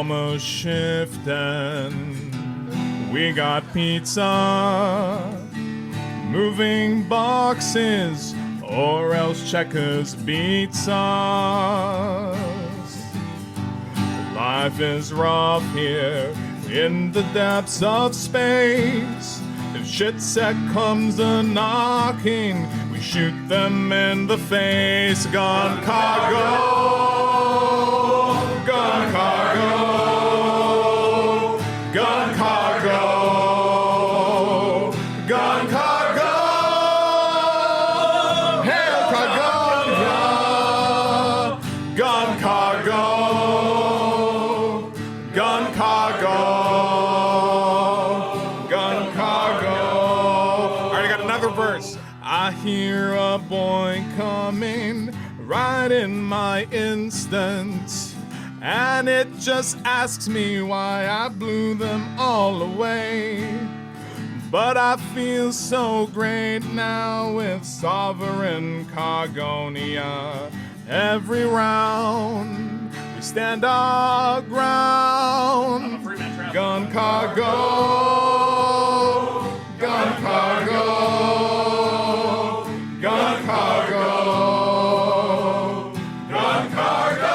almost shifting. We got pizza, moving boxes, or else checkers beats us. Life is rough here in the depths of space. If shit set comes a-knocking, we shoot them in the face. Gun cargo, gun cargo, gun cargo, gun cargo, hail cargo, gun cargo, gun cargo, gun cargo. All right, I got another verse. I hear a boy coming right in my instant, and it just asks me why I blew them all away. But I feel so great now with sovereign Cargonia. Every round we stand our ground. Gun cargo, gun cargo, gun cargo, gun cargo.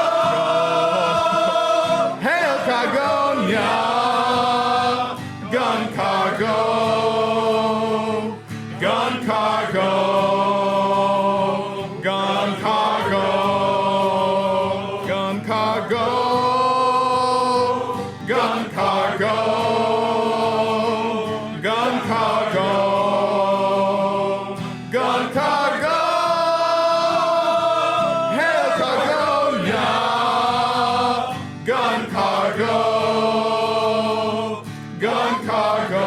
Hail Cargonia, gun cargo, gun cargo, gun cargo, gun cargo, gun cargo, gun cargo, gun cargo. Hail Cargonia, gun cargo, gun cargo,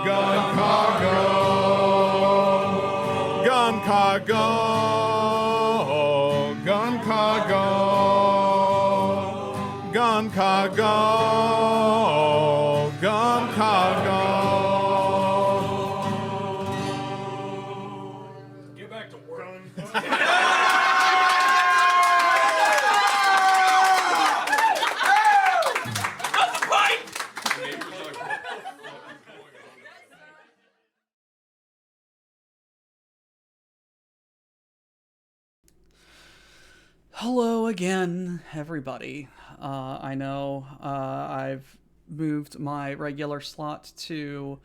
gun cargo, gun cargo, gun cargo, gun cargo, gun cargo. Get back to work. Hello again, everybody. I know I've moved my regular slot to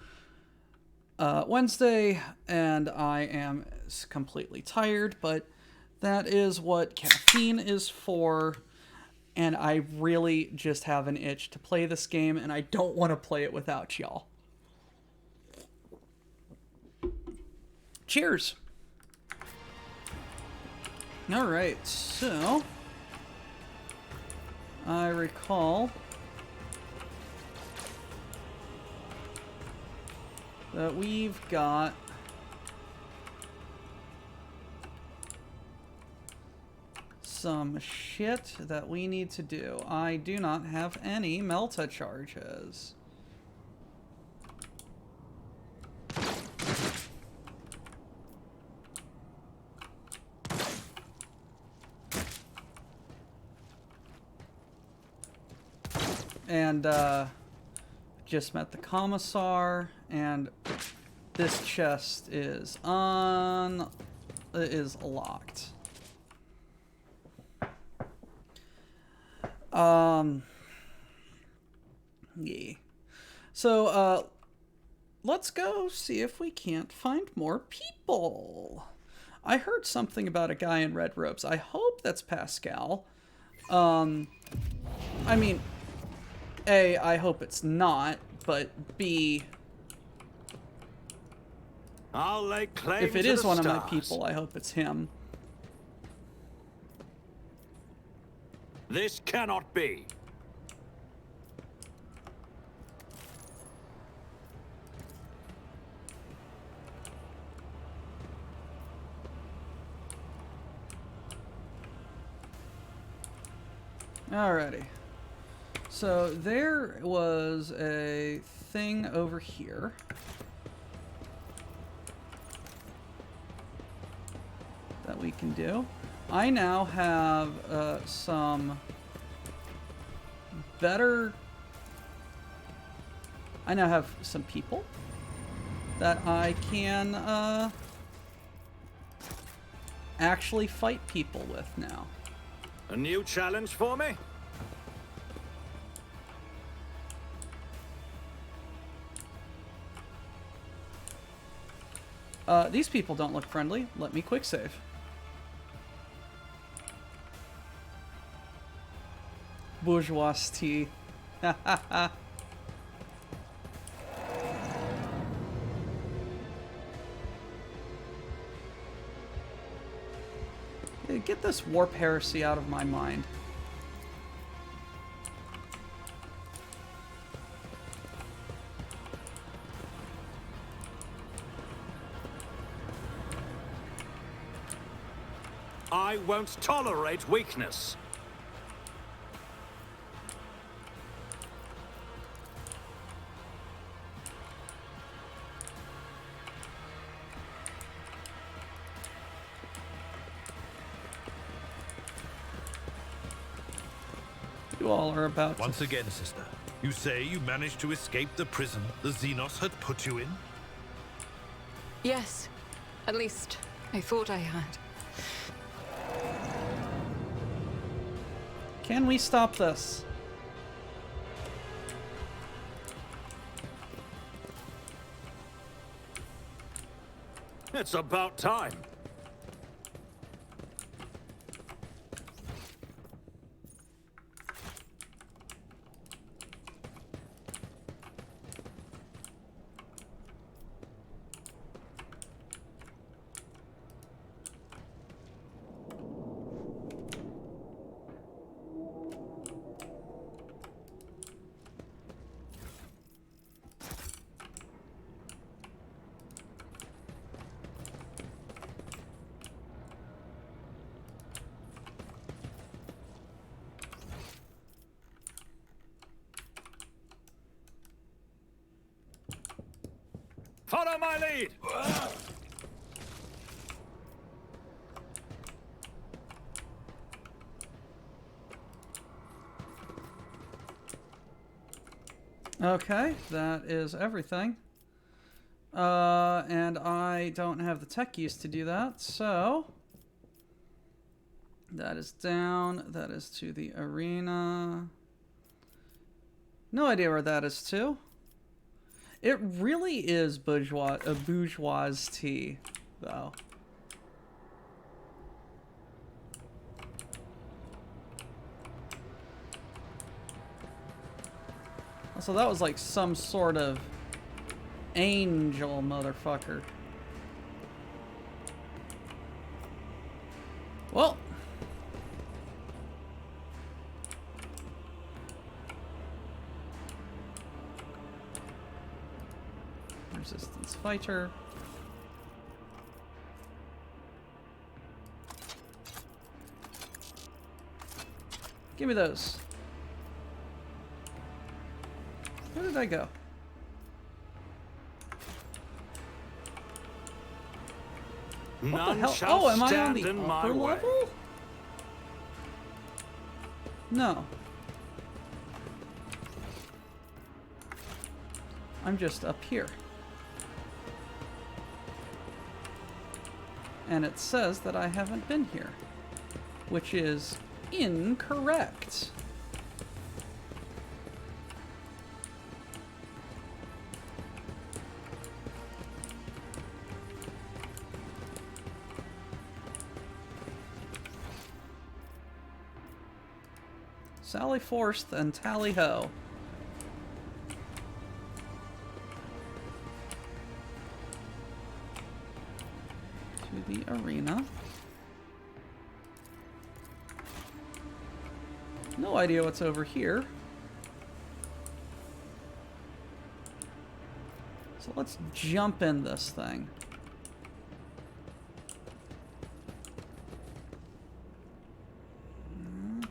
Wednesday, and I am completely tired, but that is what caffeine is for, and I really just have an itch to play this game, and I don't want to play it without y'all. Cheers! Alright, so I recall that we've got some shit that we need to do. I do not have any Melta charges. And just met the commissar, and this chest is locked. Yeah. So let's go see if we can't find more people. I heard something about a guy in red robes. I hope that's Pascal. I mean, A, I hope it's not, but B, I'll lay claim if it to is the one of my stars. people, I hope it's him. This cannot be. Alrighty. So there was a thing over here. That we can do. I now have some better... I now have some people that I can actually fight people with now. A new challenge for me? These people don't look friendly. Let me quick save. Bourgeois tea. Get this warp heresy out of my mind. I won't tolerate weakness. You all are about Once again, sister, you say you managed to escape the prison the Xenos had put you in? Yes. At least, I thought I had. Can we stop this? It's about time. Follow my lead! Okay, that is everything. And I don't have the tech keys to do that, so... That is down. That is to the arena. No idea where that is to. It really is bourgeois tea, though. So that was like some sort of angel motherfucker. Well. Resistance fighter. Give me those. Where did I go? What the None hell? shall Oh, am I on stand the in my upper way. level? No. I'm just up here. And it says that I haven't been here, which is incorrect. Sally Forth and Tally Ho. To the arena. No idea what's over here. So let's jump in this thing.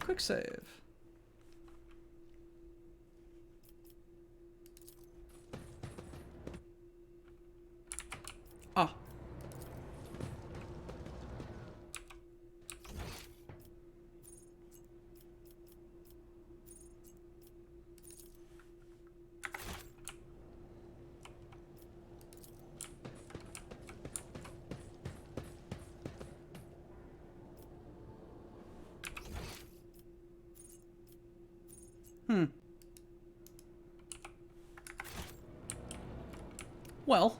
Quick save. Ah. Well,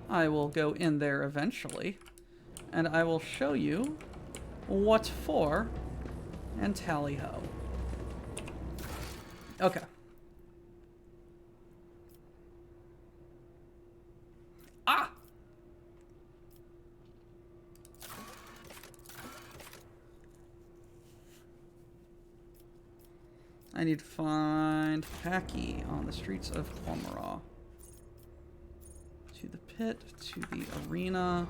I will go in there eventually, and I will show you what for and tally-ho. Okay. Ah! I need to find Packy on the streets of Cormorant. To the pit, to the arena.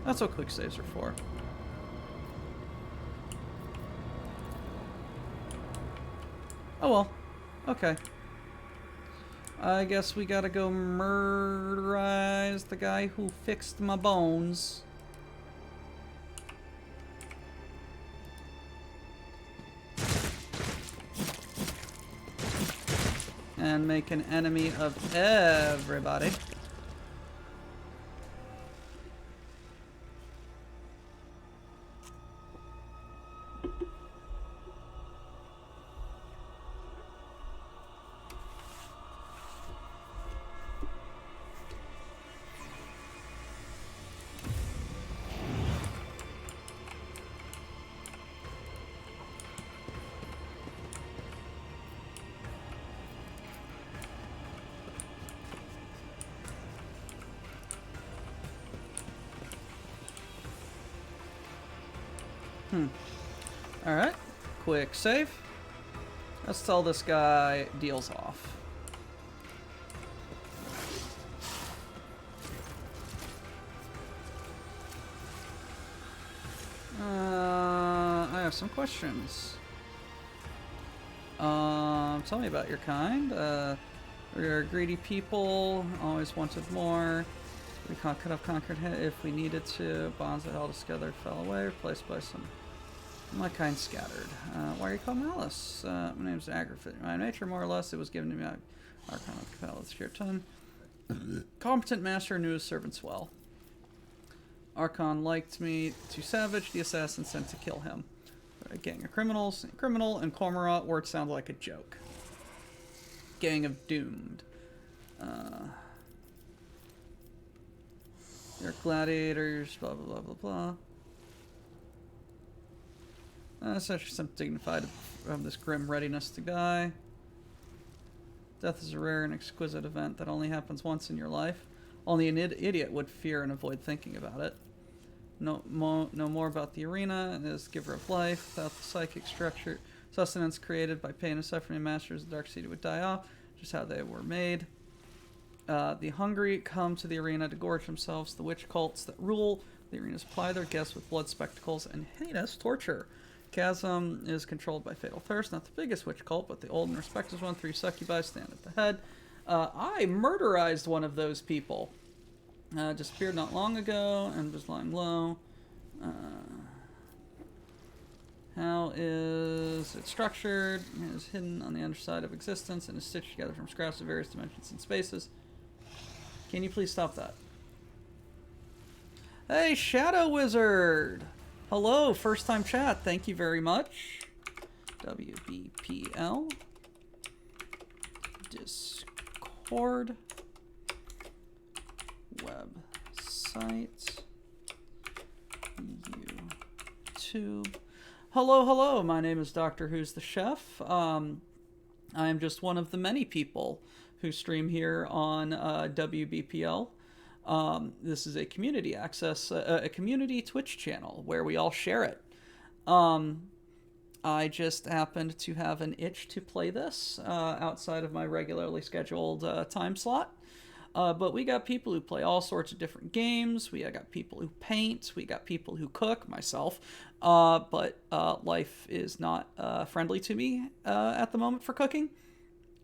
That's what quick saves are for. Oh well. Okay. I guess we gotta go murderize the guy who fixed my bones. And make an enemy of everybody. Alright, quick save. Let's tell this guy deals off. I have some questions. Tell me about your kind. We're greedy people, always wanted more. We could have conquered it if we needed to. Bonds that held us together fell away, replaced by some. My kind scattered. Why are you called Malice? My name's Agrafit. My nature, more or less, it was given to me. Archon of Capella, share ton. Competent master knew his servants well. Archon liked me too savage. The assassin sent to kill him. A gang of criminals. Criminal and Cormorant word sound like a joke. Gang of doomed. They're gladiators. Blah blah blah blah blah. Such some dignified of this grim readiness to die. Death is a rare and exquisite event that only happens once in your life. Only an idiot would fear and avoid thinking about it. Know more about the arena as giver of life. Without the psychic structure, sustenance created by pain and suffering, masters of the Dark City would die off. Just how they were made. The hungry come to the arena to gorge themselves. The witch cults that rule the arena supply their guests with blood spectacles and heinous torture. Chasm is controlled by fatal thirst, not the biggest witch cult, but the old and respected one. 3 succubi stand at the head. I murderized one of those people. Disappeared not long ago and was lying low. How is it structured? It is hidden on the underside of existence and is stitched together from scraps of various dimensions and spaces. Can you please stop that? Hey, Shadow Wizard! Hello, first time chat. Thank you very much. WBPL. Discord. Website. YouTube. Hello. My name is Doctor Who's the Chef. I am just one of the many people who stream here on WBPL. This is a community access, a community Twitch channel where we all share it. I just happened to have an itch to play this outside of my regularly scheduled time slot. But we got people who play all sorts of different games. We got people who paint. We got people who cook, myself. But life is not friendly to me at the moment for cooking.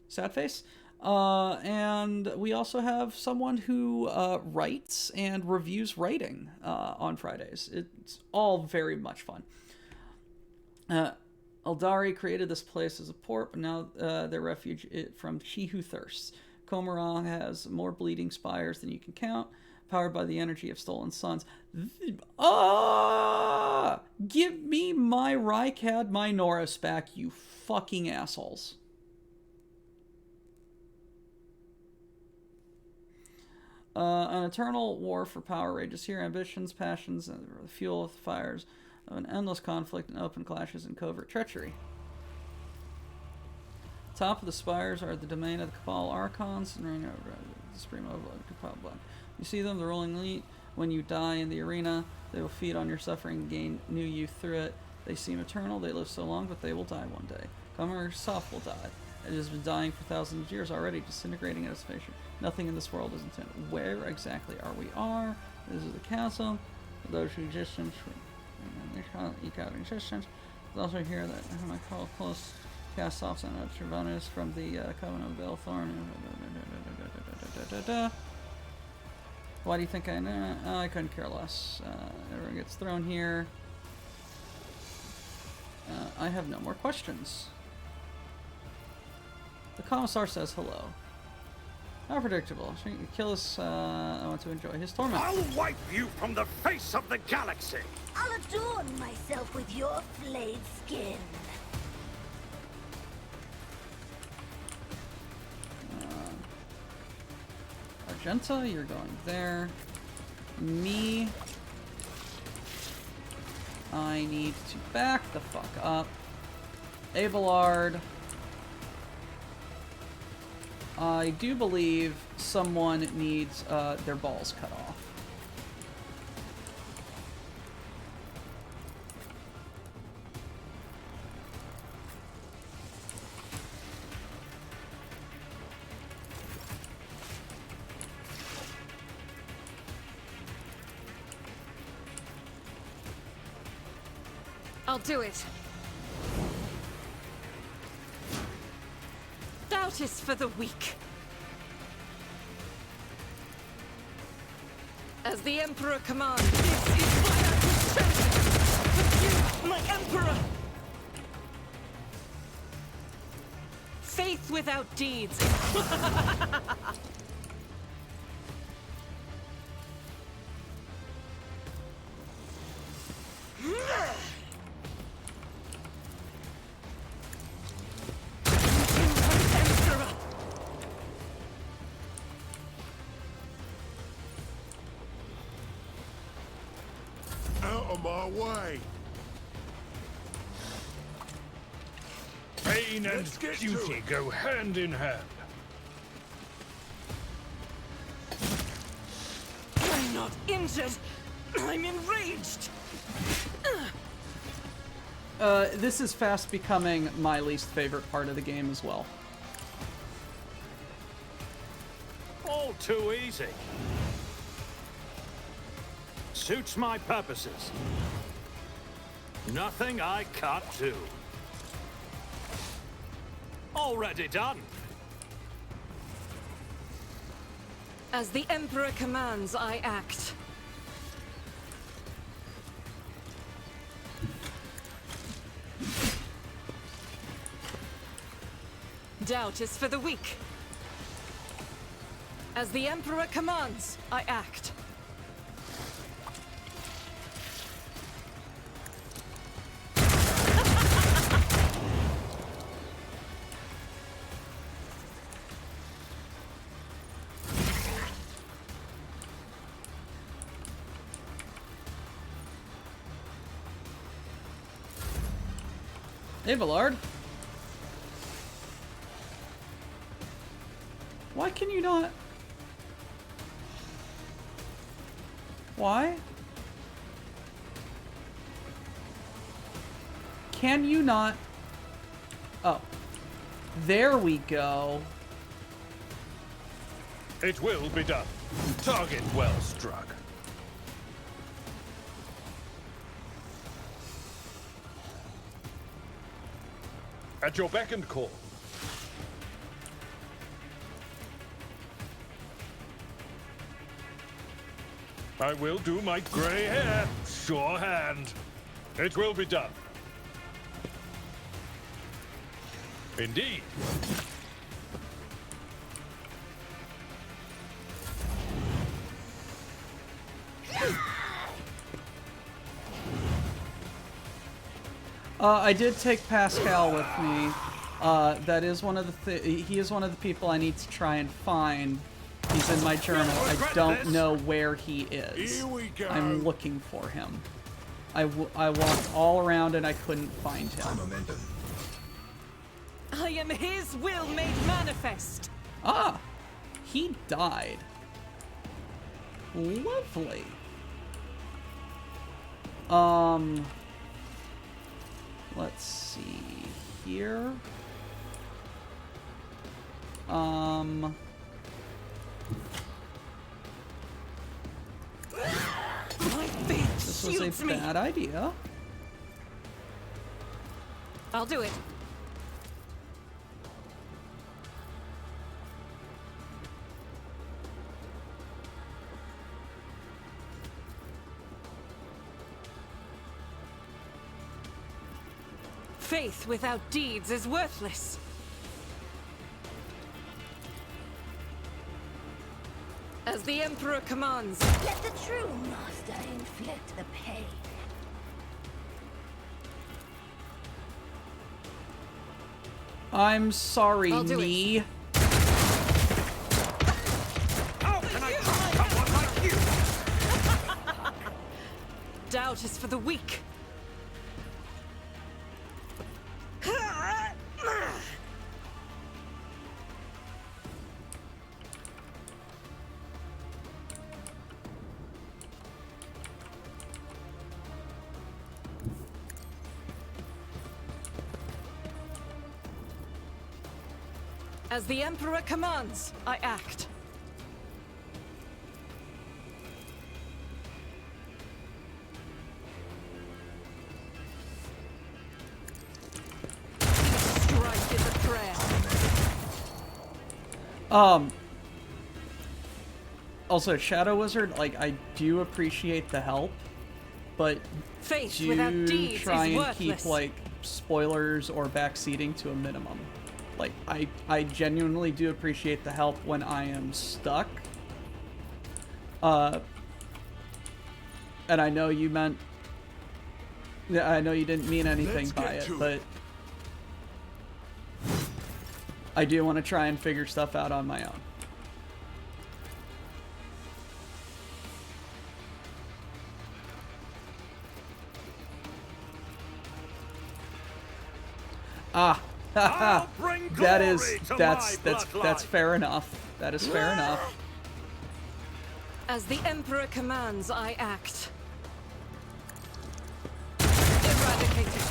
Sad face. And we also have someone who writes and reviews writing on Fridays. It's all very much fun. Eldari created this place as a port, but now their refuge from She Who Thirsts. Cormorant has more bleeding spires than you can count, powered by the energy of stolen suns. Give me my Rykad Minoris back, you fucking assholes. An eternal war for power rages here. Ambitions, passions, and the fuel of the fires of an endless conflict and open clashes and covert treachery. Top of the spires are the domain of the Cabal Archons and reign over the Supreme Overlord Cabal Blood. You see them, the rolling elite. When you die in the arena, they will feed on your suffering and gain new youth through it. They seem eternal, they live so long, but they will die one day. Comer yourself will die. It has been dying for thousands of years already, disintegrating at its fissure. Nothing in this world is intended. Where exactly are we? This is the castle. For those who existence, econ existence. It's also here that I call close cast off and Trevonus from the Covenant of Belthorn. Why do you think I know? I couldn't care less. Everyone gets thrown here. I have no more questions. The Commissar says hello. How predictable. So you can kill us. I want to enjoy his torment. I'll wipe you from the face of the galaxy. I'll adorn myself with your flayed skin. Argenta, you're going there. Me. I need to back the fuck up. Abelard. I do believe someone needs their balls cut off. I'll do it. Doubt is for the weak. As the Emperor commands, this is my act of chosen. For you, my Emperor! Faith without deeds. Out of my way! Pain and Let's get to duty it. go hand in hand. I'm not injured. I'm enraged. This is fast becoming my least favorite part of the game as well. All too easy. Suits my purposes. Nothing I can't do. Already done. As the Emperor commands, I act. Doubt is for the weak. As the Emperor commands, I act. Abelard? Why can you not? Why? Can you not? Oh. There we go. It will be done. Target well struck. At your beck and call. I will do my grey hair. Sure hand. It will be done. Indeed. I did take Pascal with me. That is one of the he is one of the people I need to try and find. He's in my journal. I regret don't this. know where he is. Here we go. I'm looking for him. I walked all around and I couldn't find him. Momentum. I am his will made manifest. Ah! He died. Lovely. Let's see here. My fate This was shields a me. bad idea. I'll do it. Faith without deeds is worthless. As the Emperor commands. Let the true master inflict the pain. I'm sorry, I'll do it. me. How can I trust someone like you? Doubt is for the weak. As the Emperor commands, I act. Strike is a prayer. Also, Shadow Wizard, like, I do appreciate the help, but Faith without do deeds try is and worthless. keep, like, spoilers or backseating to a minimum. Like, I genuinely do appreciate the help when I am stuck. And I know you meant... Yeah, I know you didn't mean anything Let's by get it, to but... I do want to try and figure stuff out on my own. Ah, I'll bring that is glory to that's my that's bloodline. fair enough. That is fair enough. As the Emperor commands, I act. Eradicated.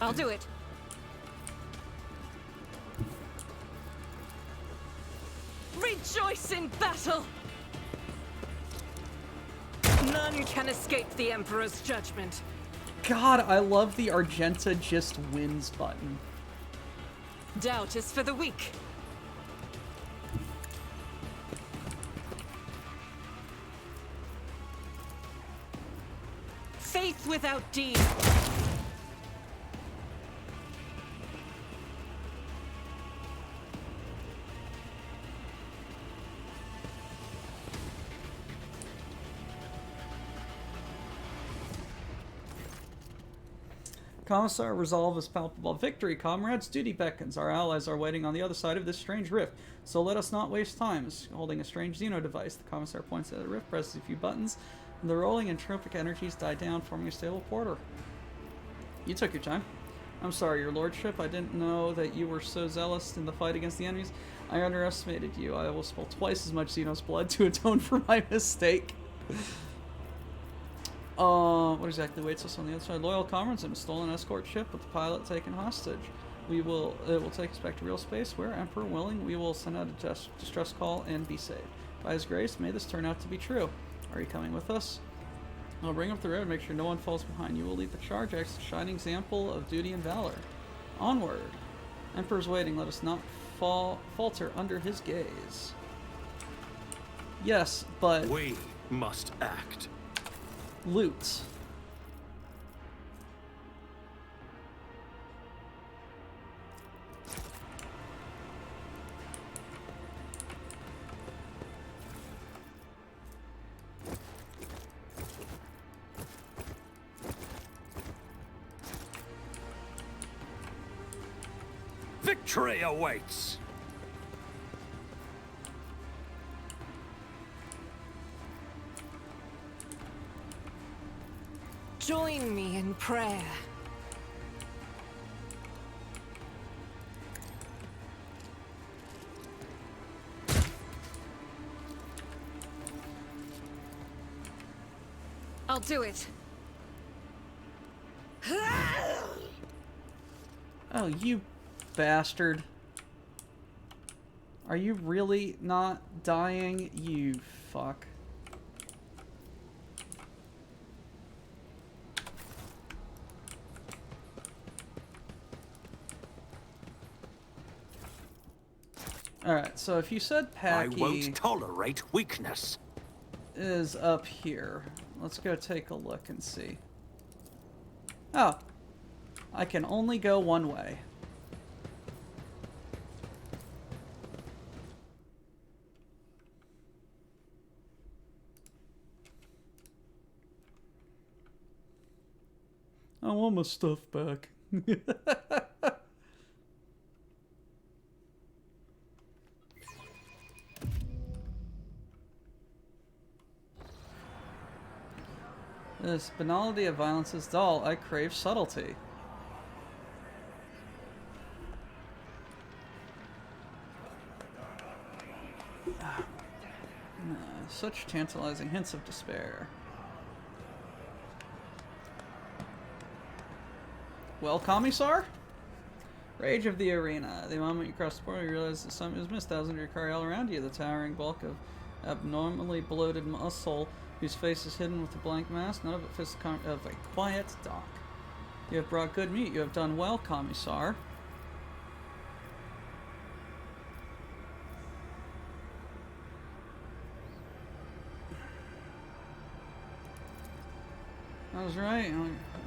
I'll do it. Rejoice in battle! None can escape the Emperor's judgment. God, I love the Argenta just wins button. Doubt is for the weak. Faith without deed. Commissar, resolve is palpable. Victory, comrades. Duty beckons. Our allies are waiting on the other side of this strange rift, so let us not waste time. Holding a strange Xeno device, the Commissar points at the rift, presses a few buttons, and the rolling entropic energies die down, forming a stable portal. You took your time. I'm sorry, your lordship. I didn't know that you were so zealous in the fight against the enemies. I underestimated you. I will spill twice as much Xeno's blood to atone for my mistake. What exactly waits us on the other side? Loyal comrades and a stolen escort ship with the pilot taken hostage. It will take us back to real space where, Emperor willing, we will send out a distress call and be saved. By his grace, may this turn out to be true. Are you coming with us? I'll bring up the road, make sure no one falls behind. You will lead the charge, as a shining example of duty and valor. Onward. Emperor's waiting, let us not falter under his gaze. Yes, but... We must act. Loot. Victory awaits. Join me in prayer. I'll do it. Oh, you bastard. Are you really not dying? You fuck. Alright, so if you said I Packy won't tolerate weakness. is up here, let's go take a look and see. Oh. I can only go one way. I want my stuff back. This banality of violence is dull. I crave subtlety. Such tantalizing hints of despair. Well, Commissar? Rage of the arena. The moment you cross the portal, you realize the summit is missed. Thousands of your car all around you. The towering bulk of abnormally bloated muscle whose face is hidden with a blank mask. None of it fits the of a quiet dock. You have brought good meat. You have done well, Commissar. I was right.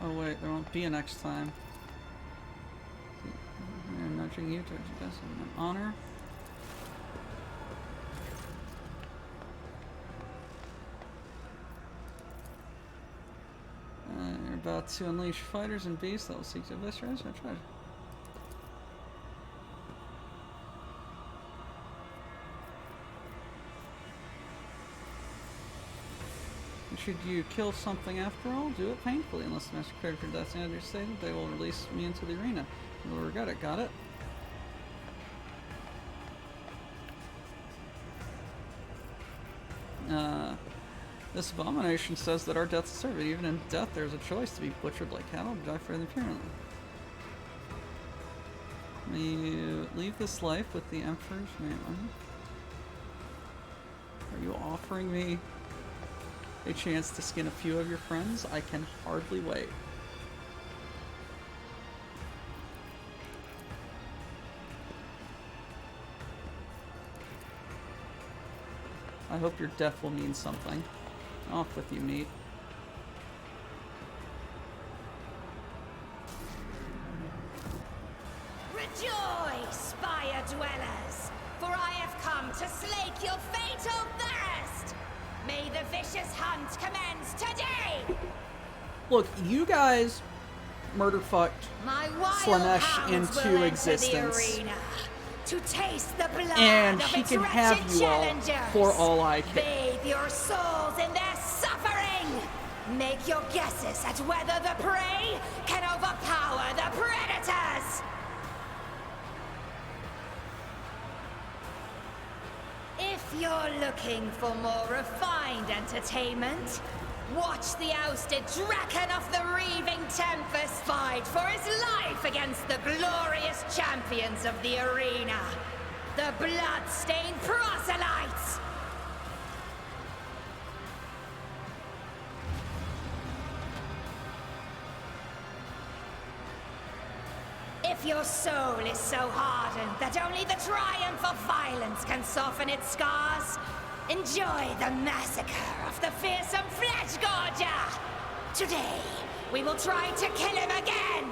Oh wait, there won't be a next time. I'm nudging you towards your best in honor. You're about to unleash fighters and beasts that will seek to eviscerate our treasure. Should you kill something after all, do it painfully. Unless the master character death's end is stated, they will release me into the arena. You will regret it, got it? This abomination says that our death is certain. Even in death, there is a choice to be butchered like cattle or die for them purely. May you leave this life with the Emperor's name. Are you offering me a chance to skin a few of your friends? I can hardly wait. I hope your death will mean something. Off with you, meat. Rejoice, spire dwellers, for I have come to slake your fatal thirst. May the vicious hunt commence today! Look, you guys murder fucked My wild Slanesh hounds will into enter existence. the arena to taste the blood And of she its can have wretched you all challengers. for all I care. Bathe your souls in their suffering. Make your guesses at whether the prey can overpower the predators. If you're looking for more refined entertainment, watch the ousted Draken of the Reaving Tempest fight for his life against the glorious champions of the arena, the blood-stained proselytes! If your soul is so hardened that only the triumph of violence can soften its scars, enjoy the massacre of the fearsome Flesh Gorger! Today, we will try to kill him again!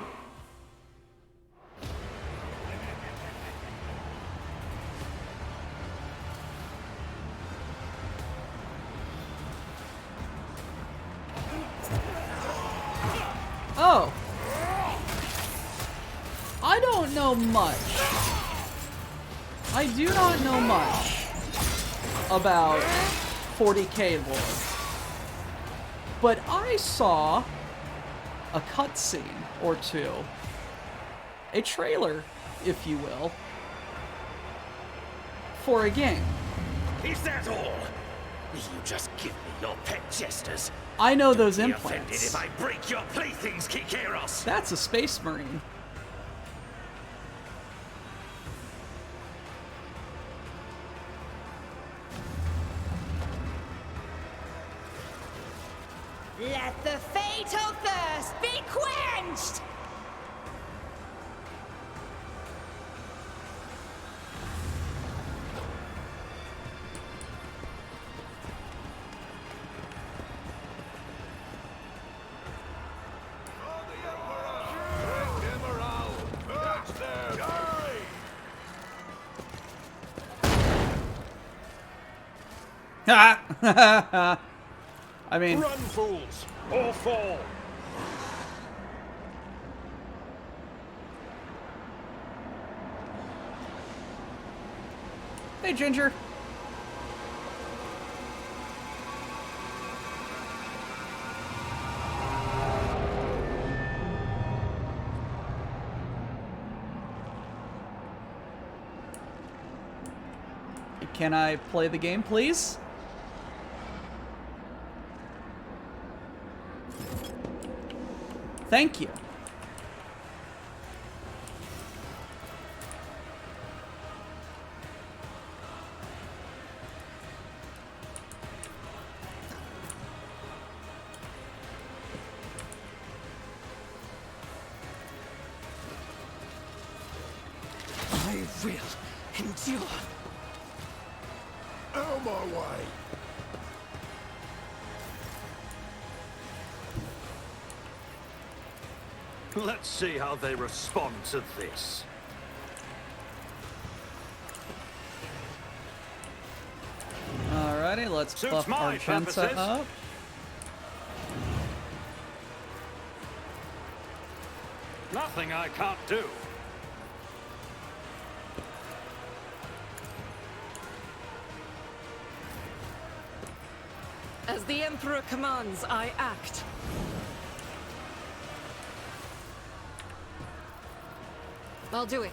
Oh! I don't know much I do not know much about 40k lore, but I saw a cutscene or two, a trailer, if you will, for a game. Is that all? You just give me your pet jesters. I know those Be offended implants. if I break your playthings, Kikeros. That's a space marine. Let the fatal thirst be quenched! I mean, Run, fools, or fall. hey, Ginger. Can I play the game, please? Thank you. I will endure. Out of my way. Let's see how they respond to this. Alrighty, let's Suits buff my Argenta purposes. up. Nothing I can't do. As the Emperor commands, I act. I'll do it.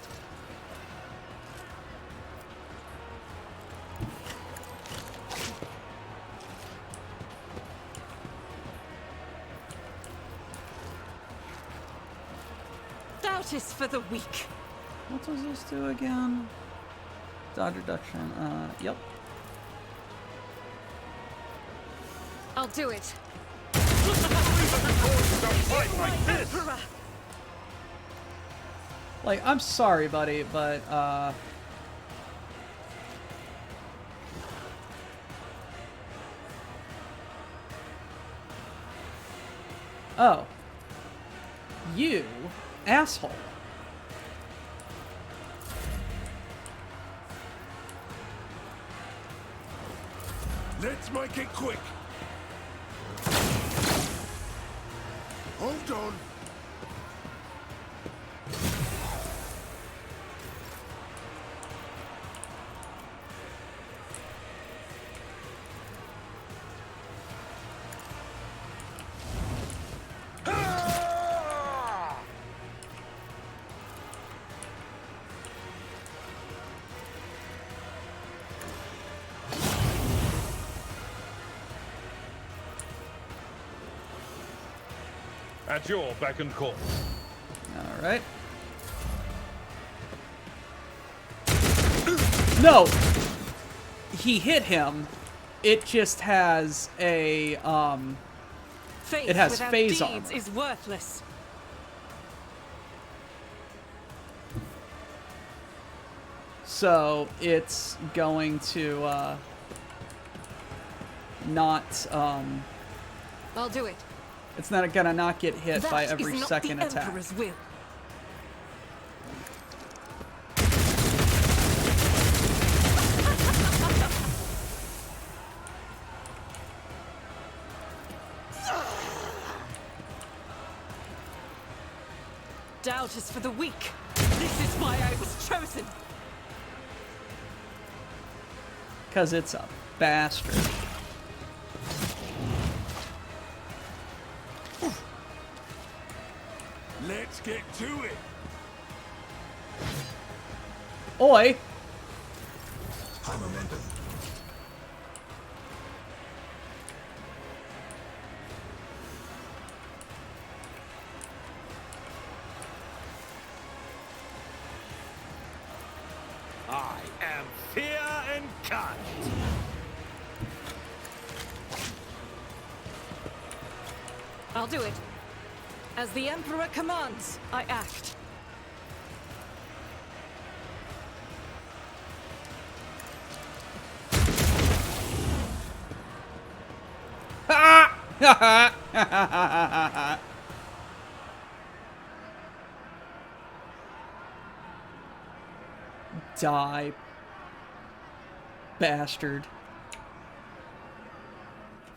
Doubt is for the weak. What does this do again? Dodge reduction. Yep. I'll do it. Fight like this. Emperor! Like, I'm sorry, buddy, but, oh. You asshole. Let's make it quick. Hold on. At your beck and call. Alright. No! He hit him. It just has a, Faith It has without phase deeds armor. is worthless. so it's going to, not, I'll do it. it's not gonna not get hit by That every is not second the attack. Emperor's will. Doubt is for the weak. This is why I was chosen. Because it's a bastard. Let's get to it. Oi! High momentum. I am fear incarnate. I'll do it. As the Emperor commands, I act. Die. Bastard.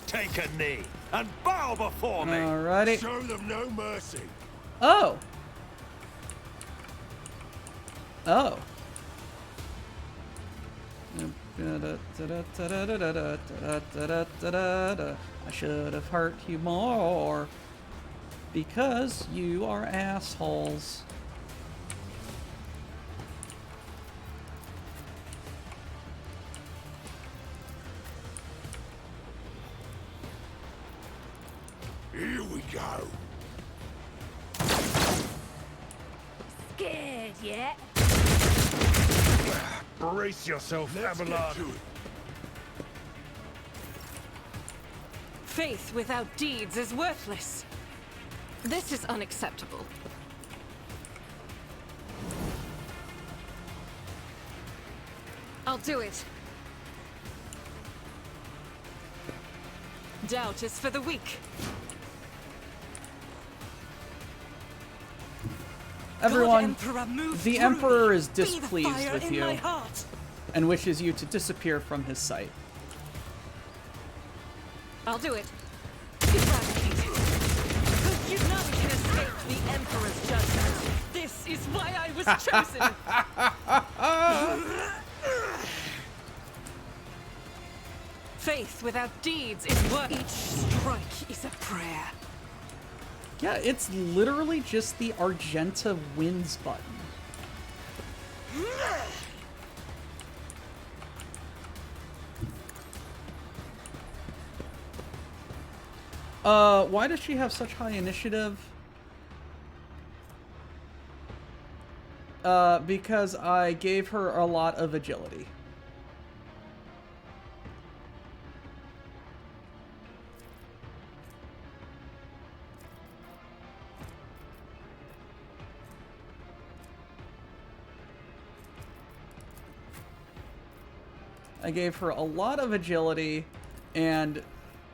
Take a knee and bow before me. Alrighty. Show them no mercy. Oh. Oh. I should have hurt you more because you are assholes. Here we go. Scared yet? Brace yourself, Let's Abelard. get to it. Faith without deeds is worthless. This is unacceptable. I'll do it. Doubt is for the weak. Everyone, God Emperor, move the through Emperor me. is Be the displeased fire with in you my heart. and wishes you to disappear from his sight. I'll do it. Eradicate it. You none can escape the Emperor's judgment. This is why I was chosen. Faith without deeds is work. Each strike is a prayer. Yeah, it's literally just the Argenta wins button. Why does she have such high initiative? Because I gave her a lot of agility. I gave her a lot of agility, and,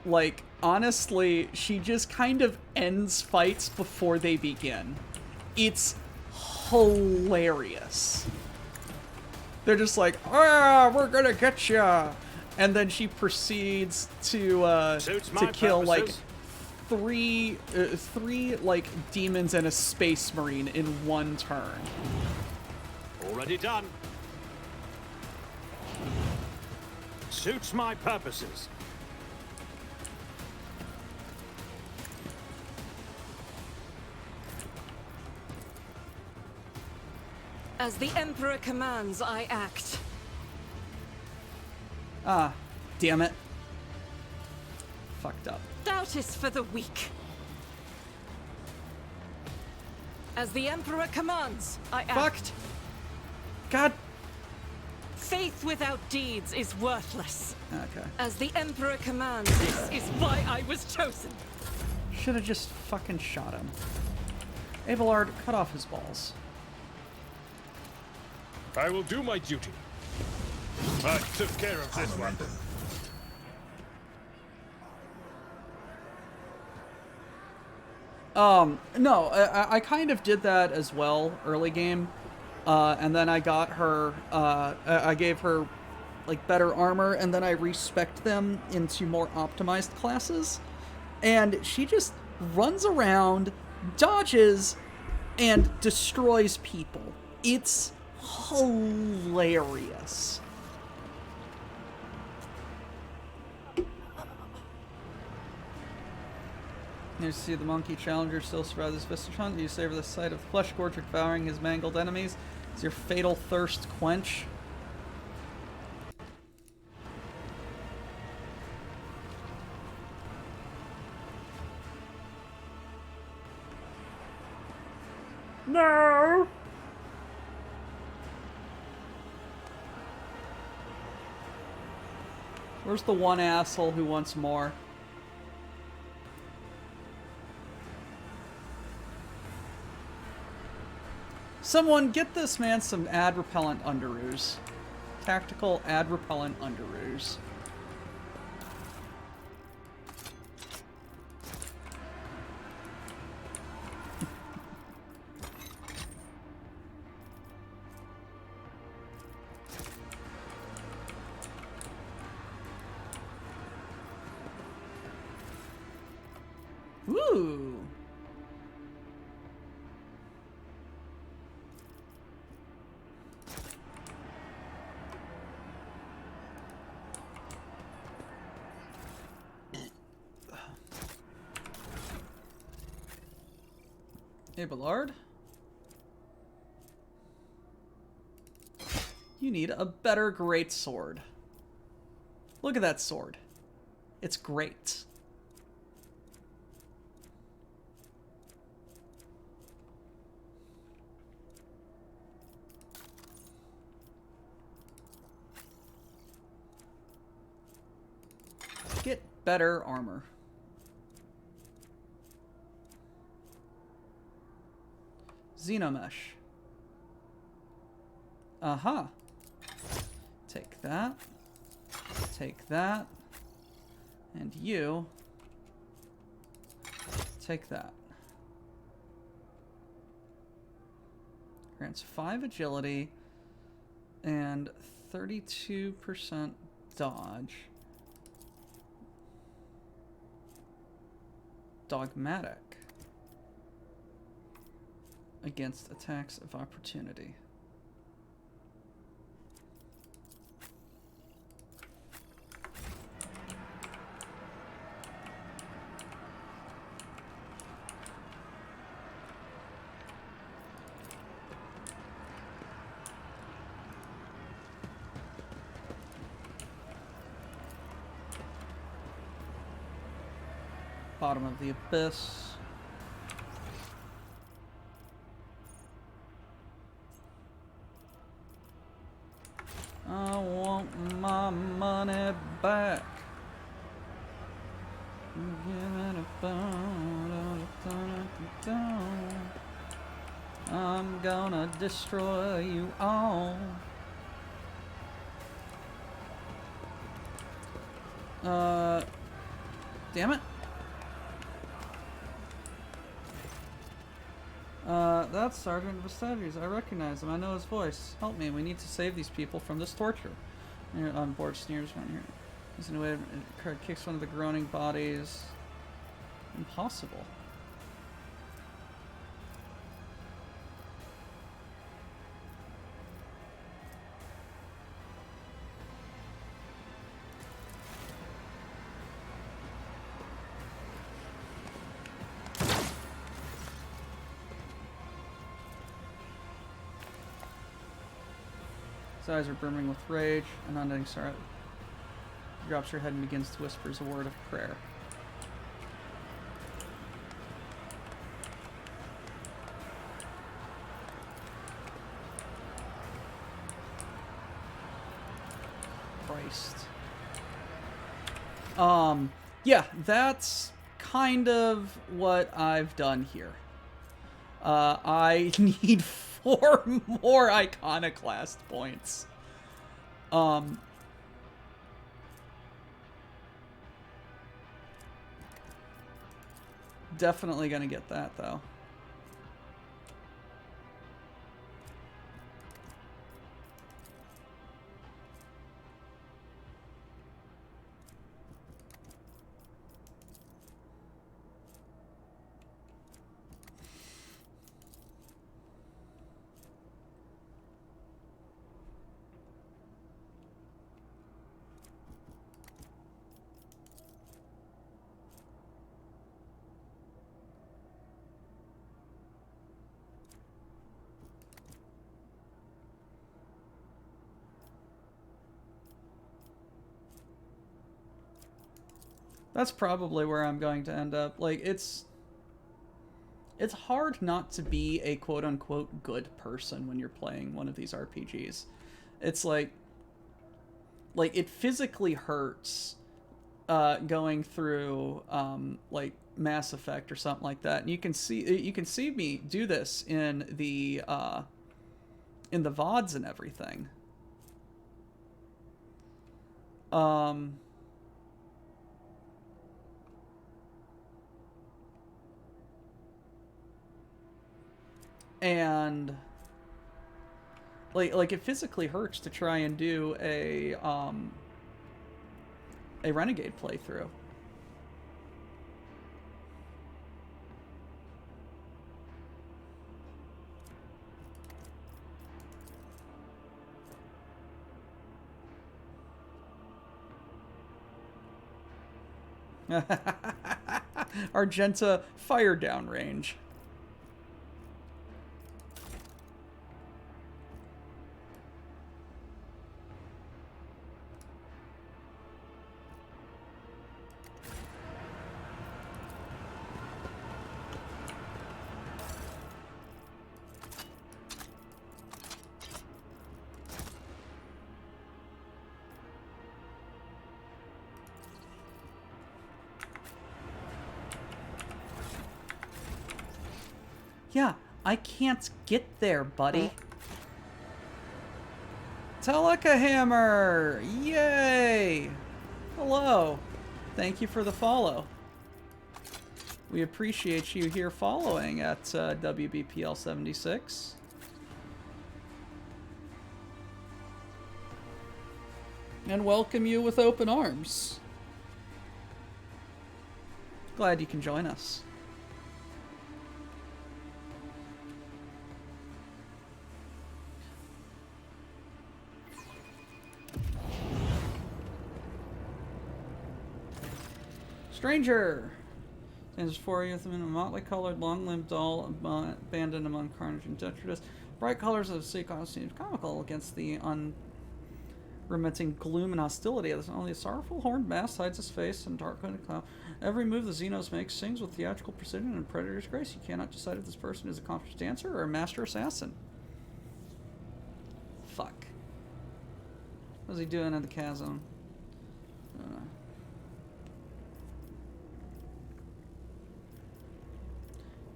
like, honestly, she just kind of ends fights before they begin. It's hilarious. They're just like, ah, we're gonna get ya! And then she proceeds to kill, like, three, like, demons and a space marine in one turn. Already done. Suits my purposes. As the Emperor commands, I act. Ah, damn it. Fucked up. Doubt is for the weak. As the Emperor commands, I act. Fucked. God. Faith without deeds is worthless. Okay. As the Emperor commands, this is why I was chosen. Should have just fucking shot him. Abelard, cut off his balls. I will do my duty. I took care of this one. No, I kind of did that as well early game. And then I got her, I gave her, like, better armor, and then I respect them into more optimized classes. And she just runs around, dodges, and destroys people. It's hilarious. You see the monkey challenger still survive this vistage hunt. You savor the sight of the flesh gorger devouring his mangled enemies. Is your fatal thirst quench? No! Where's the one asshole who wants more? Someone get this man some ad repellent underoos. Tactical ad repellent underoos. Ooh. Hey, Ballard. You need a better great sword. Look at that sword. It's great. Get better armor. Xenomesh. Aha. Take that. Take that. And you. Take that. Grants 5 agility and 32% dodge. Dogmatic. Against attacks of opportunity. Bottom of the abyss. I want my money back. I'm gonna destroy you all. Damn it. That's Sergeant Vestages. I recognize him. I know his voice. Help me. We need to save these people from this torture. You're on board sneers right here. He's in a way card kicks one of the groaning bodies. Impossible. His eyes are brimming with rage, and unending sorrow. He drops her head and begins to whisper a word of prayer. Christ. Yeah, that's kind of what I've done here. I need 4 more iconoclast points. Definitely gonna get that though. That's probably where I'm going to end up. Like, it's hard not to be a quote-unquote good person when you're playing one of these RPGs. It's like it physically hurts going through like Mass Effect or something like that, and you can see me do this in the VODs and everything. And like it physically hurts to try and do a Renegade playthrough. Argenta fire down range. Yeah, I can't get there, buddy. Telecahammer! Yay! Hello. Thank you for the follow. We appreciate you here following at WBPL76. And welcome you with open arms. Glad you can join us. Stranger! Stands before you with a motley colored, long-limbed doll abandoned among carnage and detritus. Bright colors of the sequel seem comical against the unremitting gloom and hostility. Only a sorrowful horned mask hides his face and dark-hooded cloud. Every move the Xenos makes sings with theatrical precision and predator's grace. You cannot decide if this person is a accomplished dancer or a master assassin. Fuck. What's he doing in the chasm?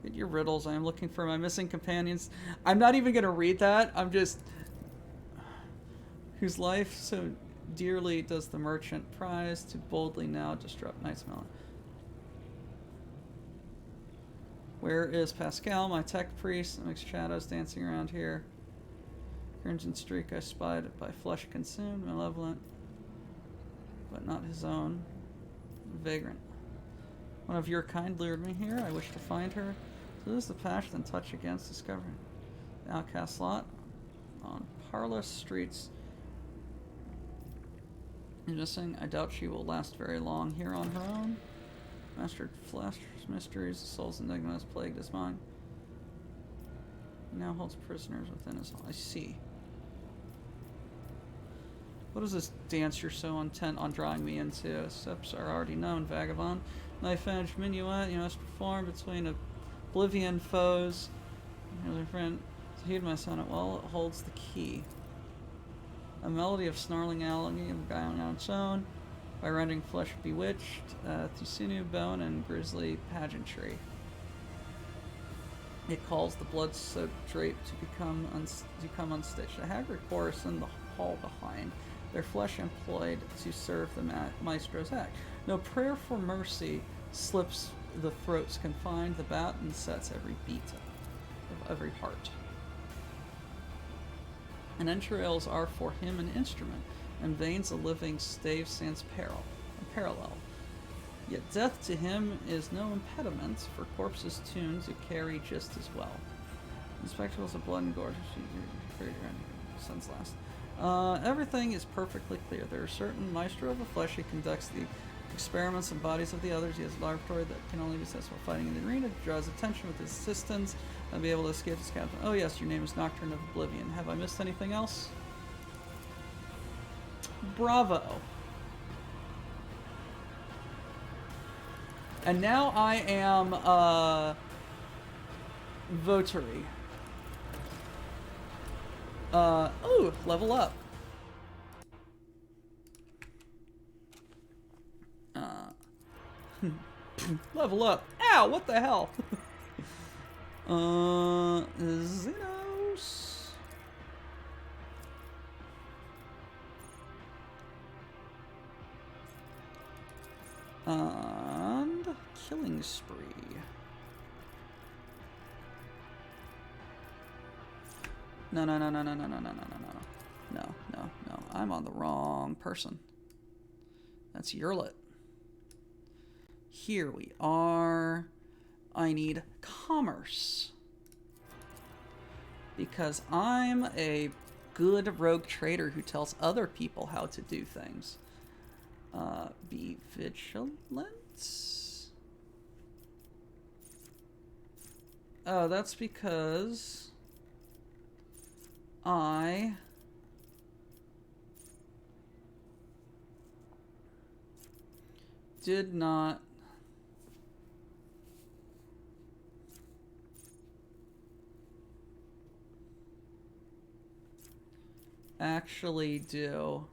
Get your riddles. I am looking for my missing companions. I'm not even going to read that. I'm just... Whose life so dearly does the merchant prize to boldly now disrupt Knight's Melon. Where is Pascal, my tech priest that makes shadows dancing around here? Crimson streak I spied by flesh consumed, malevolent, but not his own. Vagrant. One of your kind lured me here. I wish to find her. To lose the passion and touch against discovering. The outcast lot on parlous streets. Missing. I doubt she will last very long here on her own. Mastered flesh mysteries, the soul's enigma has plagued his mind. He now holds prisoners within his hall. I see. What is this dance you're so intent on drawing me into? Steps are already known, vagabond. Knife edge minuet you must perform between oblivion foes. Here's my friend. To heed my sonnet well, it holds the key. A melody of snarling algae and bound on its own, by rendering flesh bewitched, through sinew, bone, and grisly pageantry. It calls the blood-soaked drape to become unstitched. A haggard chorus in the hall behind, their flesh employed to serve the maestro's act. No prayer for mercy slips the throats confined, the baton sets every beat of every heart. And entrails are for him an instrument, and veins a living stave stands parallel. Yet death to him is no impediment, for corpses tuned to carry just as well. The spectacles of blood and gore, sun's last. Everything is perfectly clear. There are certain maestro of the flesh. He conducts the experiments and bodies of the others. He has a laboratory that can only be accessed while fighting in the arena. He draws attention with his assistants and be able to escape his captain. Oh yes, your name is Nocturne of Oblivion. Have I missed anything else? Bravo. And now I am votary. Ooh, level up. Level up. Ow, what the hell? Xenos. And killing spree. No. I'm on the wrong person. That's Yerlet. Here we are. I need commerce. Because I'm a good rogue trader who tells other people how to do things. Be vigilant? Oh, that's because I did not actually do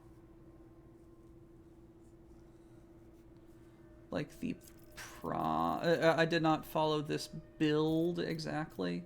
like the I did not follow this build exactly.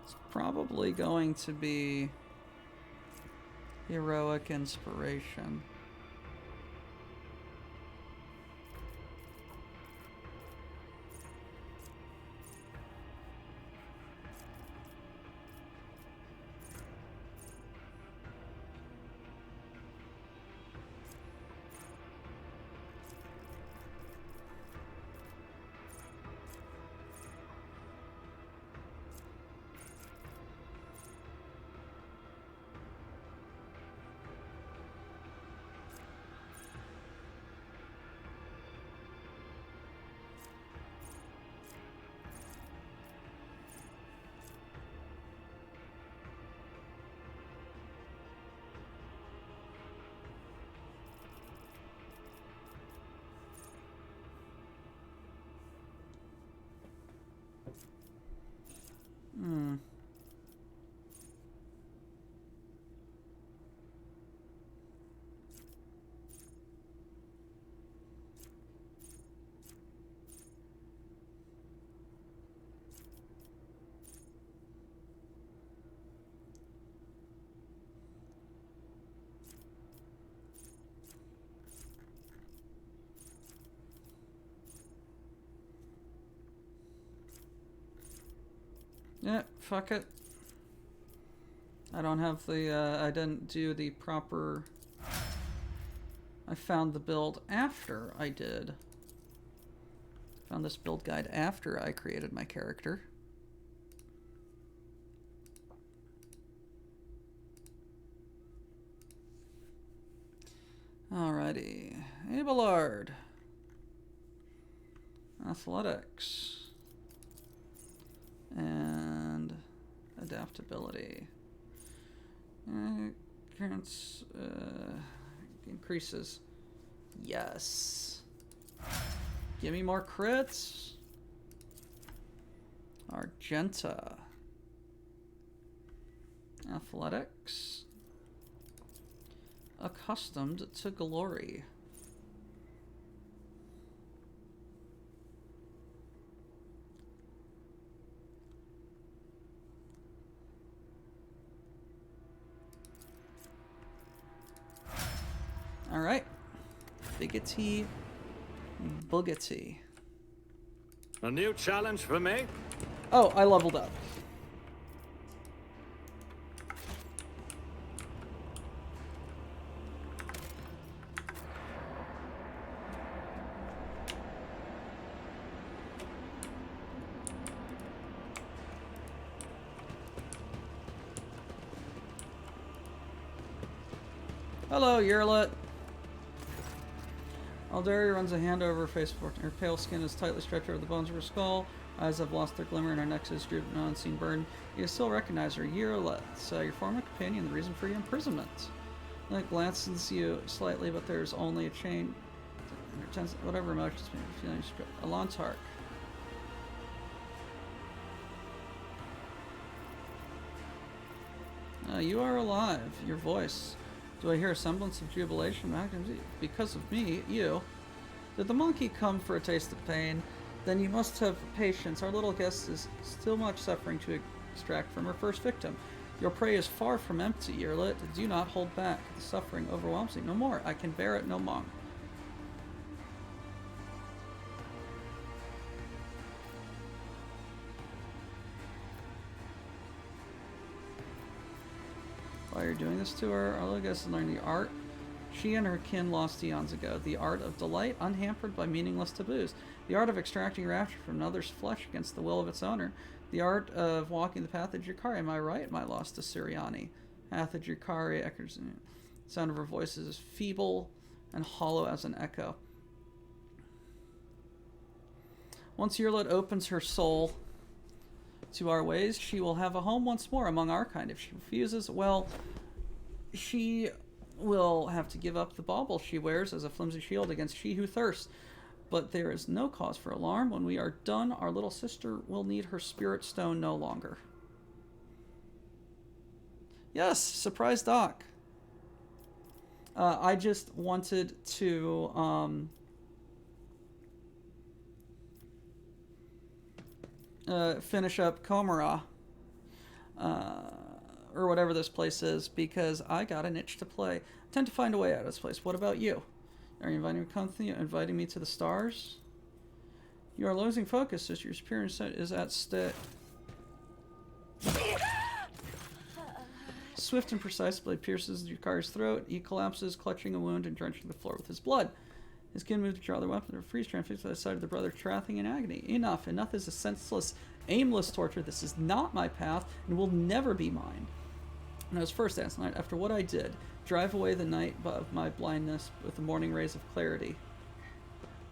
It's probably going to be heroic inspiration. Yeah, fuck it. I don't have the, I didn't do the proper... I found the build after I did. Found this build guide after I created my character. Alrighty. Abelard. Athletics. And adaptability. Increases. Yes. Give me more crits. Argenta. Athletics. Accustomed to glory. All right. Biggity, boogity. A new challenge for me? Oh, I leveled up. Hello, Yerlet. Aldaria runs a hand over her face. Her pale skin is tightly stretched over the bones of her skull. Eyes have lost their glimmer and her neck is drooped in an unseen burden. You still recognize her. Yerlet, your former companion, the reason for your imprisonment. It glances you slightly, but there's only a chain. Whatever emotions, feelings. Alantark. You are alive. Your voice. Do I hear a semblance of jubilation? Because of me, you. Did the monkey come for a taste of pain? Then you must have patience. Our little guest is still much suffering to extract from her first victim. Your prey is far from empty, Yerlet. Do not hold back. The suffering overwhelms me. No more. I can bear it no more. While you're doing this to her, our little guest is learning the art she and her kin lost eons ago. The art of delight, unhampered by meaningless taboos. The art of extracting rapture from another's flesh against the will of its owner. The art of walking the path of Jukari. Am I right, my lost Assyriani? Path of Jukari echoes. The sound of her voice is feeble and hollow as an echo. Once Yerlet opens her soul to our ways, she will have a home once more among our kind. If she refuses, well, she will have to give up the bauble she wears as a flimsy shield against she who thirsts. But there is no cause for alarm. When we are done, our little sister will need her spirit stone no longer. Yes, surprise Doc. I just wanted to finish up Komara, or whatever this place is, because I got an itch to play. I tend to find a way out of this place. What about you? Are you inviting me to come with you? Inviting me to the stars? You are losing focus as your experience is at stake. Swift and precise blade pierces Yukari's throat. He collapses, clutching a wound and drenching the floor with his blood. His kin moved to draw their weapon to freeze, transfixed by the side of the brother, trathing in agony. Enough. Enough is a senseless, aimless torture. This is not my path and will never be mine. And I was first asked tonight, after what I did, drive away the night of my blindness with the morning rays of clarity.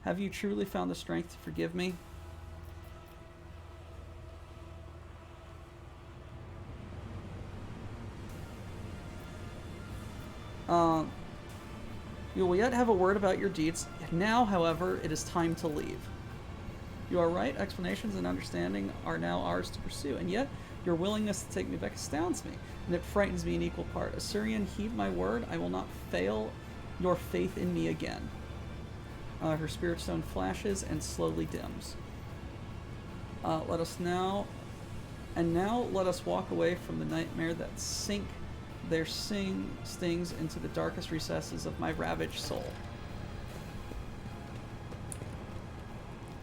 Have you truly found the strength to forgive me? You will yet have a word about your deeds. Now, however, it is time to leave. You are right, explanations and understanding are now ours to pursue, and yet your willingness to take me back astounds me, and it frightens me in equal part. Assyrian, heed my word, I will not fail your faith in me again. Her spirit stone flashes and slowly dims. Let us now let us walk away from the nightmare that sink their stings into the darkest recesses of my ravaged soul.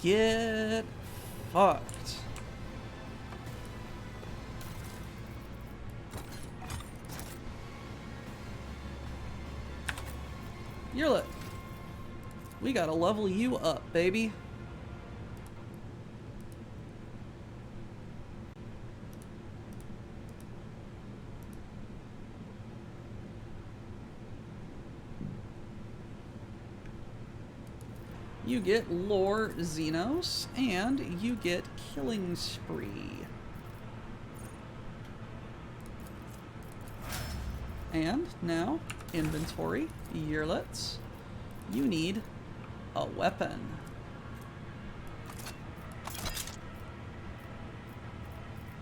Get fucked. Yerlet, we gotta level you up, baby. You get Lore Xenos, and you get Killing Spree. And now, inventory, Yerlets. You need a weapon.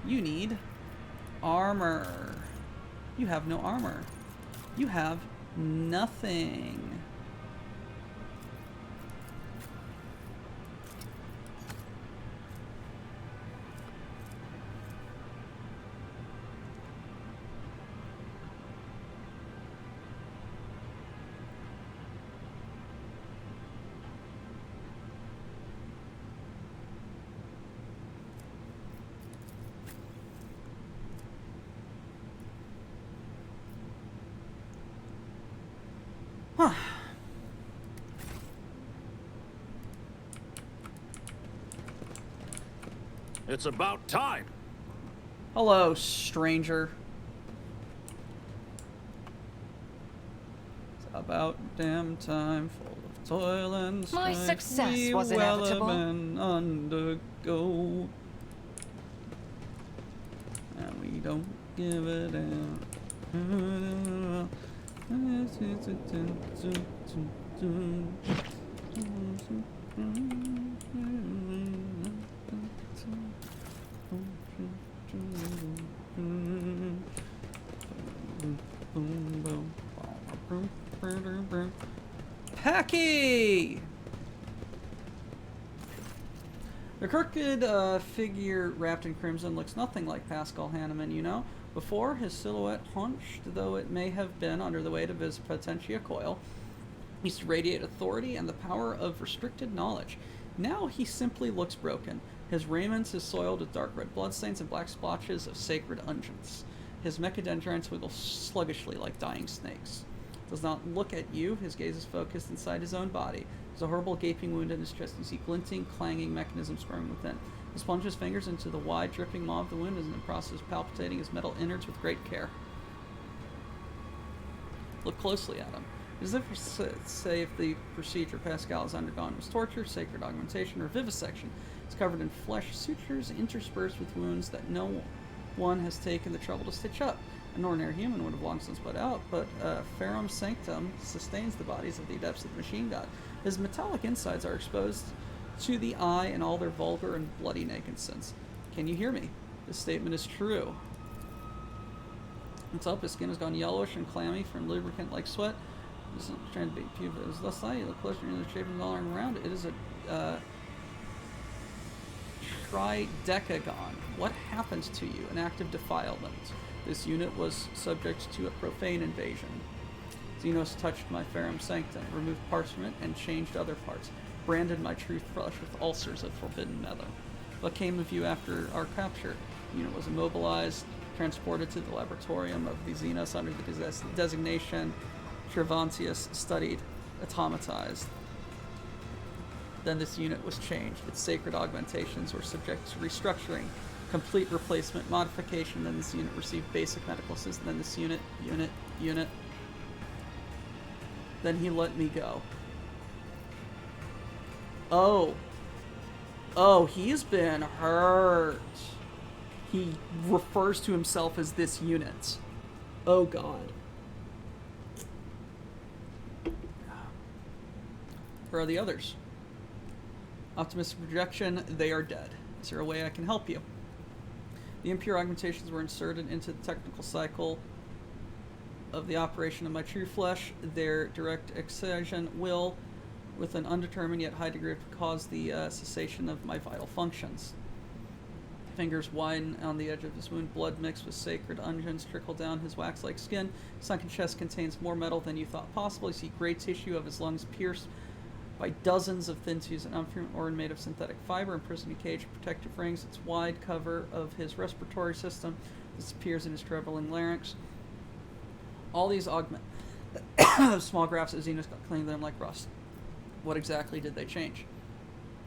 You need armor. You have no armor. You have nothing. Huh. It's about time. Hello, stranger. It's about damn time, full of toil and strife. My success we was well inevitable. and undergo, and we don't give it out. Packy! The crooked figure wrapped in crimson looks nothing like Pascal Hanneman, you know. Before, his silhouette, hunched though it may have been under the weight of his potentia coil, used to radiate authority and the power of restricted knowledge. Now he simply looks broken. His raiment is soiled with dark red bloodstains and black splotches of sacred unguents. His mechadendrons wiggle sluggishly like dying snakes. Does not look at you. His gaze is focused inside his own body. There's a horrible gaping wound in his chest. You see glinting, clanging mechanisms growing within. He plunges his fingers into the wide, dripping maw of the wound, and in the process palpitating his metal innards with great care. Look closely at him. It is if say if the procedure Pascal has undergone was torture, sacred augmentation, or vivisection. It's covered in flesh, sutures interspersed with wounds that no one has taken the trouble to stitch up. An ordinary human would have long since put out, but Ferrum Sanctum sustains the bodies of the adepts of the machine god. His metallic insides are exposed to the eye in all their vulgar and bloody nakedness. Can you hear me? This statement is true. It's up. His skin has gone yellowish and clammy from lubricant like sweat. This is trying to be pubic. As less I look closer to the shape of all around. It is a tridecagon. What happened to you? An act of defilement. This unit was subject to a profane invasion. Xenos touched my Ferrum Sanctum, removed parts from it, and changed other parts. Branded my true flesh with ulcers of forbidden metal. What came of you after our capture? The unit was immobilized, transported to the laboratorium of the Xenos under the designation Trevantius, studied, automatized. Then this unit was changed. Its sacred augmentations were subject to restructuring, complete replacement, modification. Then this unit received basic medical assistance. Then this unit. Then he let me go. Oh, he's been hurt. He refers to himself as this unit. Oh god. Where are the others? Optimistic projection, they are dead. Is there a way I can help you? The impure augmentations were inserted into the technical cycle of the operation of my true flesh. Their direct excision will, with an undetermined yet high degree, cause the cessation of my vital functions. Fingers widen on the edge of his wound. Blood mixed with sacred unguents trickle down his wax-like skin. Sunken chest contains more metal than you thought possible. You see gray tissue of his lungs pierced by dozens of thin tubes, an unfrequent organ made of synthetic fiber, imprisoned in a cage of protective rings. Its wide cover of his respiratory system disappears in his trebling larynx. All these augment small grafts of Xenos got clinging to them like rust. What exactly did they change?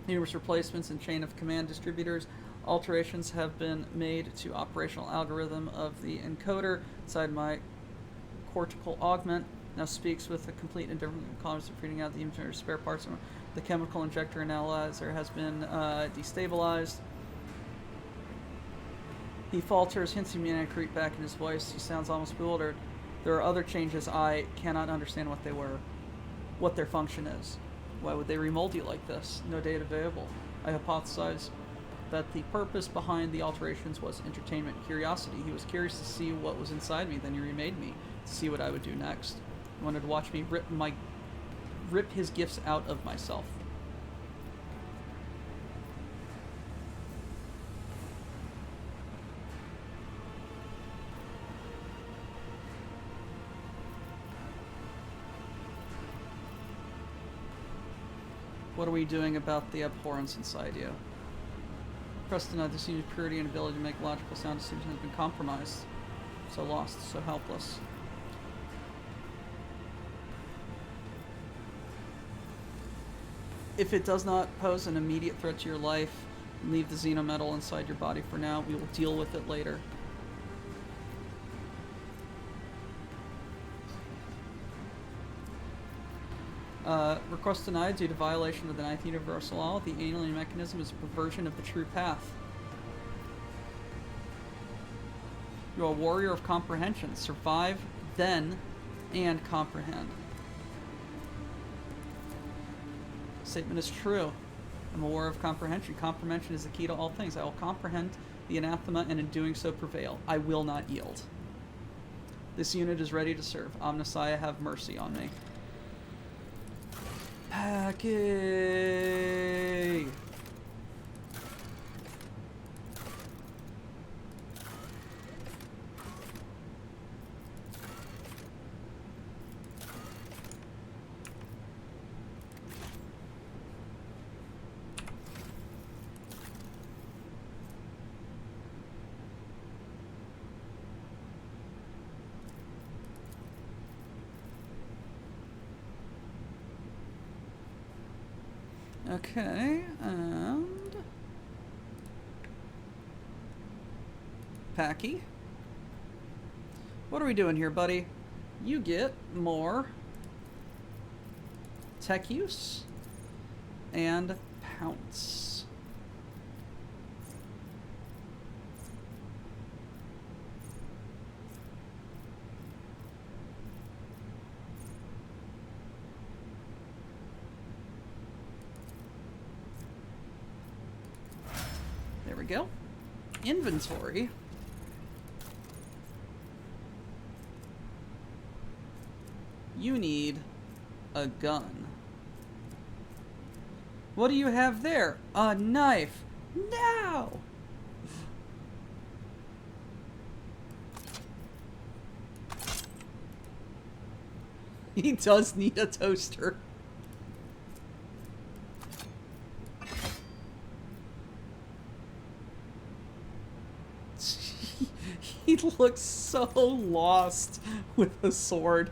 Numerous replacements and chain of command distributors. Alterations have been made to operational algorithm of the encoder inside my cortical augment. Now speaks with a complete and different columns of reading out the inventory spare parts. The chemical injector analyzer has been destabilized. He falters, hints at creep back in his voice. He sounds almost bewildered. There are other changes. I cannot understand what they were, what their function is. Why would they remold you like this? No data available. I hypothesize that the purpose behind the alterations was entertainment, curiosity. He was curious to see what was inside me, then he remade me to see what I would do next. He wanted to watch me rip his gifts out of myself. What are we doing about the abhorrence inside you? Preston, this unit purity and ability to make logical sound decisions has been compromised. So lost, so helpless. If it does not pose an immediate threat to your life, leave the xenometal inside your body for now. We will deal with it later. Request denied due to violation of the 9th Universal Law. The alien mechanism is a perversion of the true path. You are a warrior of comprehension. Survive, then, and comprehend. Statement is true. I'm a warrior of comprehension. Comprehension is the key to all things. I will comprehend the anathema, and in doing so prevail. I will not yield. This unit is ready to serve. Omnissiah, have mercy on me. Packy! Okay, and Packy. What are we doing here, buddy? You get more tech use and pounce. There we go. Inventory. You need a gun. What do you have there? A knife. No! He does need a toaster. He looks so lost with a sword.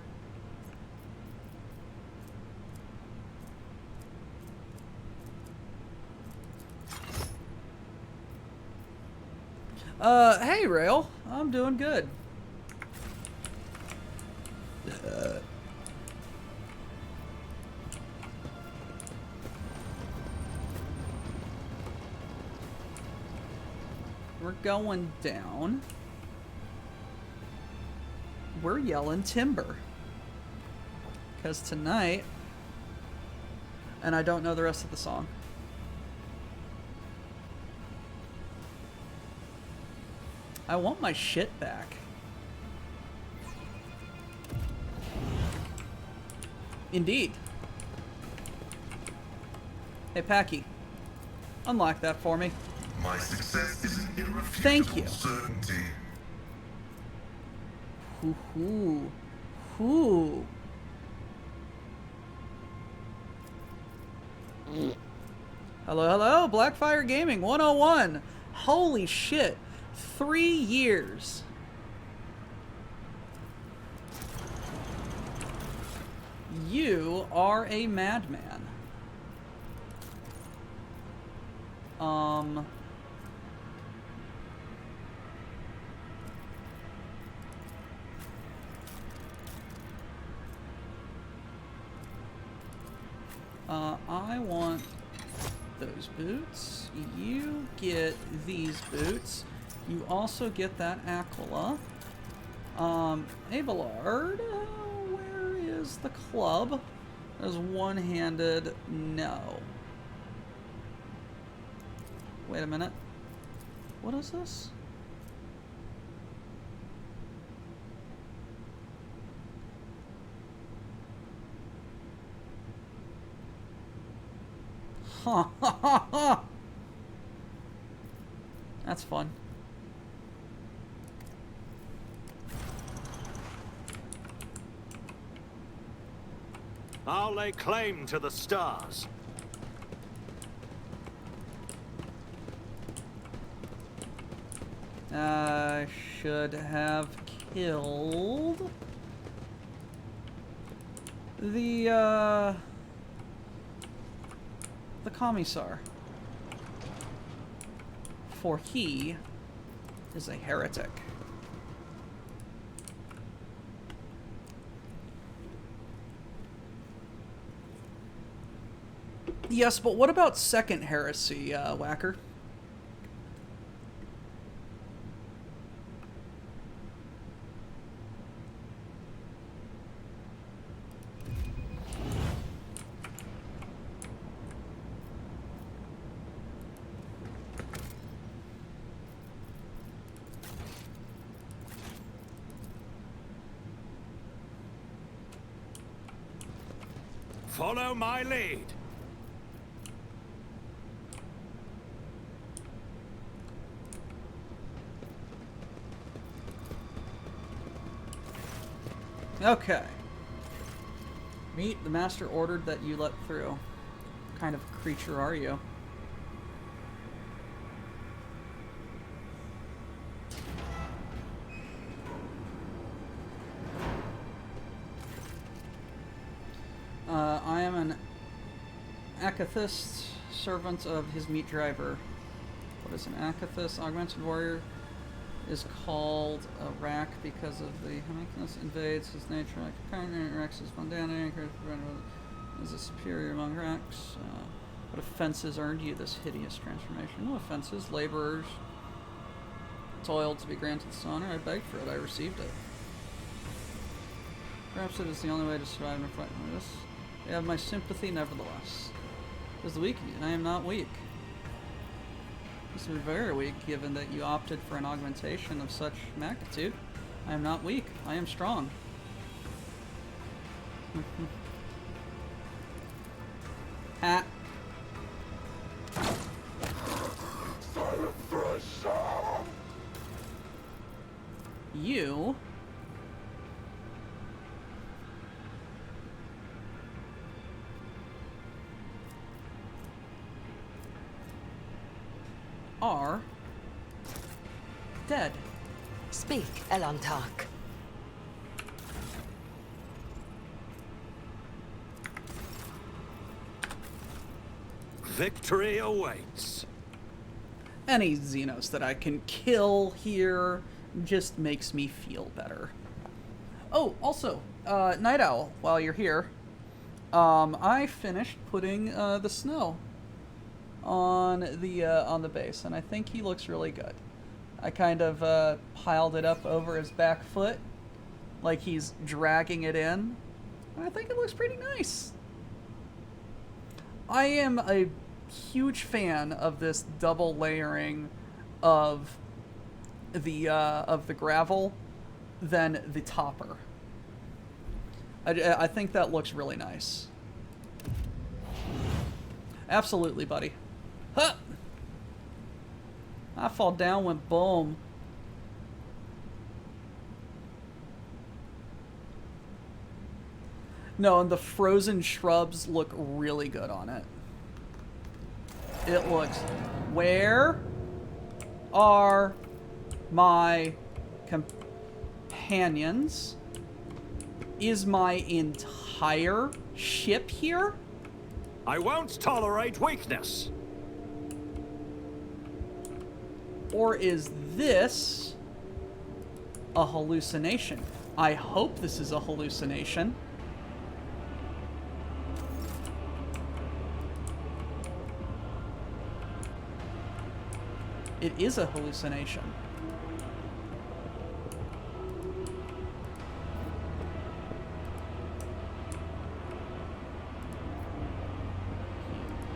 Hey, Rail. I'm doing good. We're going down. We're yelling timber. Because tonight... And I don't know the rest of the song. I want my shit back. Indeed. Hey, Packy. Unlock that for me. My success is an irrefutable Thank you. certainty. Hoo-hoo. Hoo. Hello, hello. Blackfire Gaming 101. Holy shit. 3 years. You are a madman. I want those boots. You get these boots. You also get that Aquila. Abelard, where is the club? There's one-handed. No. Wait a minute. What is this? Ha ha ha ha! That's fun. I'll lay claim to the stars. I should have killed the commissar, for he is a heretic. Yes, but what about second heresy, Whacker? Follow my lead. Okay. Meet the master ordered that you let through. What kind of creature are you? I am an Akathist, servant of his meat driver. What is an Akathist? Augmented warrior is called a rack because of the Hamakness invades his nature like a partner. Rex is mundane, is a superior among racks. What offenses earned you this hideous transformation? No offenses, laborers. Toiled to be granted this honor. I begged for it, I received it. Perhaps it is the only way to survive in a fight like this. You have my sympathy nevertheless. It is the weak of you, and I am not weak. This is very weak, given that you opted for an augmentation of such magnitude. I am not weak. I am strong. Ha. You are dead. Speak, Elantark. Victory awaits. Any Xenos that I can kill here just makes me feel better. Oh, also, Night Owl, while you're here, I finished putting the snow on the base, and I think he looks really good. I kind of piled it up over his back foot, like he's dragging it in, and I think it looks pretty nice. I am a huge fan of this double layering of the gravel than the topper. I think that looks really nice. Absolutely, buddy. Huh! I fall down when boom. No, and the frozen shrubs look really good on it. It looks... Where are my companions? Is my entire ship here? I won't tolerate weakness. Or is this a hallucination? I hope this is a hallucination. It is a hallucination.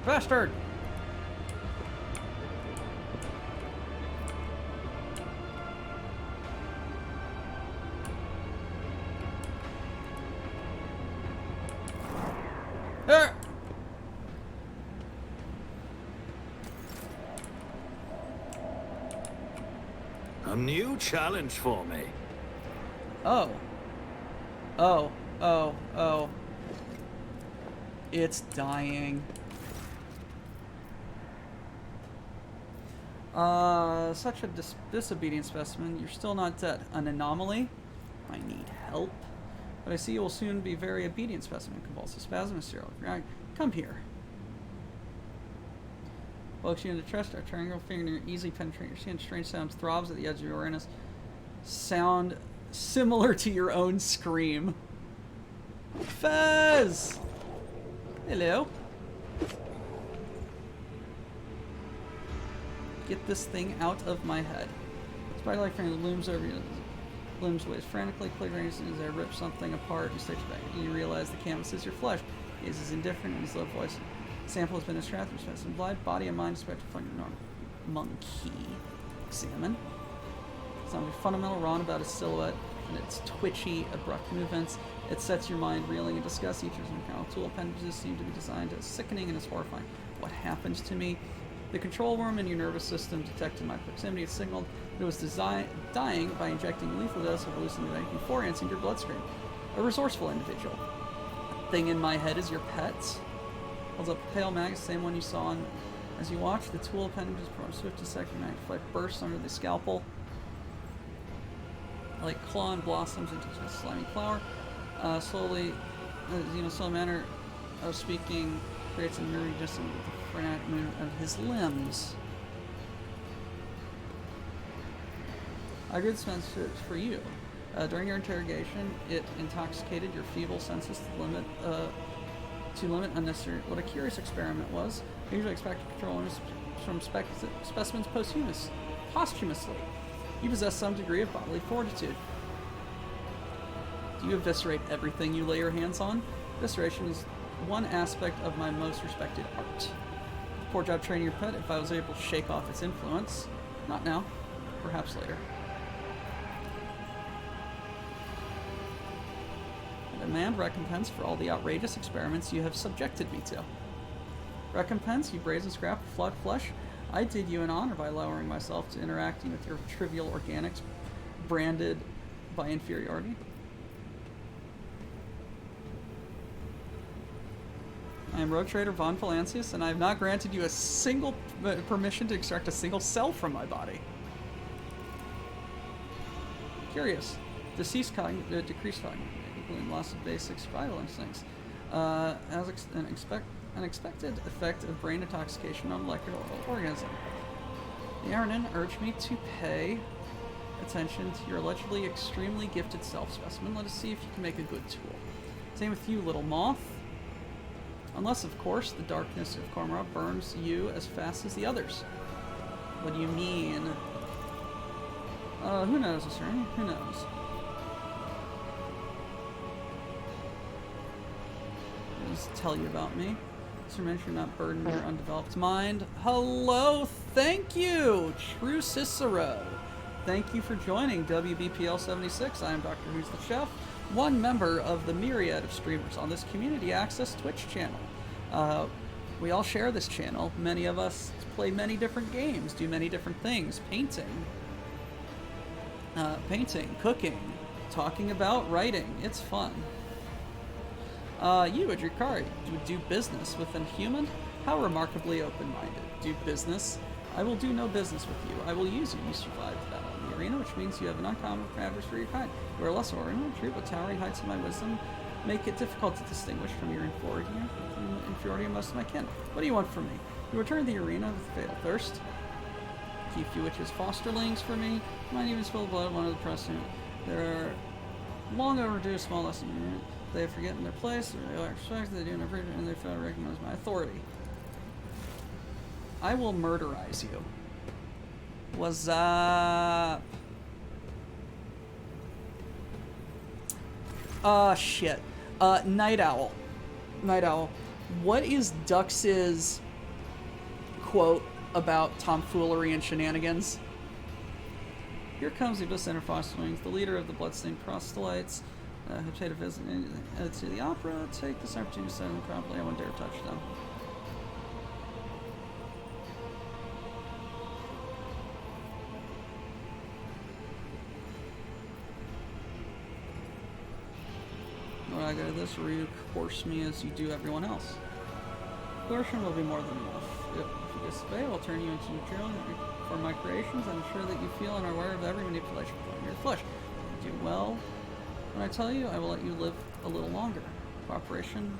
Bastard! Ah! A new challenge for me. Oh. Oh. Oh. Oh. It's dying. Such a disobedient specimen. You're still not dead. An anomaly? I need help. But I see you will soon be very obedient specimen. Convulsive spasm is serial. Right. Come here. Pokes you in the chest, our triangle finger easily penetrate your skin. Strange sounds throbs at the edge of your awareness. Sound similar to your own scream. Fez! Hello. Get this thing out of my head. Spider-like frame looms over you. Looms waves frantically, clickering as I rip something apart and sticks back. You realize the canvas is your flesh. He is indifferent in his low voice. Sample has been extracted from specimen blood, body and mind expected from your normal monkey. Examine. Something fundamental wrong about his silhouette and its twitchy, abrupt movements. It sets your mind reeling in disgust. Each of his mechanical tool appendages seem to be designed as sickening and as horrifying. What happens to me? The control worm in your nervous system detected my proximity. It signaled that it was dying by injecting a lethal dose of hallucinogenic before answering your bloodstream. A resourceful individual. The thing in my head is your pet. Holds up a pale mag, the same one you saw on. As you watch, the tool appendages perform swift and second magnetic flight bursts under the scalpel. Like claw and blossoms into a slimy flower. Slowly, slow manner of speaking creates a nervy distance with the frenetic movement of his limbs. I agree this message for you. During your interrogation, it intoxicated your feeble senses to limit unnecessary. What a curious experiment was. I usually expect to control from specimens posthumously. You possess some degree of bodily fortitude. Do you eviscerate everything you lay your hands on? Evisceration is one aspect of my most respected art. Poor job training your pet if I was able to shake off its influence. Not now. Perhaps later. I demand recompense for all the outrageous experiments you have subjected me to. Recompense, you brazen scrap of flood flesh? I did you an honor by lowering myself to interacting with your trivial organics branded by inferiority. I am Rogue Trader Von Valancius, and I have not granted you a single permission to extract a single cell from my body. Curious. Decreased cognitive, including loss of basic survival instincts. As an expected effect of brain intoxication on molecular organism. The Aranin urged me to pay attention to your allegedly extremely gifted self-specimen. Let us see if you can make a good tool. Same with you, little moth. Unless, of course, the darkness of Cormorant burns you as fast as the others. What do you mean? Who knows, sir? Who knows? I'll just tell you about me. Just remember you're not burdened your undeveloped mind. Hello, thank you, True Cicero. Thank you for joining WBPL 76. I am Dr. Who's the Chef, one member of the myriad of streamers on this community access Twitch channel. We all share this channel. Many of us play many different games, do many different things. Painting, cooking, talking about writing. It's fun. You, Adrikari, would do business with a human? How remarkably open-minded. Do business? I will do no business with you. I will use you. You survived battle in the arena, which means you have an uncommon adverse for your kind. You are less oriental, true, but towering heights of my wisdom make it difficult to distinguish from your inferiority of most of my kin. What do you want from me? You return to the arena with fatal thirst. Keep you witches fosterlings for me. My name is full blood, one of the precedent. There are long overdue small lessons. They forget in their place, they lack respect, they do never, and they fail to recognize my authority. I will murderize you. What's up? Shit. Night Owl. Night Owl. What is Dux's quote about tomfoolery and shenanigans. Here comes the Abyss Interfoster Wings, the leader of the Bloodstained Proselytes, who paid a visit to the opera. Take this opportunity to set them properly. I won't dare touch them. When I go to this, you coerce me as you do everyone else. Coercion will be more than enough. If you disobey, I will turn you into material for my creations. I'm sure that you feel and are aware of every manipulation from your flesh. You do well. When I tell you, I will let you live a little longer. Cooperation.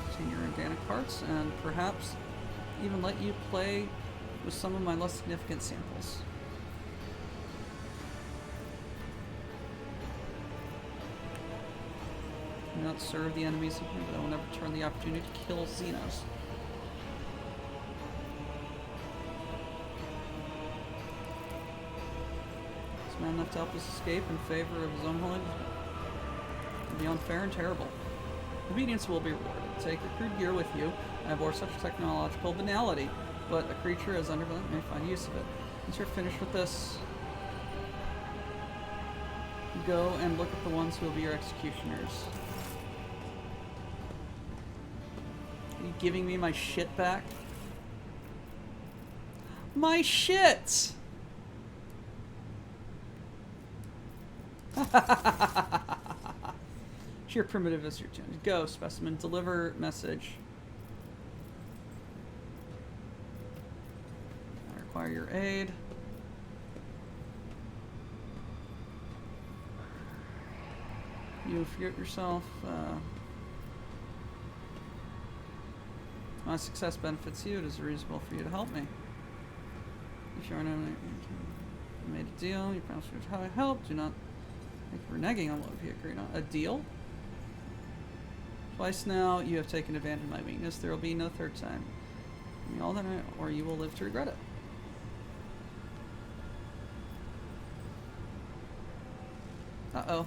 Obtain your organic parts, and perhaps even let you play with some of my less significant samples. Do not serve the enemies of me, but I will never turn the opportunity to kill Xenos. Is man enough to help us escape in favor of his own holiness? It would be unfair and terrible. Obedience will be rewarded. Take your crude gear with you. I abhor such technological banality, but a creature as underdeveloped may find use of it. Once you're finished with this, go and look at the ones who will be your executioners. Are you giving me my shit back? My shit! Sheer primitive as your tune. Go, specimen. Deliver message. I require your aid. You forget yourself. My success benefits you. It is reasonable for you to help me. If you are not made a deal, you promise me how I help. Do not make reneging on what we agreed on. A deal? Twice now you have taken advantage of my weakness. There will be no third time. Give me all that or you will live to regret it. Uh-oh.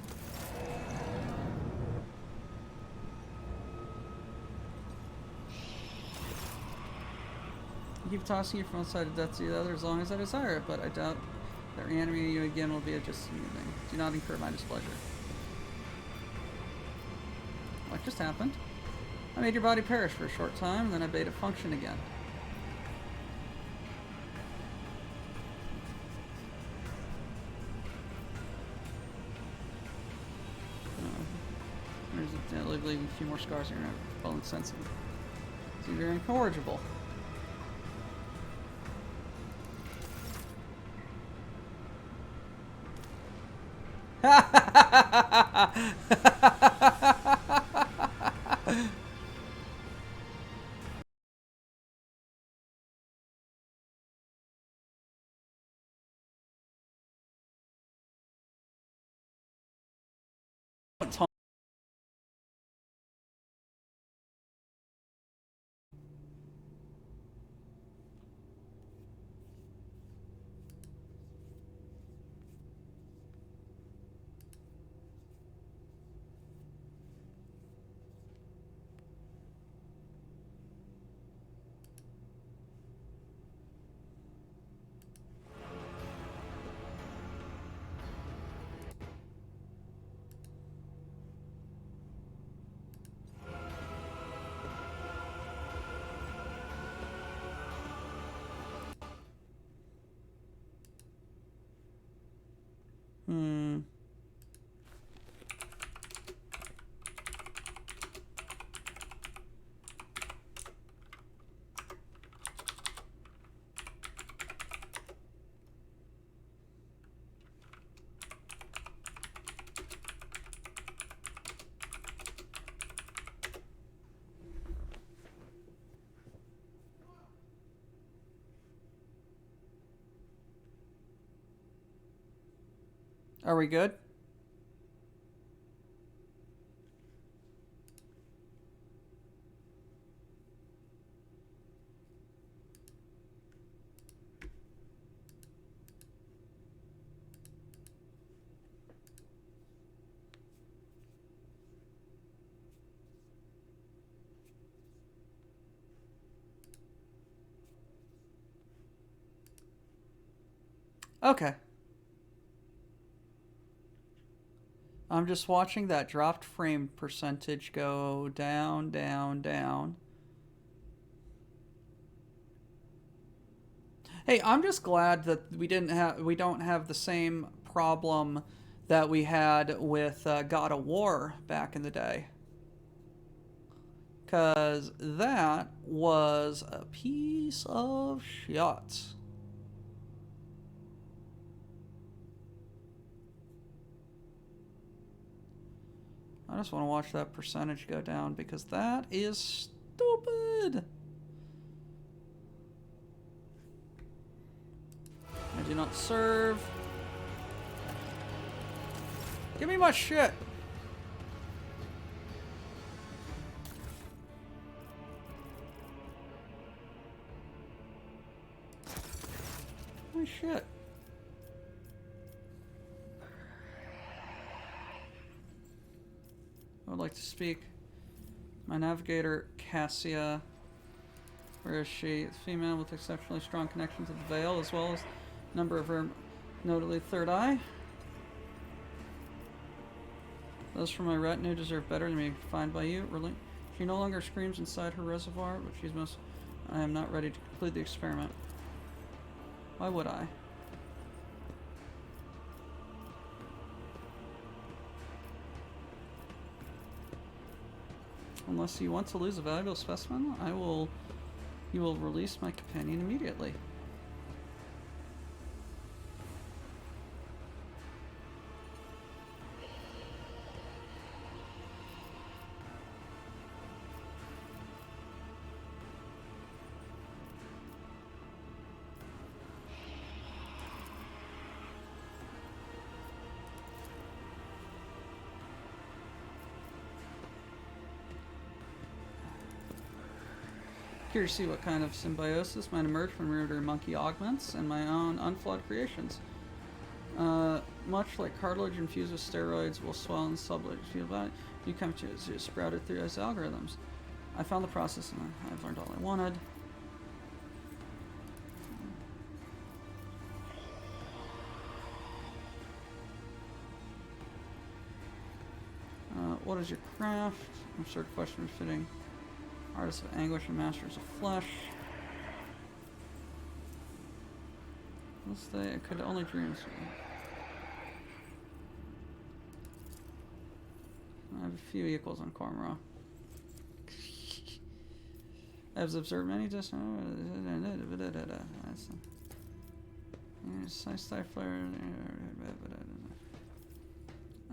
I keep tossing you from one side of death to the other as long as I desire it, but I doubt that reanimating you again will be just amusing. Do not incur my displeasure. What just happened? I made your body perish for a short time, and then I made it function again. There's leaving a few more scars here. Well, insensitive. See, they're incorrigible. Are we good? Okay. I'm just watching that dropped frame percentage go down, down, down. Hey, I'm just glad that we don't have the same problem that we had with God of War back in the day. Because that was a piece of shit. I just want to watch that percentage go down because that is stupid. I do not serve. Give me my shit. My shit. I would like to speak. My navigator, Cassia. Where is she? A female with exceptionally strong connection to the veil, as well as a number of her, notably third eye. Those from my retinue deserve better than being defined by you. She no longer screams inside her reservoir, but she's most... I am not ready to conclude the experiment. Why would I? Unless you want to lose a valuable specimen, you will release my companion immediately. Curious to see what kind of symbiosis might emerge from ruder monkey augments and my own unflawed creations. Much like cartilage infused with steroids will swell and sublet feel body, you come to sprouted through those algorithms. I found the process and I've learned all I wanted. What is your craft? I'm sure question fitting. Artists of anguish and masters of flesh. This day I could only dream. I have a few equals on Cormorant. I have observed many just. I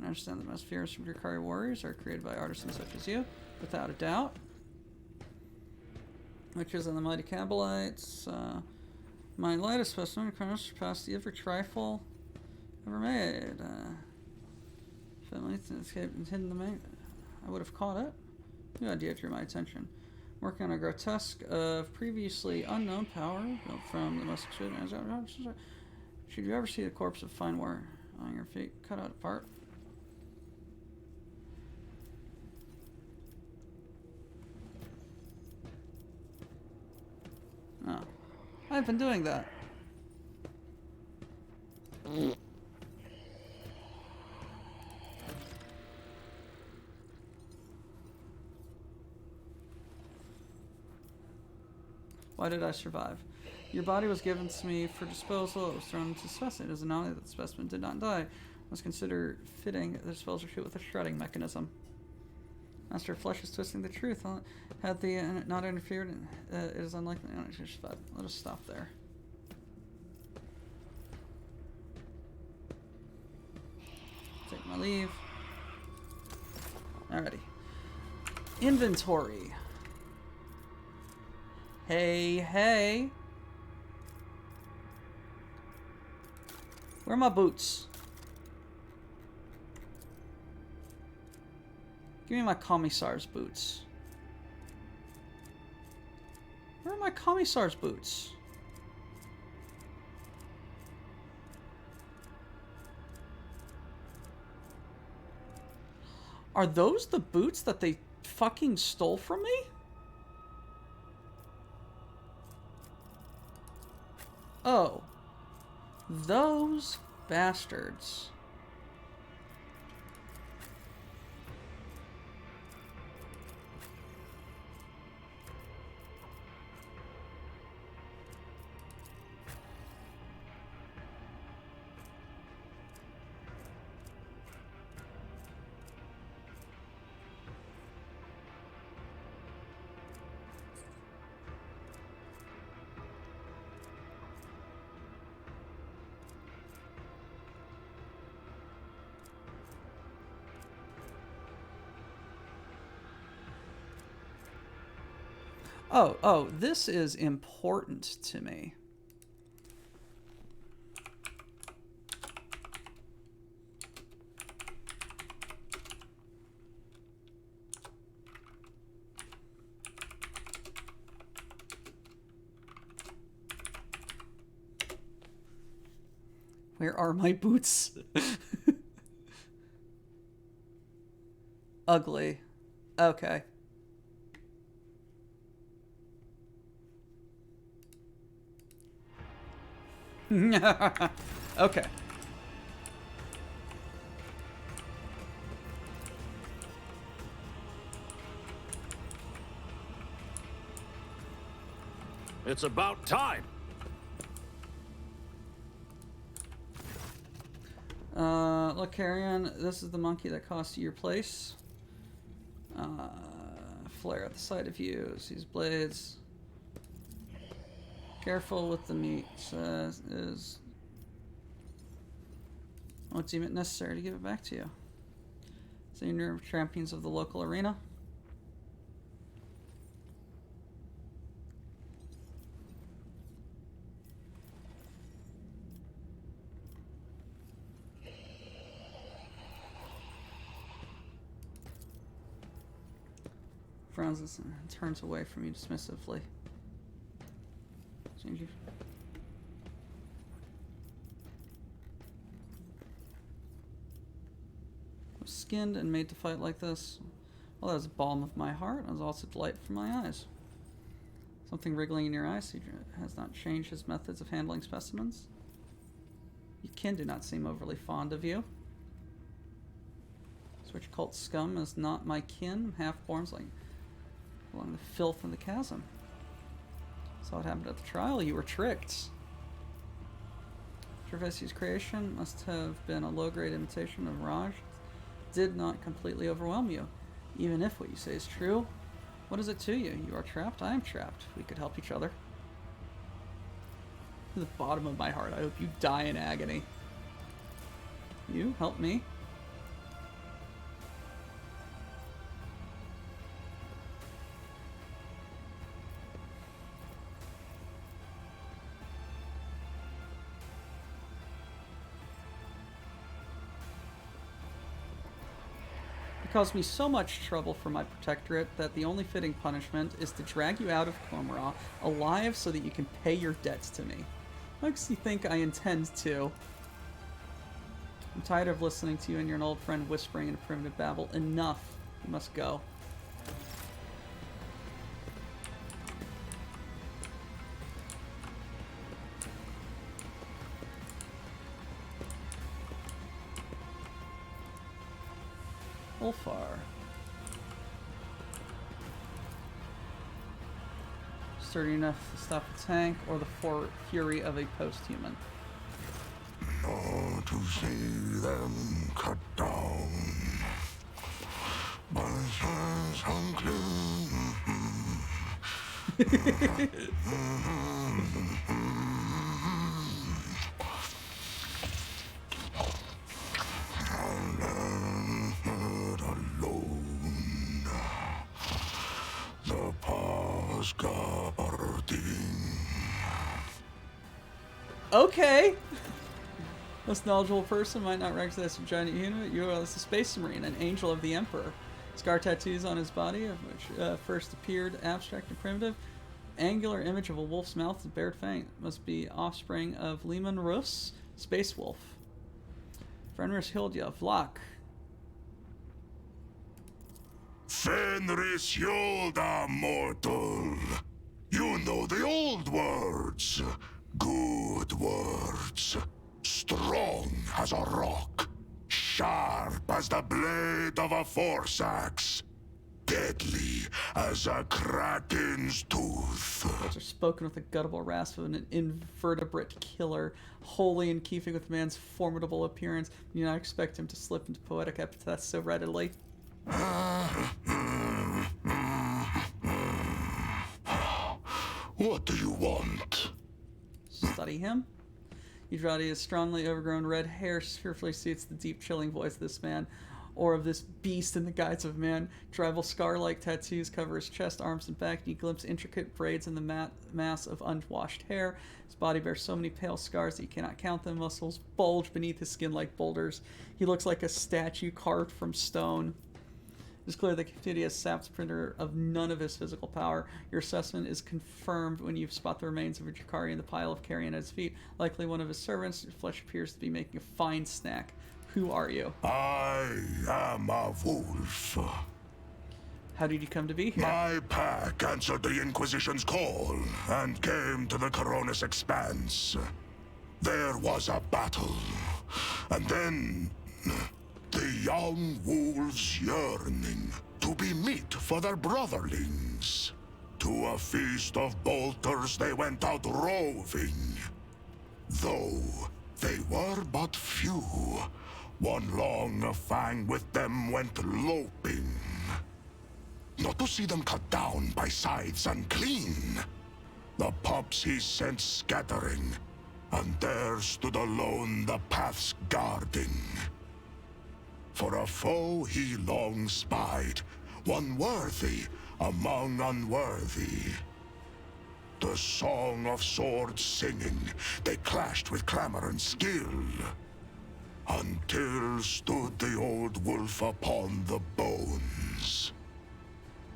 understand that most fierce Drukari warriors are created by artisans such as you, without a doubt. Witches and the mighty Cabalites. My lightest specimen can surpass the every trifle ever made. Family escaped and hidden the main. I would have caught it. New idea drew my attention. Working on a grotesque of previously unknown power built from the most extreme. Should you ever see the corpse of fine war on your feet cut out apart? No. I've been doing that. Why did I survive? Your body was given to me for disposal. It was thrown into specimen. It is an anomaly that the specimen did not die. It was considered fitting the disposal chute with a shredding mechanism. Master of Flesh is twisting the truth. Had the not interfered, it is unlikely to survive. Let us stop there. Take my leave. Alrighty. Inventory. Hey, hey. Where are my boots? Give me my Commissar's boots. Where are my Commissar's boots? Are those the boots that they fucking stole from me? Oh. Those bastards. Oh, this is important to me. Where are my boots? Ugly. Okay. Okay. It's about time. Look, Carrion, this is the monkey that cost you your place. Flare at the sight of you. Sees blades. Careful with the meat. Is won't deem it necessary to give it back to you. Senior champions of the local arena. Frowns and turns away from you dismissively. Change you. Was skinned and made to fight like this. Well, that was the balm of my heart. It was also delight for my eyes. Something wriggling in your eyes. He has not changed his methods of handling specimens. Your kin do not seem overly fond of you. Switch cult scum is not my kin. Half-borns like along the filth and the chasm. Saw what happened at the trial. You were tricked. Gervaisi's creation must have been a low-grade imitation of Raj. Did not completely overwhelm you. Even if what you say is true, what is it to you? You are trapped. I am trapped. We could help each other. To the bottom of my heart, I hope you die in agony. You help me. It caused me so much trouble for my protectorate that the only fitting punishment is to drag you out of Komra alive so that you can pay your debts to me. What makes you think I intend to? I'm tired of listening to you and your old friend whispering in a primitive babble. Enough. You must go. Ulfar. Sturdy enough to stop a tank or the fury of a post-human. Nor to see them cut down. My hands alone. The pause guarding. Okay. This knowledgeable person might not recognize a giant unit. You are the Space Marine, an angel of the Emperor. Scar tattoos on his body, of which first appeared abstract and primitive. Angular image of a wolf's mouth with bared fang. Must be offspring of Lehman Rus, Space Wolf. Fenris Hildja, Vlach. Fenris Yolda, mortal. You know the old words. Good words. strong as a rock, sharp as the blade of a force axe, deadly as a kraken's tooth. Words are spoken with the guttural rasp of an invertebrate killer, wholly in keeping with man's formidable appearance. You do not expect him to slip into poetic epithets so readily. What do you want? Study him. Udradi's strongly overgrown red hair fearfully suits the deep, chilling voice of this man, or of this beast in the guise of man. Tribal scar-like tattoos cover his chest, arms, and back, and you glimpse intricate braids in the mass of unwashed hair. His body bears so many pale scars that you cannot count them. Muscles bulge beneath his skin like boulders. He looks like a statue carved from stone. It's clear that Cthulhu saps the printer of none of his physical power. Your assessment is confirmed when you spot the remains of a Jakari in the pile of carrion at his feet. Likely one of his servants. Your flesh appears to be making a fine snack. Who are you? I am a wolf. How did you come to be here? My pack answered the Inquisition's call and came to the Coronis Expanse. There was a battle, and then the young wolves yearning to be meat for their brotherlings. To a feast of bolters they went out roving. Though they were but few, one long fang with them went loping. Not to see them cut down by scythes and clean. The pups he sent scattering, and there stood alone the paths guarding. For a foe he long spied, one worthy among unworthy. The song of swords singing, they clashed with clamor and skill, until stood the old wolf upon the bones.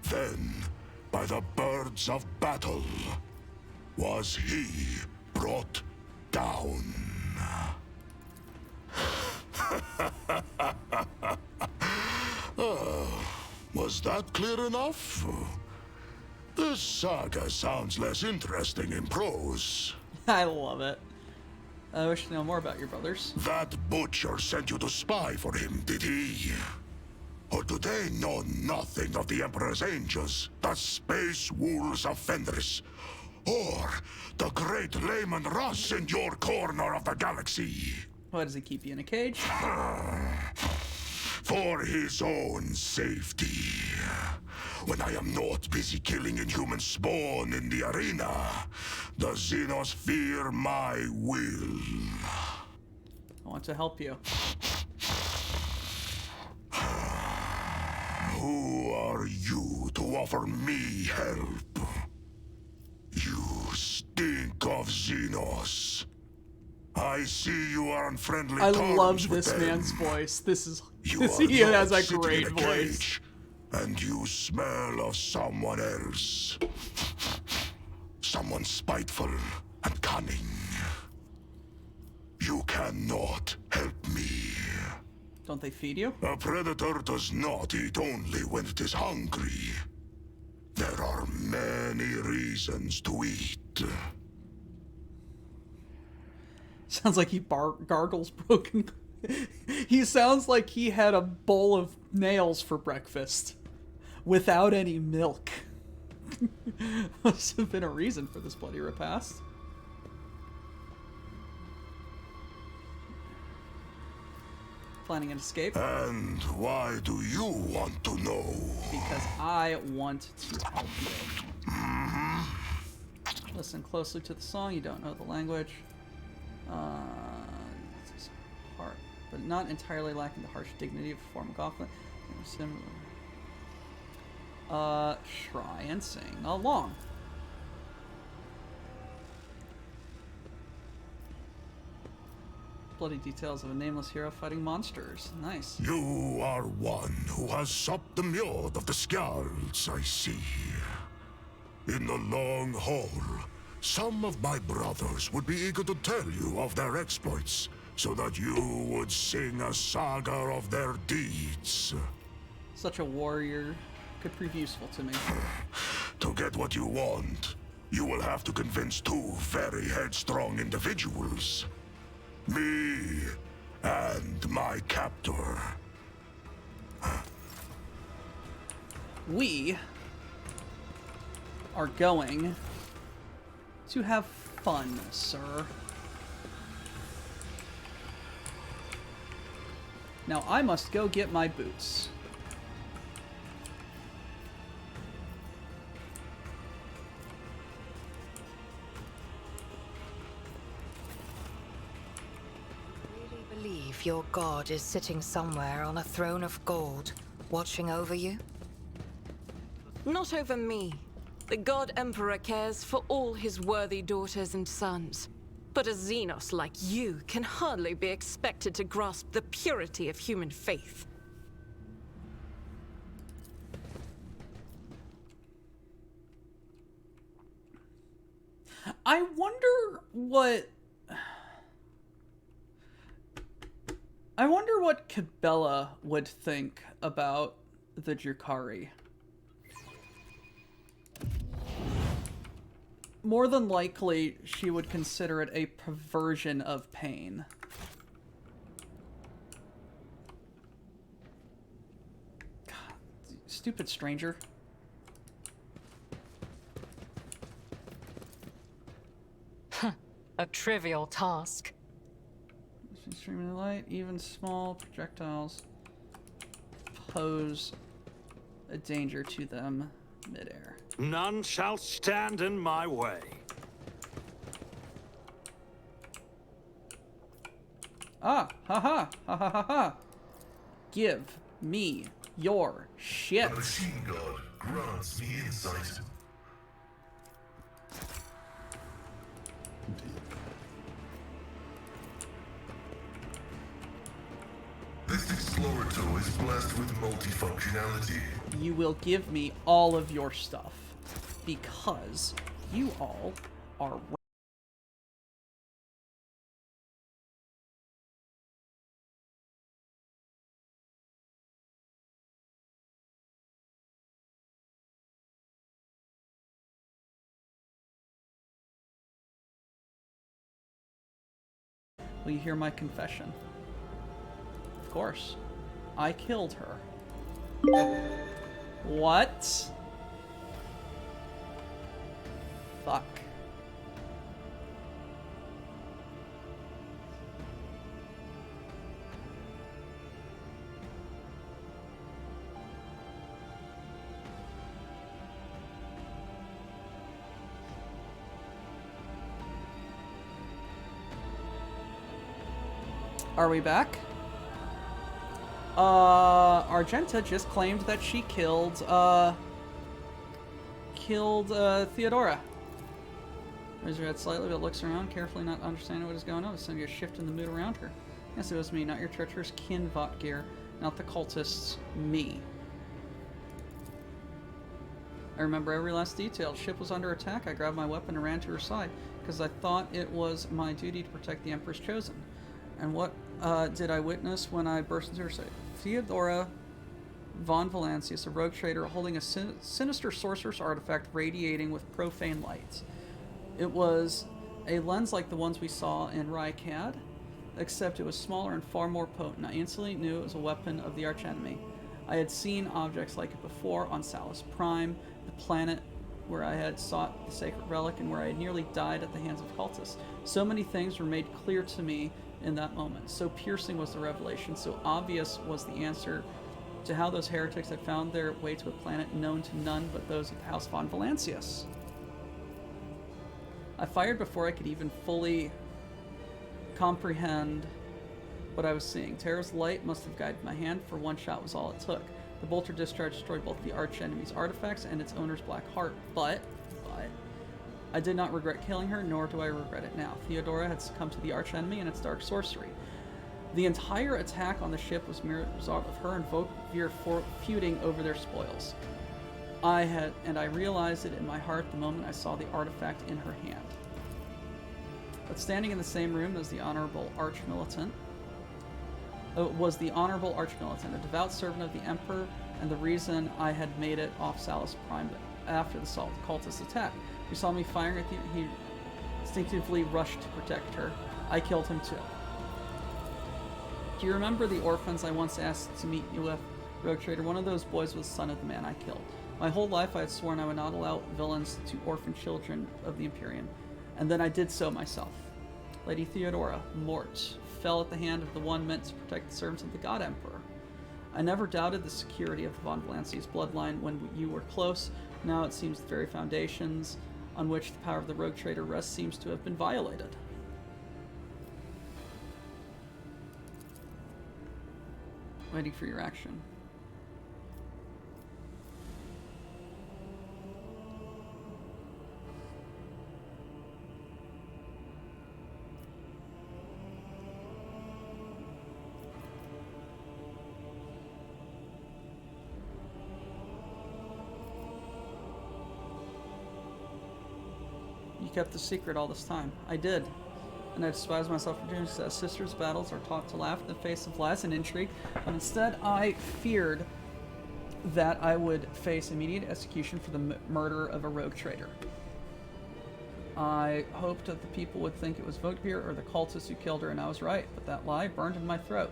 Then, by the birds of battle, was he brought down. Was that clear enough? This saga sounds less interesting in prose. I love it. I wish to know more about your brothers. That butcher sent you to spy for him, did he? Or do they know nothing of the Emperor's angels, the space wolves of Fenris, or the great Layman Russ in your corner of the galaxy? Why does he keep you in a cage? For his own safety. When I am not busy killing inhuman spawn in the arena, the Xenos fear my will. I want to help you. Who are you to offer me help? You stink of Xenos. I see you are on friendly I terms love with this them. man's voice. This is You he are has not a sitting great in a voice. cage, and you smell of someone else. Someone spiteful and cunning. You cannot help me. Don't they feed you? A predator does not eat only when it is hungry. There are many reasons to eat. Sounds like he gargles broken. He sounds like he had a bowl of nails for breakfast without any milk. Must have been a reason for this bloody repast. Planning an escape? And why do you want to know? Because I want to help you. Listen closely to the song. You don't know the language. This is hard, but not entirely lacking the harsh dignity of a form of Gotham. Try and sing along. Bloody details of a nameless hero fighting monsters. Nice. You are one who has supped the mjord of the Skjalds, I see. In the long haul, some of my brothers would be eager to tell you of their exploits, so that you would sing a saga of their deeds. Such a warrior could prove useful to me. To get what you want, you will have to convince two very headstrong individuals. Me and my captor. We are going to have fun, sir. Now I must go get my boots. Really believe your god is sitting somewhere on a throne of gold, watching over you? Not over me. The God Emperor cares for all his worthy daughters and sons. But a Xenos like you can hardly be expected to grasp the purity of human faith. I wonder what Cabela would think about the Drukhari. More than likely, she would consider it a perversion of pain. God, stupid stranger. A trivial task. Streaming light, even small projectiles pose a danger to them midair. None shall stand in my way. Ah, ha ha. Give me your shit. The machine god grants me insight. This Explorer tool is blessed with multifunctionality. You will give me all of your stuff. Because you all are... Will you hear my confession? Of course. I killed her. What? Fuck. Are we back? Argenta just claimed that she killed Theodora. Raise her head slightly, but looks around, carefully not understanding what is going on. Sending a shift in the mood around her. Yes, it was me, not your treacherous kin, Vatgear. Not the cultists. Me. I remember every last detail. The ship was under attack. I grabbed my weapon and ran to her side, because I thought it was my duty to protect the Emperor's Chosen. And what did I witness when I burst into her sight? Theodora von Valancius, a rogue trader holding a sinister sorcerer's artifact radiating with profane light. It was a lens like the ones we saw in Raikad, except it was smaller and far more potent. I instantly knew it was a weapon of the archenemy. I had seen objects like it before on Salus Prime, the planet where I had sought the sacred relic and where I had nearly died at the hands of cultists. So many things were made clear to me in that moment. So piercing was the revelation, so obvious was the answer to how those heretics had found their way to a planet known to none but those of House von Valancius. I fired before I could even fully comprehend what I was seeing. Terra's light must have guided my hand, for one shot was all it took. The bolter discharge destroyed both the archenemy's artifacts and its owner's black heart, but I did not regret killing her, nor do I regret it now. Theodora had succumbed to the archenemy and its dark sorcery. The entire attack on the ship was mere result of her and Vokvir feuding over their spoils. I realized it in my heart the moment I saw the artifact in her hand. But standing in the same room as the Honorable Archmilitant, was the Honorable Archmilitant, a devout servant of the Emperor, and the reason I had made it off Salus Prime after the cultist attack. He saw me firing at he instinctively rushed to protect her. I killed him too. Do you remember the orphans I once asked to meet you with? Rogue Trader, one of those boys was the son of the man I killed. My whole life I had sworn I would not allow villains to orphan children of the Imperium, and then I did so myself. Lady Theodora, Mort, fell at the hand of the one meant to protect the servants of the God Emperor. I never doubted the security of the von Valancius bloodline when you were close. Now it seems the very foundations on which the power of the Rogue Trader rests seems to have been violated. Waiting for your action. You kept the secret all this time. I did. And I despise myself for doing so. Sisters' battles are taught to laugh in the face of lies and intrigue, but instead I feared that I would face immediate execution for the murder of a rogue trader. I hoped that the people would think it was Vogtbeer or the cultists who killed her, and I was right, but that lie burned in my throat.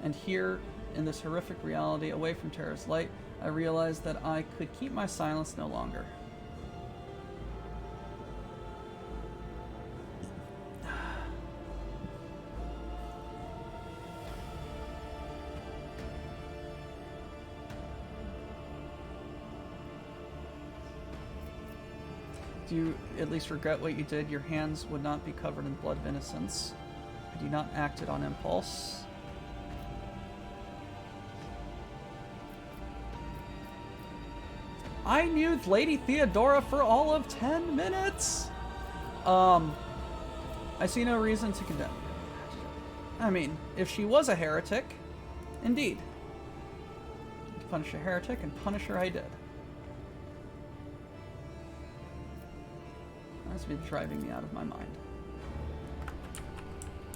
And here, in this horrific reality, away from Terra's light, I realized that I could keep my silence no longer. Do you at least regret what you did? Your hands would not be covered in the blood of innocence. Had you not acted on impulse? I knew Lady Theodora for all of 10 minutes! I see no reason to condemn you. I mean, if she was a heretic, indeed. To punish a heretic, and punish her I did. That's been driving me out of my mind.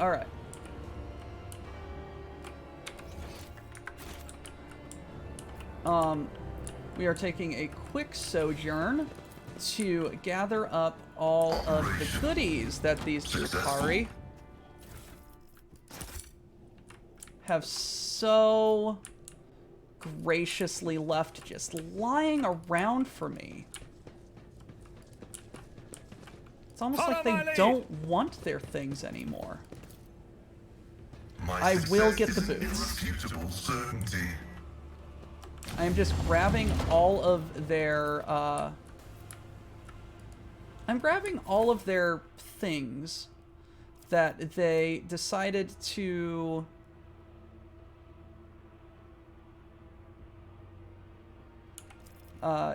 Alright. We are taking a quick sojourn to gather up all of the goodies that these Drukhari have so graciously left just lying around for me. It's almost like they don't want their things anymore. I will get the boots. I am just grabbing all of their, I'm grabbing all of their things that they decided to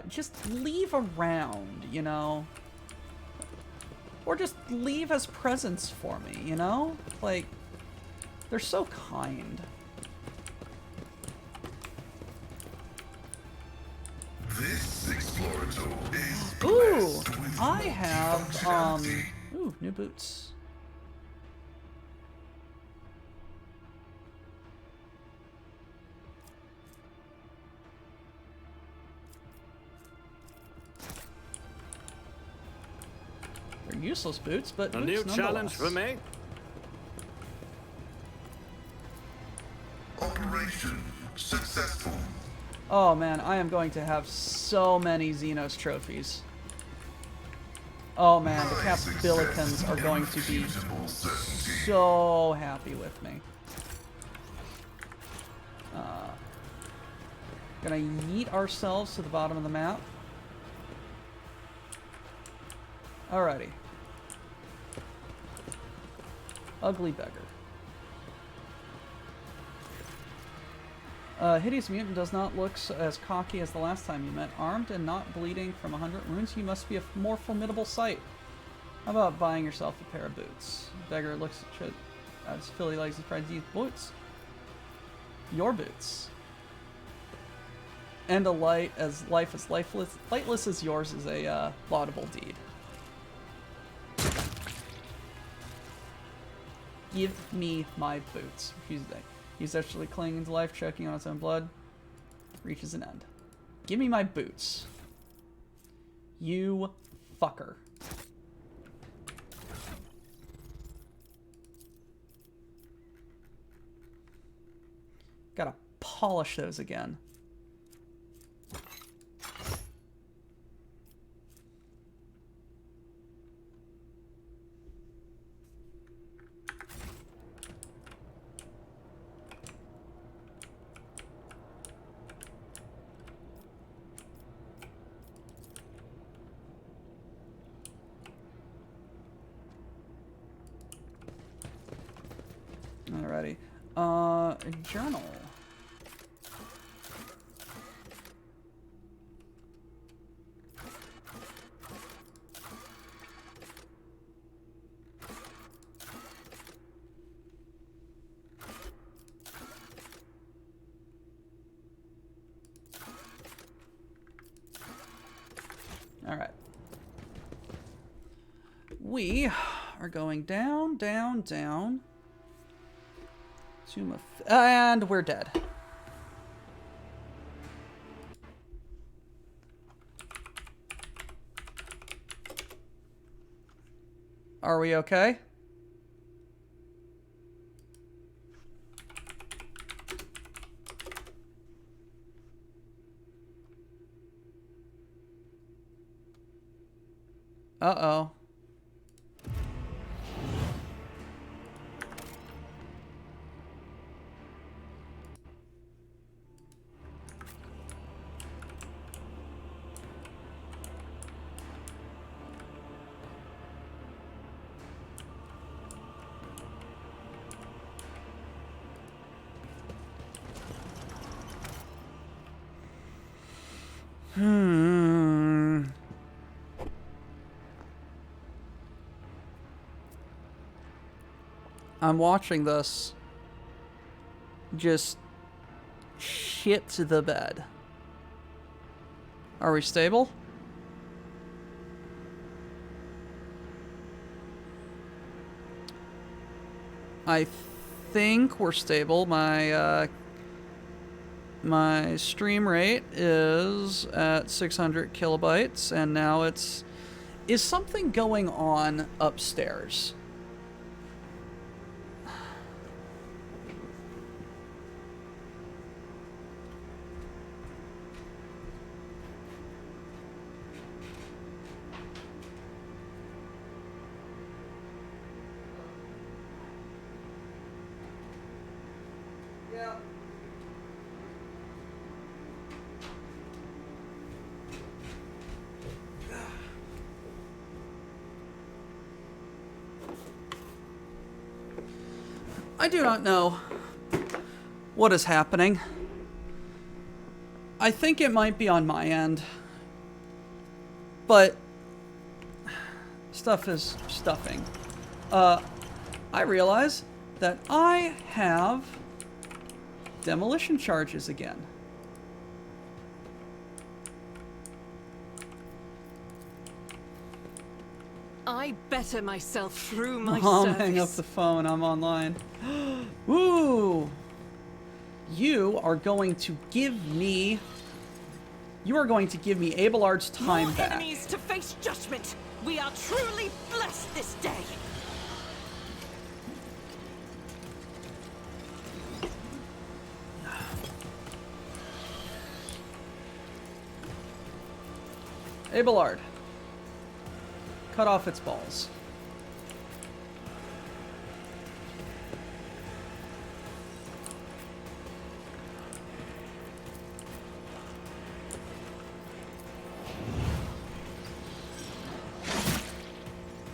just leave around, you know? Or just leave as presents for me, you know? Like, they're so kind. This explorator is Ooh, blessed with I have, multifunctionality. ooh, new boots. They're useless boots, but A boots new challenge nonetheless. for me? Operation successful. Oh man, I am going to have so many Xenos trophies. Oh man, the Capabilicans are going to be so happy with me. Gonna yeet ourselves to the bottom of the map. Alrighty. Ugly beggar. Hideous Mutant does not look as cocky as the last time you met. Armed and not bleeding from 100 wounds, you must be a more formidable sight. How about buying yourself a pair of boots? Beggar looks at his filly legs and tries these boots. Your boots. And a life as lightless as yours is a laudable deed. Give me my boots. Refuse to die. He's actually clinging to life, choking on its own blood. Reaches an end. Give me my boots. You fucker. Gotta polish those again. Alrighty. Journal. Alright. We are going down, down, down. And we're dead. Are we okay? Uh-oh. I'm watching this just shit the bed. Are we stable? I think we're stable. My my stream rate is at 600 kilobytes, and now it's... Is something going on upstairs? Yeah. I do not know what is happening. I think it might be on my end, but stuff is stuffing. I realize that I have demolition charges again. I better myself through my Mom, service. hang up the phone. I'm online. Woo! You are going to give me... You are going to give me Abelard's time More back. enemies to face judgment. We are truly blessed this day. Abelard. Cut off its balls.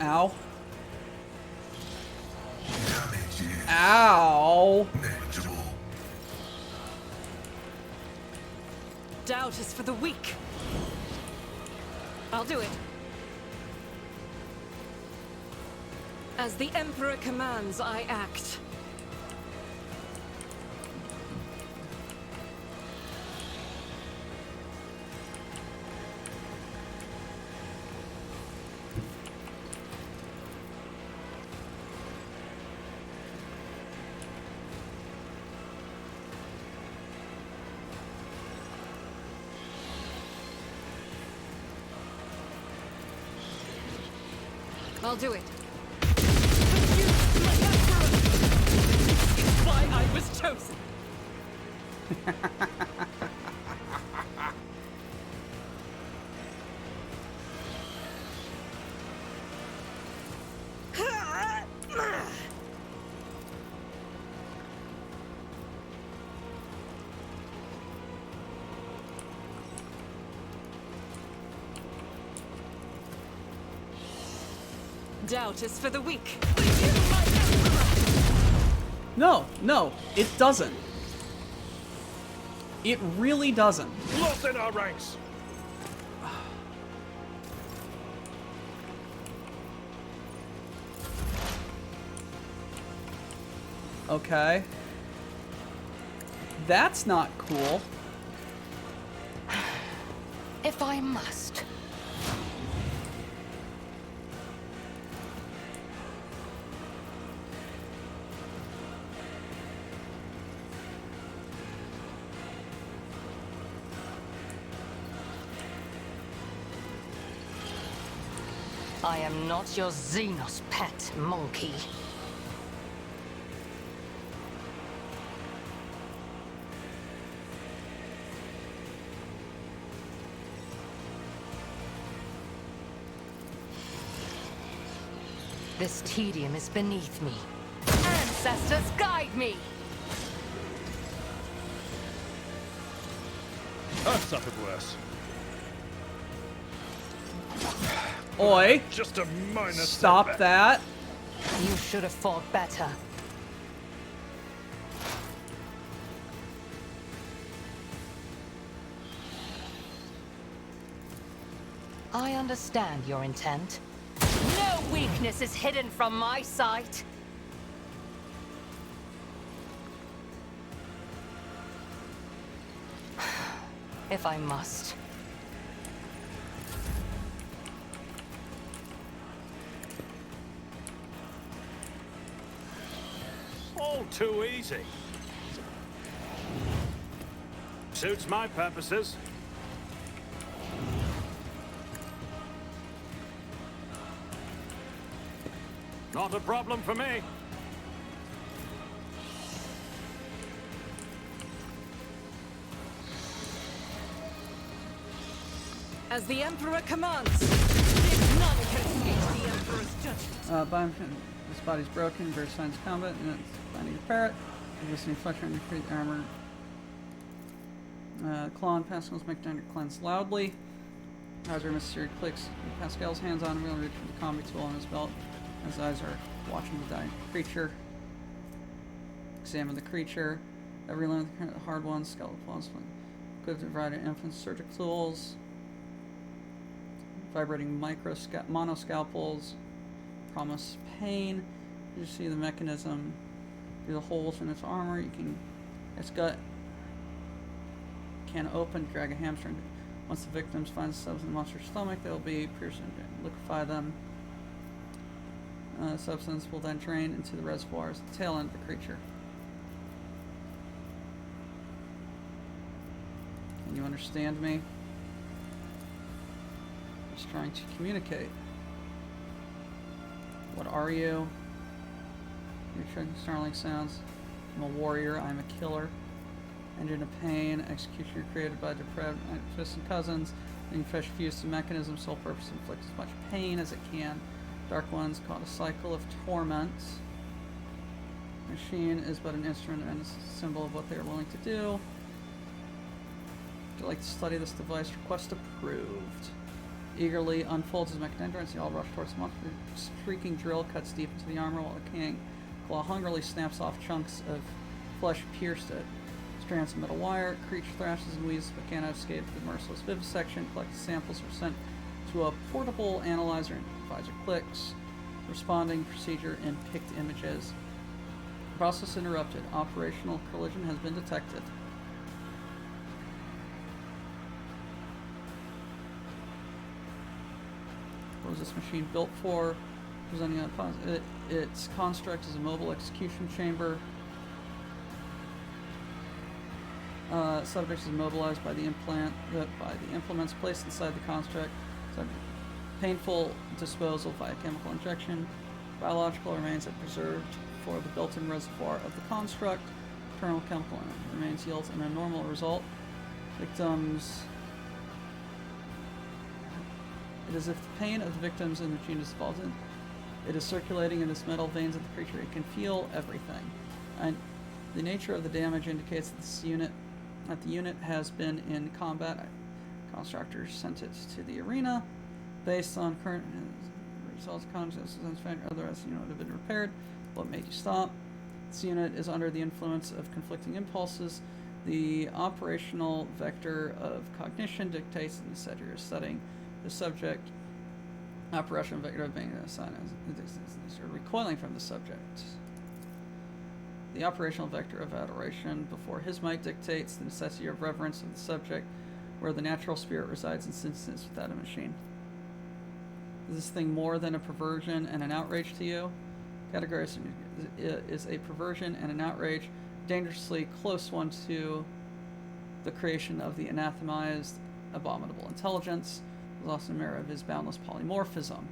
Ow. Ow. Negligible. Doubt is for the weak. I'll do it. As the Emperor commands, I act. I'll do it. Why I was chosen. Doubt is for the weak. No, no, it doesn't. It really doesn't. Lost in our ranks. Okay. That's not cool. If I must. I am not your Xenos pet, monkey. This tedium is beneath me. Ancestors, guide me! I've suffered worse. Oi! Just a minor Stop setback. that. You should have fought better. I understand your intent. No weakness is hidden from my sight. If I must. All too easy. Suits my purposes. Not a problem for me. As the Emperor commands, none can escape the Emperor's judgment. This body's broken, very signs of combat, and it's finding a parrot. Listening fletcher and create armor. Claw and Pascal's make Diner cleanse loudly. As our mystery clicks Pascal's hands on him, reach for the combi tool on his belt. His eyes are watching the dying creature. Examine the creature. Every limb of the hard ones, skeletal claws, equipped with a variety of infant surgical tools. Vibrating monoscalpels. Promise pain. You see the mechanism through the holes in its armor. Its gut can open, drag a hamstring. Once the victims find themselves in the monster's stomach, they will be pierced and liquefy them. Substance will then drain into the reservoirs at the tail end of the creature. Can you understand me? Just trying to communicate. What are you? You're trying snarling sounds. I'm a warrior. I'm a killer. Engine of pain. Executioner created by depraved fists and cousins. Being fresh fused to mechanism. Sole purpose inflict as much pain as it can. Dark ones caught a cycle of torment. Machine is but an instrument and a symbol of what they are willing to do. Would you like to study this device? Request approved. Eagerly unfolds his mechanendrons. They all rush towards the monster. The streaking drill cuts deep into the armor while the king claw hungrily snaps off chunks of flesh pierced it. Strands of metal wire. Creature thrashes and wheezes but cannot escape the merciless vivisection. Collected samples are sent to a portable analyzer and advisor clicks. Responding procedure in picked images. Process interrupted. Operational collision has been detected. What was this machine built for? Presenting its construct is a mobile execution chamber. Subject is immobilized by the implements placed inside the construct. Painful disposal via chemical injection. Biological remains are preserved for the built-in reservoir of the construct. internal chemical remains yields an abnormal result. Victims. It is if the pain of the victims and the genius falls in. It is circulating in the metal veins of the creature. It can feel everything. And the nature of the damage indicates that the unit has been in combat. Constructors sent it to the arena based on current results. Consciousness otherwise the unit would have been repaired. What made you stop? This unit is under the influence of conflicting impulses. The operational vector of cognition dictates that you said you're studying the subject. Operational vector of being assigned as you're recoiling from the subject. The operational vector of adoration before his might dictates the necessity of reverence of the subject, where the natural spirit resides in synthesis without a machine. Is this thing more than a perversion and an outrage to you? Category is a perversion and an outrage, dangerously close one to the creation of the anathemized abominable intelligence. It was also a mirror of his boundless polymorphism.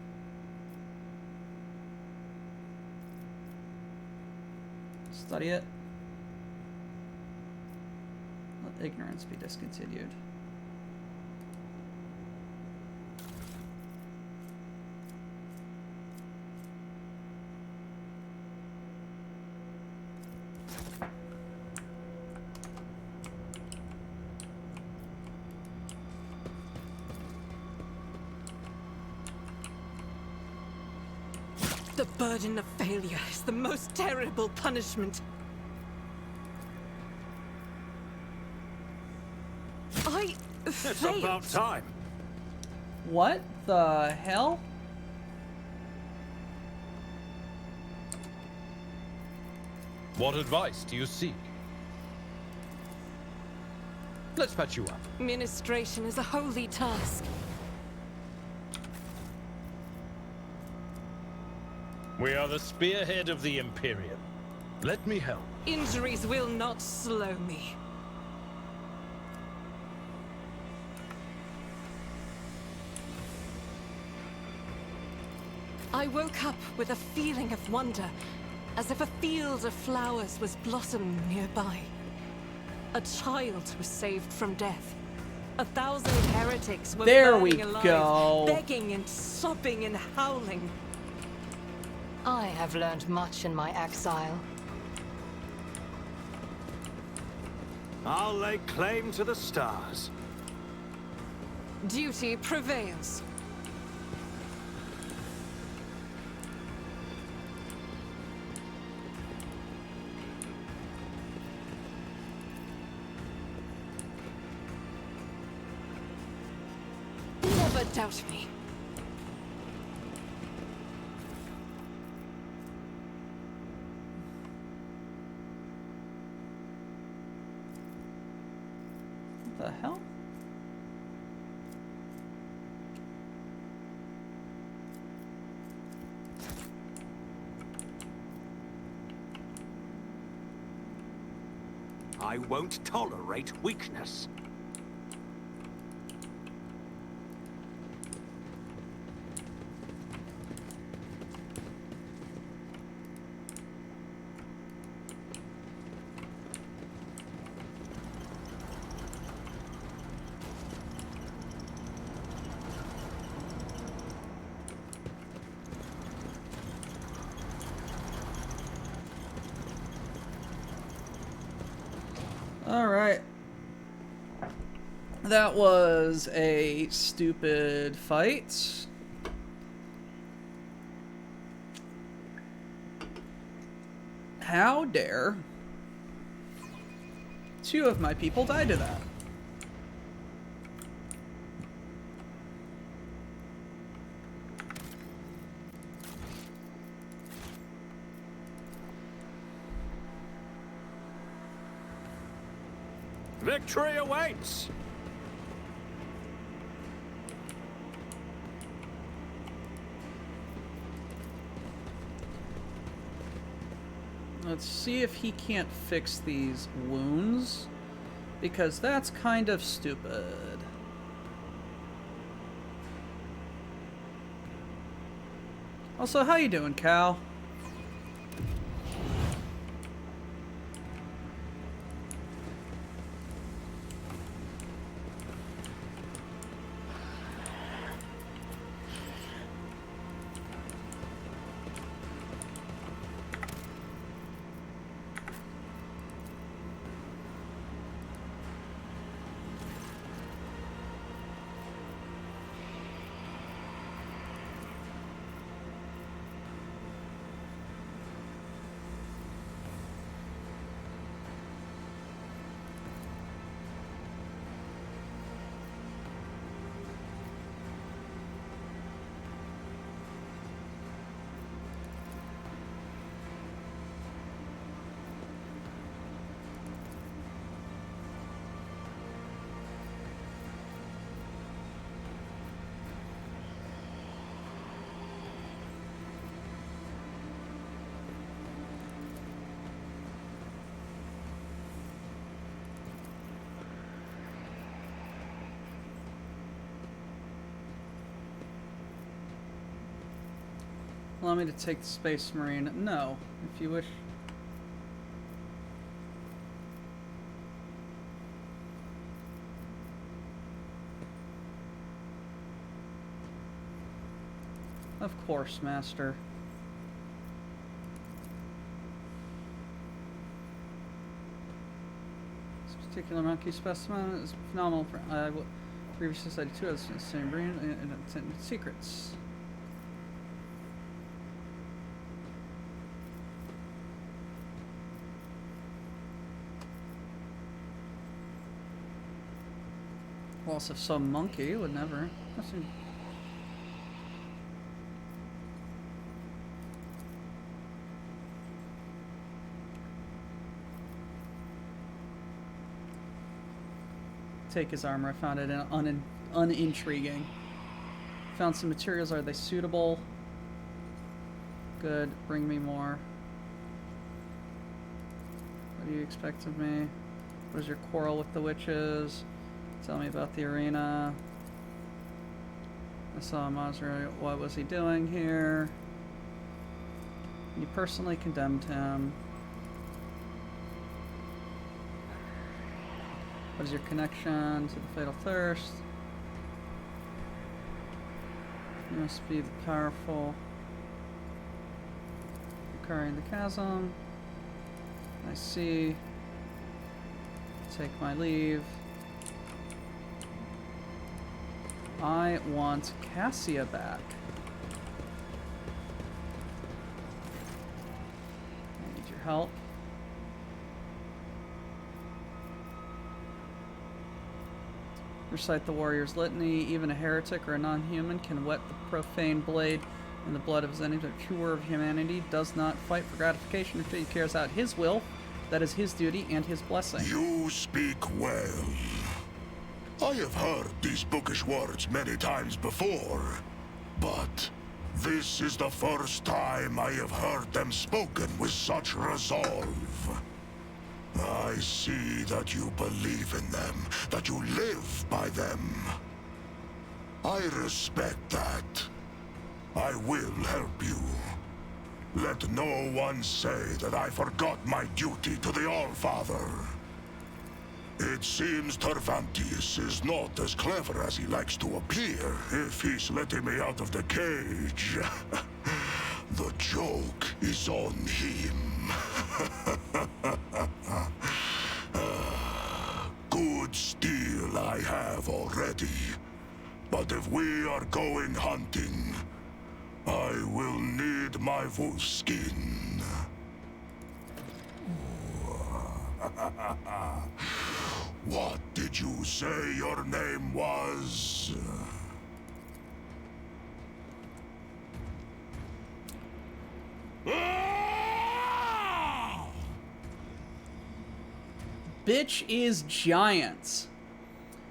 Study it. Let ignorance be discontinued. The burden of failure is the most terrible punishment. I It's failed. about time. What the hell? What advice do you seek? Let's patch you up. Ministration is a holy task. We are the spearhead of the Imperium. Let me help. Injuries will not slow me. I woke up with a feeling of wonder, as if a field of flowers was blossoming nearby. A child was saved from death. 1,000 heretics were There we burning alive, go. begging and sobbing and howling. I have learned much in my exile. I'll lay claim to the stars. Duty prevails. Never doubt me. What the hell? I won't tolerate weakness. Alright. That was a stupid fight. How dare two of my people die to that? Victory awaits! Let's see if he can't fix these wounds, because that's kind of stupid. Also, how you doing, Cal? want me to take the Space Marine? No, if you wish. Of course, Master. This particular monkey specimen is phenomenal. I previously studied two others in the same breed and intended secrets. Well, if some monkey would never. Take his armor. I found it unintriguing. Found some materials. Are they suitable? Good. Bring me more. What do you expect of me? What is your quarrel with the witches? Tell me about the arena. I saw Mazra. What was he doing here? You personally condemned him. What is your connection to the Fatal Thirst? You must be the powerful. Carrying the chasm. I see. Take my leave. I want Cassia back. I need your help. Recite the warrior's litany. Even a heretic or a non-human can wet the profane blade in the blood of his enemies. A true warrior of humanity does not fight for gratification until he carries out his will. That is his duty and his blessing. You speak well. I have heard these bookish words many times before, but this is the first time I have heard them spoken with such resolve. I see that you believe in them, that you live by them. I respect that. I will help you. Let no one say that I forgot my duty to the All-Father. It seems Tervantius is not as clever as he likes to appear if he's letting me out of the cage. The joke is on him. Good steel I have already. But if we are going hunting, I will need my wolf skin. What did you say your name was? Bitch is giant.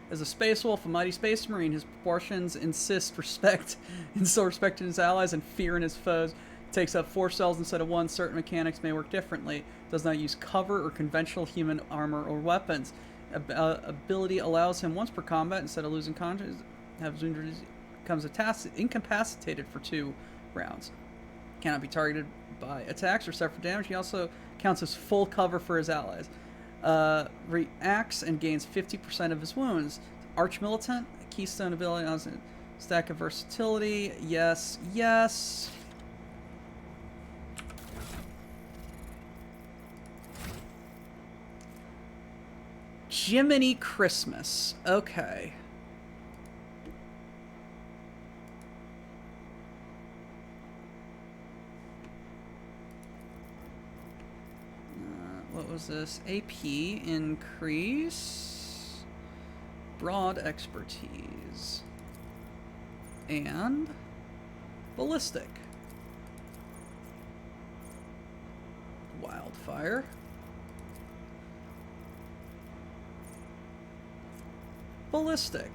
As a space wolf, a mighty space marine, his proportions insist respect, instill respect in his allies and fear in his foes. Takes up 4 cells instead of 1. Certain mechanics may work differently. Does not use cover or conventional human armor or weapons. Ability allows him once per combat, instead of losing consciousness, becomes incapacitated for 2 rounds. Cannot be targeted by attacks or suffer damage. He also counts as full cover for his allies. Reacts and gains 50% of his wounds. Arch Militant, Keystone ability, on a stack of versatility. Yes, yes. Jiminy Christmas. Okay. What was this? AP increase. Broad expertise. And ballistic. Wildfire. Ballistic.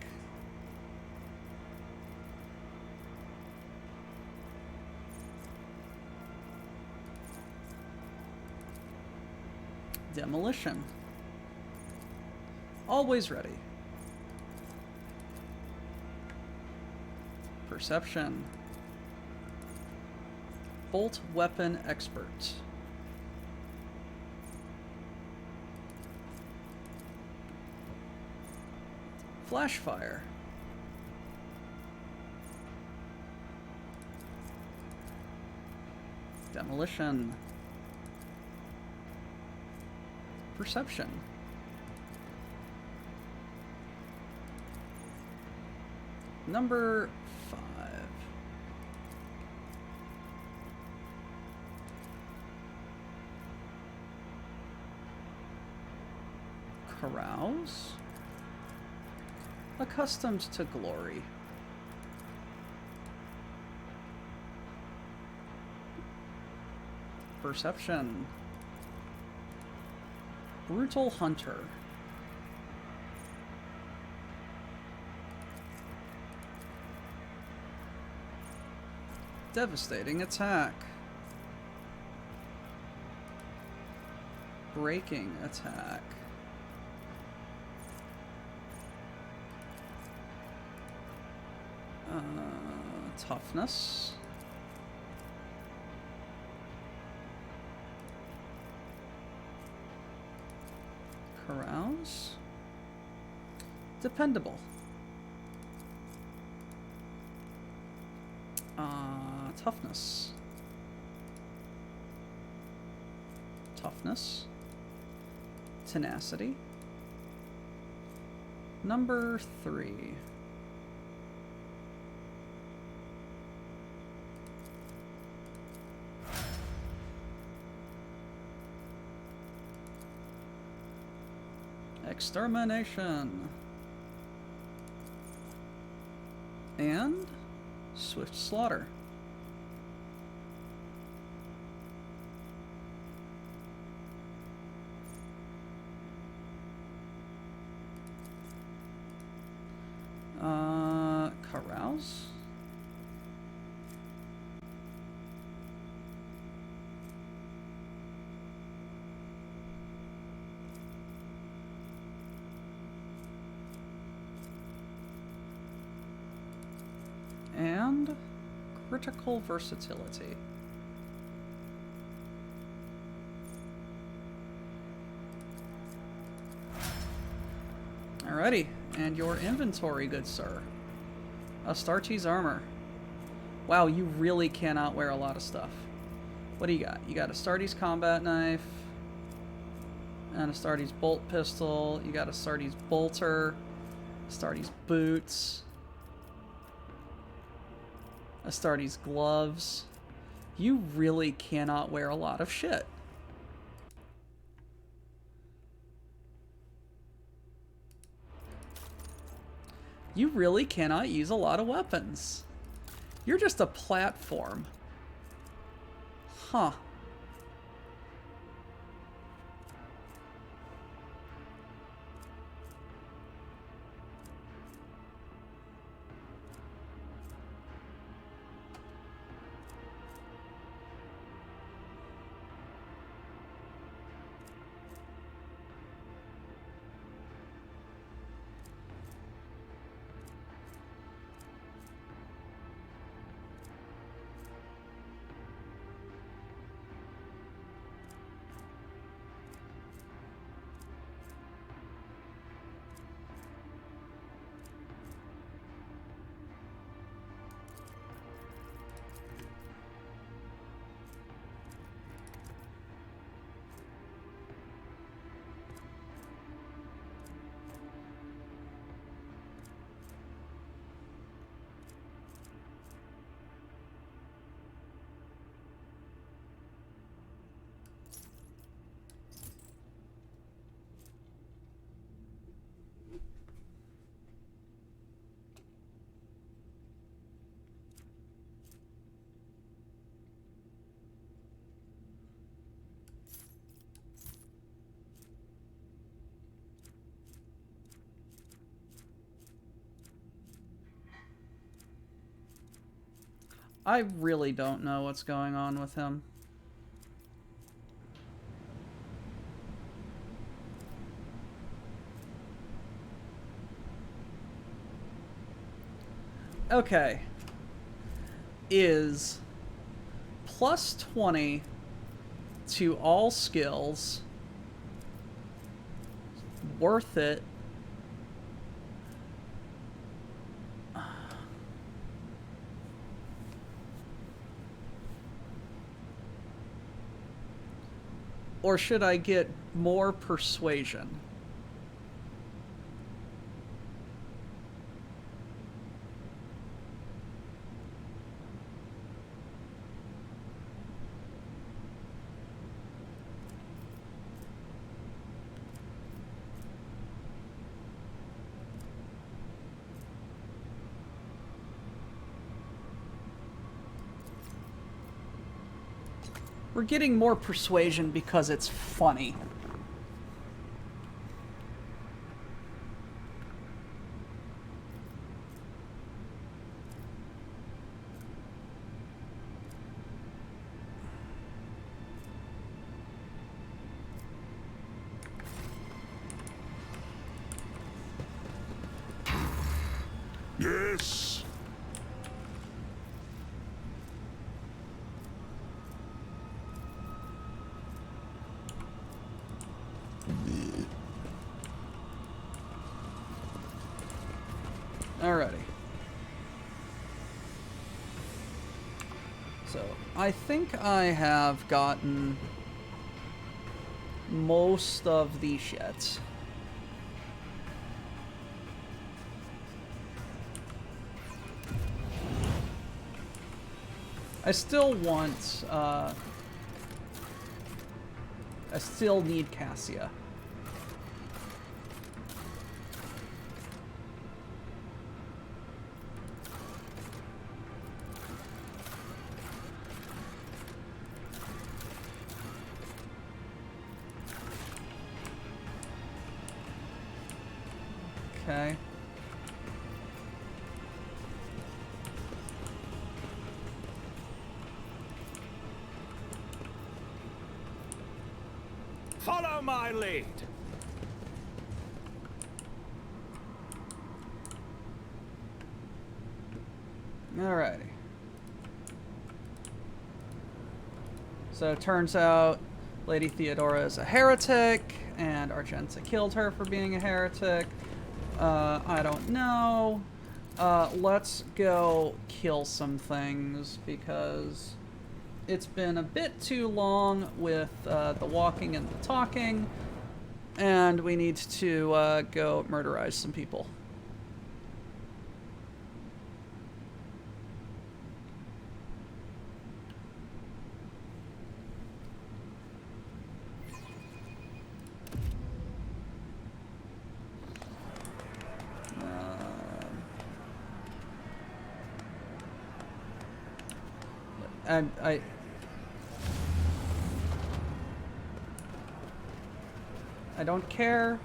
Demolition. Always ready. Perception. Bolt weapon expert. Flash fire. Demolition. Perception. Number 5. Carouse. Accustomed to glory. Perception. Brutal hunter. Devastating attack. Breaking attack. Toughness. Carouse. Dependable. Toughness. Toughness. Tenacity. Number 3. Extermination. And swift slaughter. Carouse. And critical versatility. Alrighty, and your inventory, good sir. Astartes armor. Wow, you really cannot wear a lot of stuff. What do you got? You got Astartes combat knife, and Astartes bolt pistol. You got Astartes bolter, Astartes boots, Astartes gloves. You really cannot wear a lot of shit. You really cannot use a lot of weapons. You're just a platform. Huh. I really don't know what's going on with him. Okay. Is plus 20 to all skills. Worth it. Or should I get more persuasion? We're getting more persuasion because it's funny. Yes. Alrighty. So, I think I have gotten most of the shit. I still want, I still need Cassia. Okay. Follow my lead. Alrighty. So it turns out Lady Theodora is a heretic, and Argenta killed her for being a heretic. I don't know. Let's go kill some things, because it's been a bit too long with the walking and the talking, and we need to go murderize some people. And I don't care.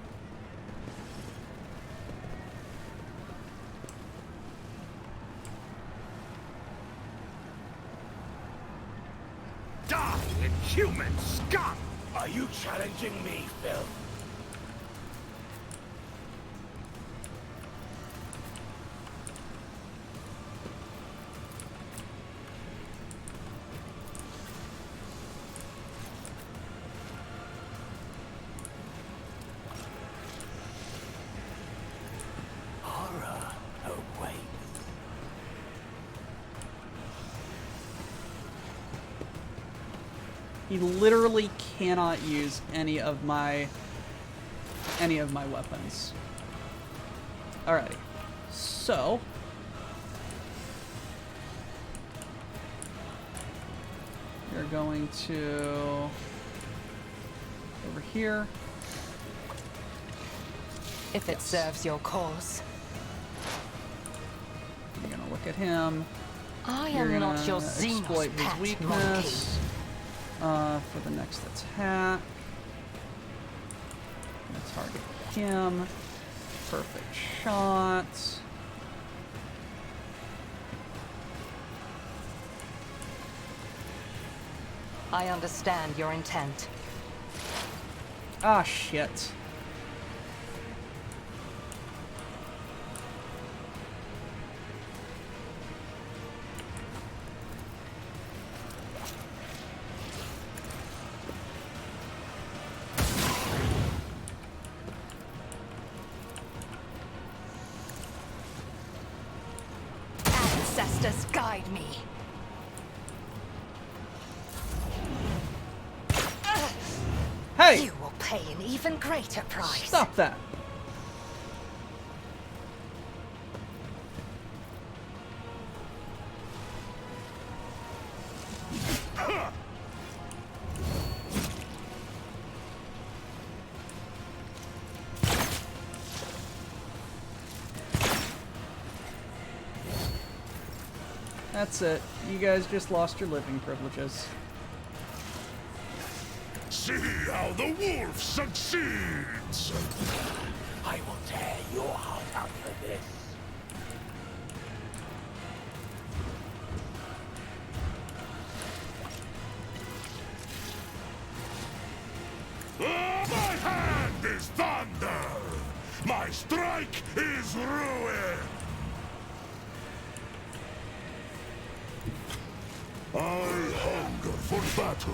Die, inhuman scum! Are you challenging me, Phil? Horror awaits. He literally cannot use any of my weapons. Alrighty. So you're going to over here. If it serves your cause. You're gonna look at him. I You're am gonna not your exploit Xenos his pet weakness for the next attack. Gonna target him. Perfect shot. I understand your intent. Ah, shit. masters guide me. Hey! You will pay an even greater price. Stop that. That's it. You guys just lost your living privileges. See how the wolf succeeds! I will tear your heart out for this. My hand is thunder! My strike is ruin! I hunger for battle.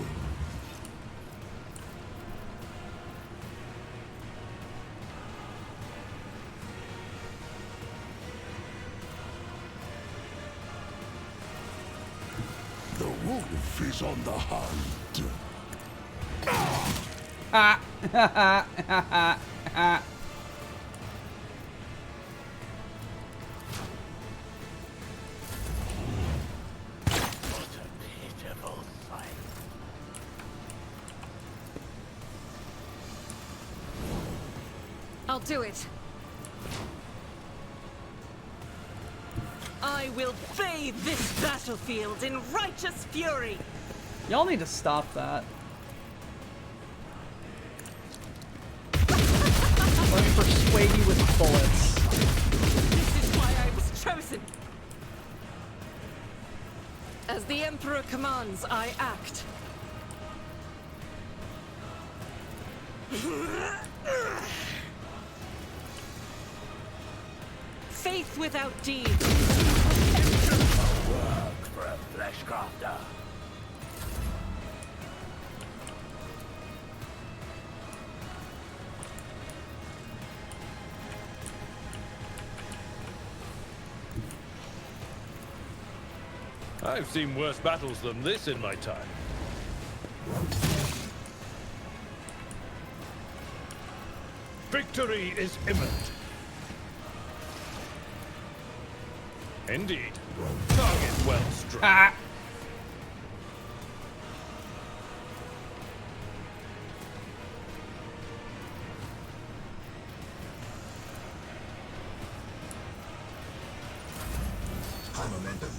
The wolf is on the hunt. Pitiful sight. I'll do it. I will bathe this battlefield in righteous fury. Y'all need to stop that. Let me persuade you with bullets. This is why I was chosen. As the Emperor commands, I act. Faith without deeds. Work for a flesh crafter. I've seen worse battles than this in my time. Victory is imminent. Indeed. Target well struck. Ah! High momentum.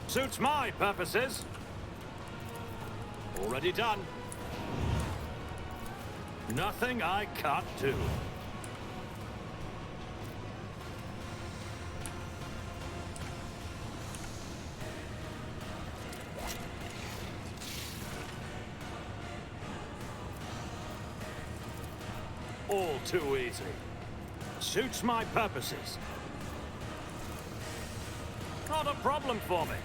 Suits my purposes. Already done. Nothing I can't do. All too easy. Suits my purposes. Not a problem for me.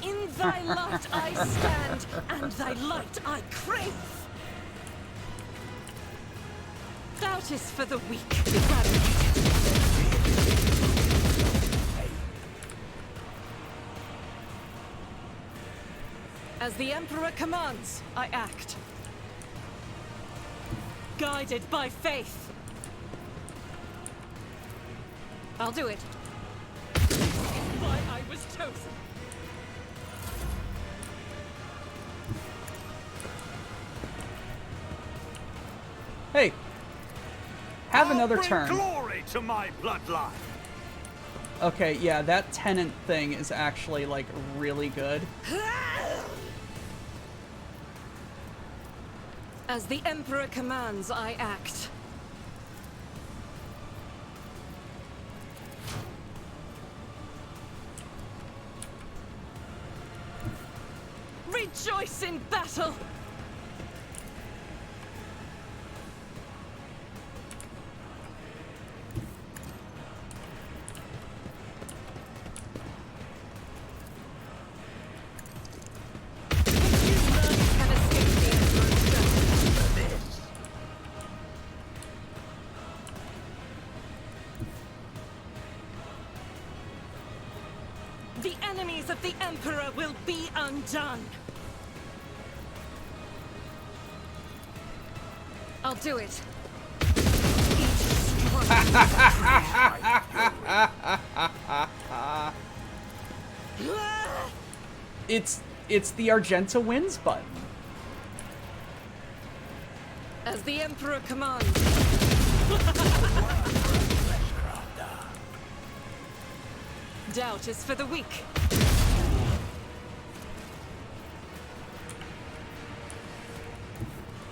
In thy light I stand, and thy light I crave. Doubt is for the weak. As the Emperor commands, I act. Guided by faith. I'll do it. Why I was chosen. Hey, have another Bring turn. glory to my bloodline. Okay, yeah, that tenant thing is actually, like, really good. As the Emperor commands, I act. Rejoice in battle! Emperor will be undone. I'll do it. It's the Argenta wins button. As the Emperor commands. Doubt is for the weak.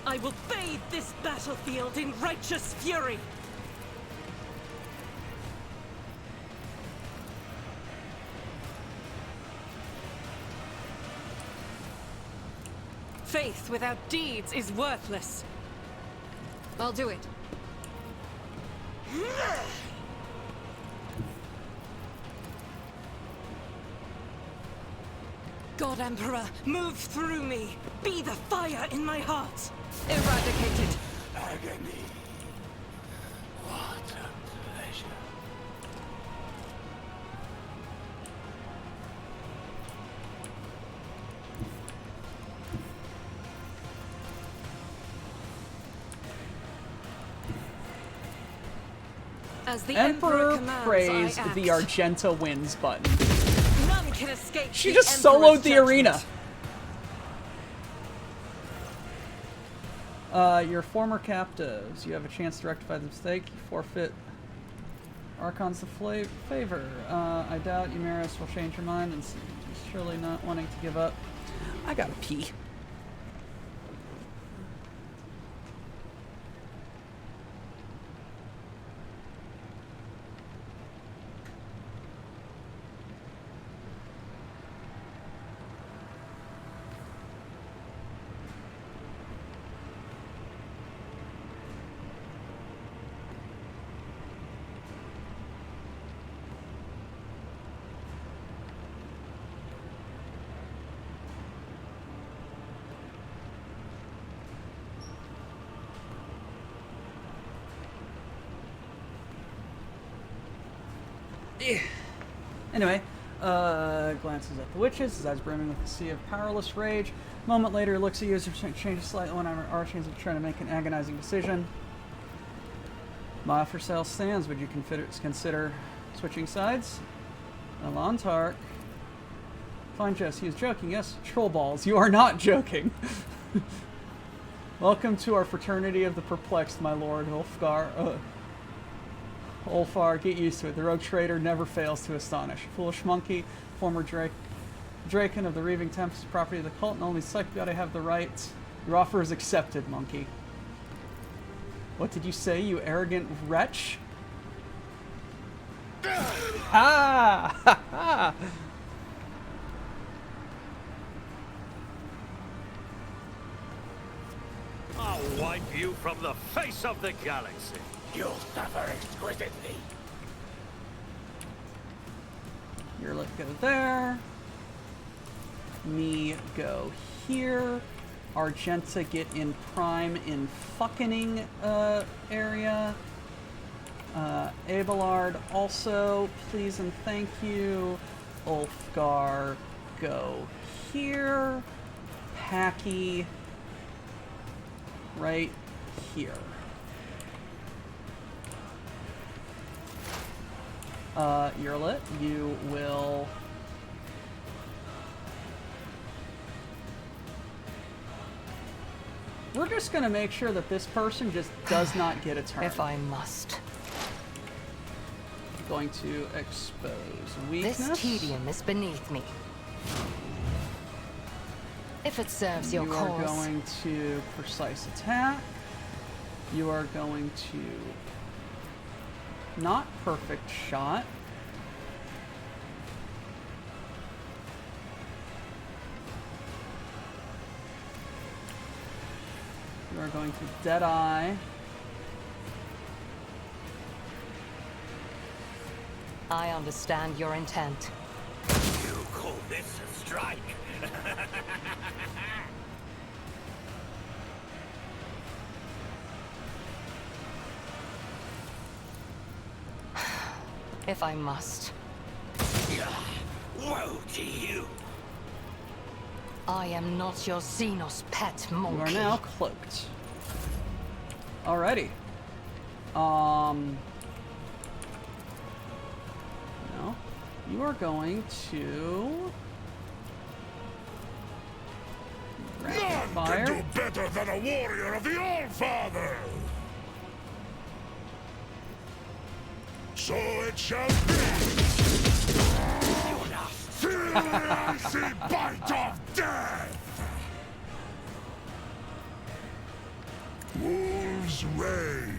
I will bathe this battlefield in righteous fury. Faith without deeds is worthless. I'll do it. God Emperor, move through me. Be the fire in my heart. Eradicated. Agony. What a pleasure. As the Emperor commands, praised I act. the Argenta wins button. None can escape. She the just Emperor's soloed the judgment. arena. Your former captives. You have a chance to rectify the mistake. You forfeit Archon's the favor. I doubt Eumeris will change your mind and surely not wanting to give up. I gotta pee. Anyway, glances at the witches, his eyes brimming with a sea of powerless rage. A moment later, looks at you as he changes slightly when Archangel is trying to make an agonizing decision. My offer sale stands. Would you consider switching sides? Alantark. Fine, Jess. He is joking. Yes, troll balls. You are not joking. Welcome to our fraternity of the perplexed, my lord, Ulfgar. Ulfar, get used to it. The rogue trader never fails to astonish. Foolish monkey, former Draken of the Reaving Tempest, property of the cult, and only psychic gotta have the right. Your offer is accepted, monkey. What did you say, you arrogant wretch? Ha! Ha ha! I'll wipe you from the face of the galaxy. You'll suffer exquisitely. Your lip go there. Me go here. Argenta get in prime in fucking area. Abelard also, please and thank you. Ulfgar go here. Packy right here. Yerlit, you will... We're just gonna make sure that this person just does not get a turn. If I must. Going to expose weakness. This tedium is beneath me. If it serves your You cause. are going to precise attack. You are going to not perfect shot. You are going to Deadeye. I understand your intent. You call this a strike? If I must. Woe to you! I am not your Xenos pet You monkey. are now cloaked. Alrighty. No. You are going to... Rapid None fire. can do better than a warrior of the All-Father! So it shall be! Feel the icy bite of death! Wolves reign.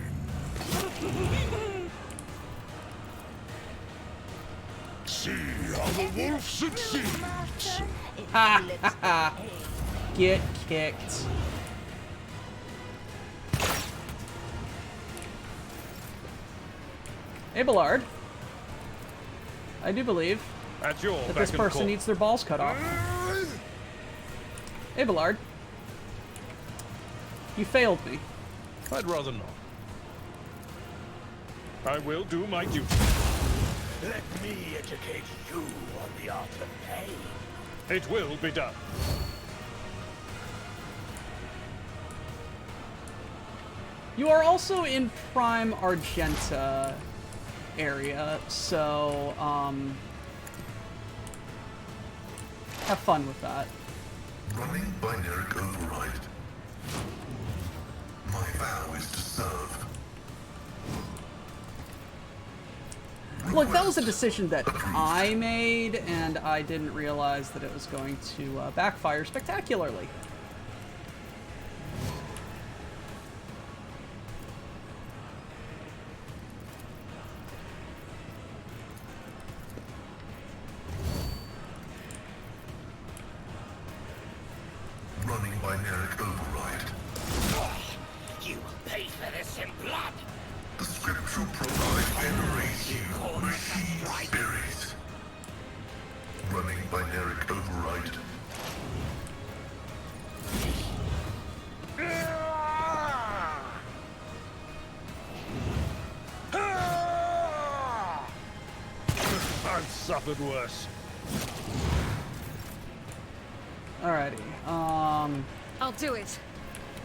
See how the wolf succeeds! Get kicked. Abelard, I do believe At your that beck this and person call. needs their balls cut off. Abelard, you failed me. I'd rather not. I will do my duty. Let me educate you on the art of pain. It will be done. You are also in Prime Argenta area, so have fun with that. Running binary override. My vow is to serve. Look, that was a decision that I made, and I didn't realize that it was going to backfire spectacularly. Running binary override. You will pay for this in blood. The scriptural provide venerate you, machine spirit. Running binary override. I've suffered worse. Alrighty. I'll do it.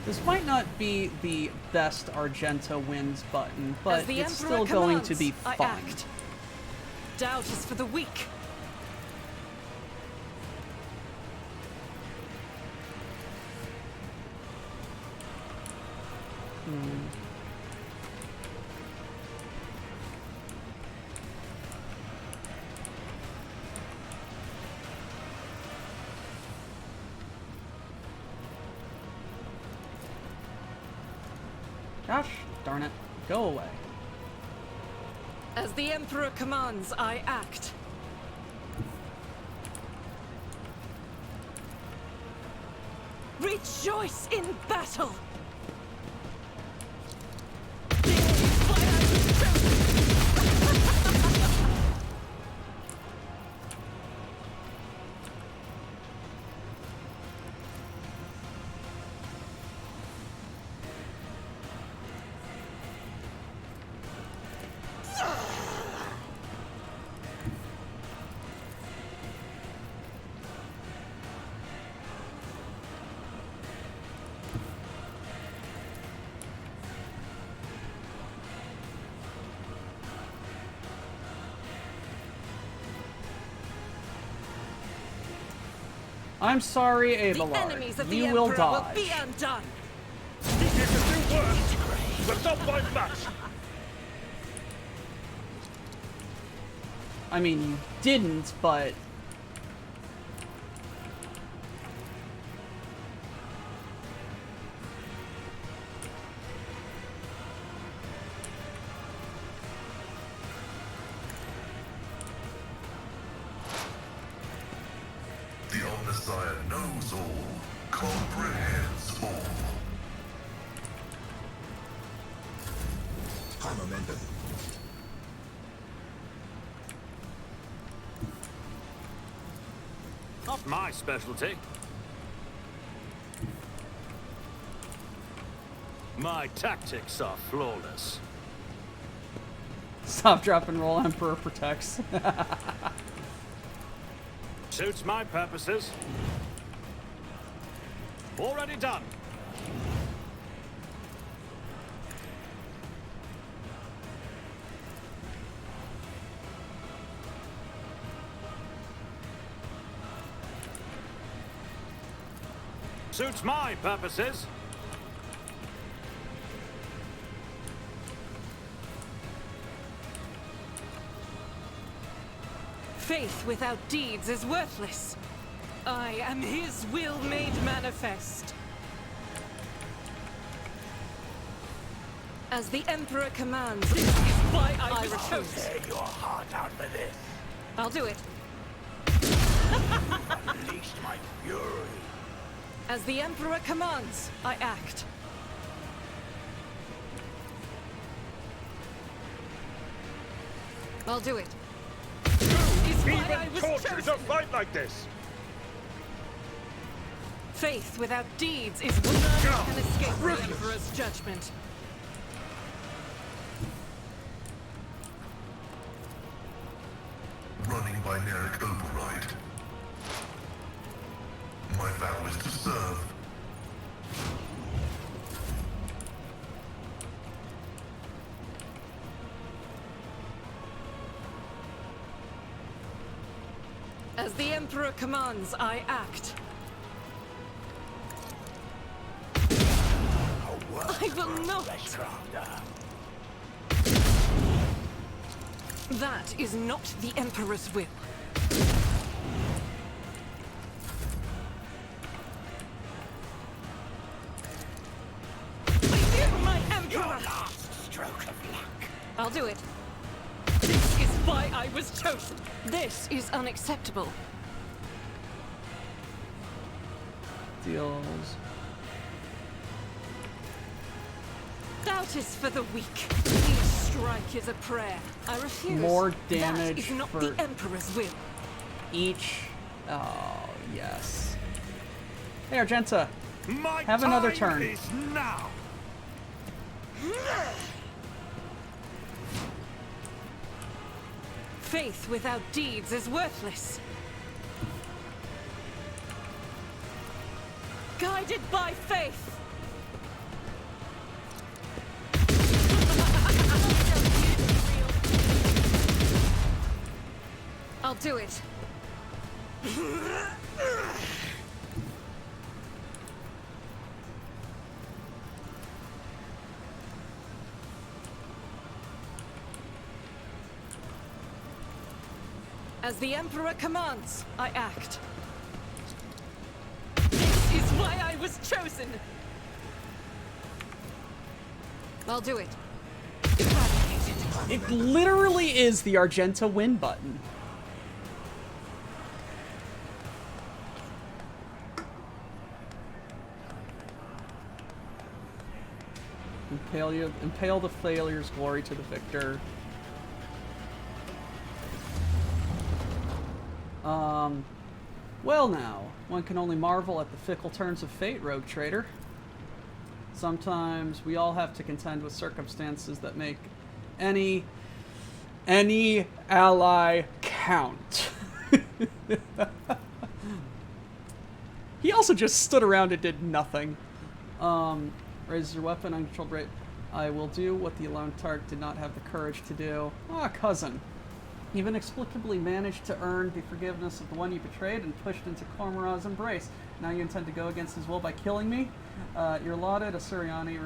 This might not be the best Argenta wins button, As but the it's Emperor still going to commands, be I fun. act. Doubt is for the weak. Gosh darn it. Go away. As the Emperor commands, I act. Rejoice in battle! I'm sorry, The Abelard. enemies of the You Emperor will dodge. be undone. You can do worse, but not by much. I mean, you didn't, but... The Omnissiah knows all, comprehends all. Not my specialty. My tactics are flawless. Stop, drop, and roll. Emperor protects. Suits my purposes. Already done. Suits my purposes. Faith without deeds is worthless. I am his will made manifest. As the Emperor commands, this is why I was chosen. Tear your heart out for this. I'll do it. Unleashed my fury. As the Emperor commands, I act. I'll do it. Is why I Even was tortures chosen. a fight like this! Faith without deeds is none can escape the Emperor's judgment. Running by Narek override. My vow is to serve. As the Emperor commands, I act. I will not. That is not the Emperor's will. I fear my Emperor! Last stroke of luck. I'll do it. This is why I was chosen. This is unacceptable. Deals. Doubt is for the weak. Each strike is a prayer. I refuse. More damage That is not for- the Emperor's will. Each. Oh, yes. Hey, Argenta. My Have another time turn. is now. Faith without deeds is worthless. Guided by faith. I'll do it. As the Emperor commands, I act. This is why I was chosen. I'll do it. Eradicate it. It literally is the Argenta win button. Impale the failures, glory to the victor. Well now, one can only marvel at the fickle turns of fate, rogue trader. Sometimes we all have to contend with circumstances that make any ally count. He also just stood around and did nothing. Raises your weapon, uncontrolled rate. I will do what the alone target did not have the courage to do. Ah, cousin. You've inexplicably managed to earn the forgiveness of the one you betrayed and pushed into Cormoran's embrace. Now you intend to go against his will by killing me? Your lauded Asuriani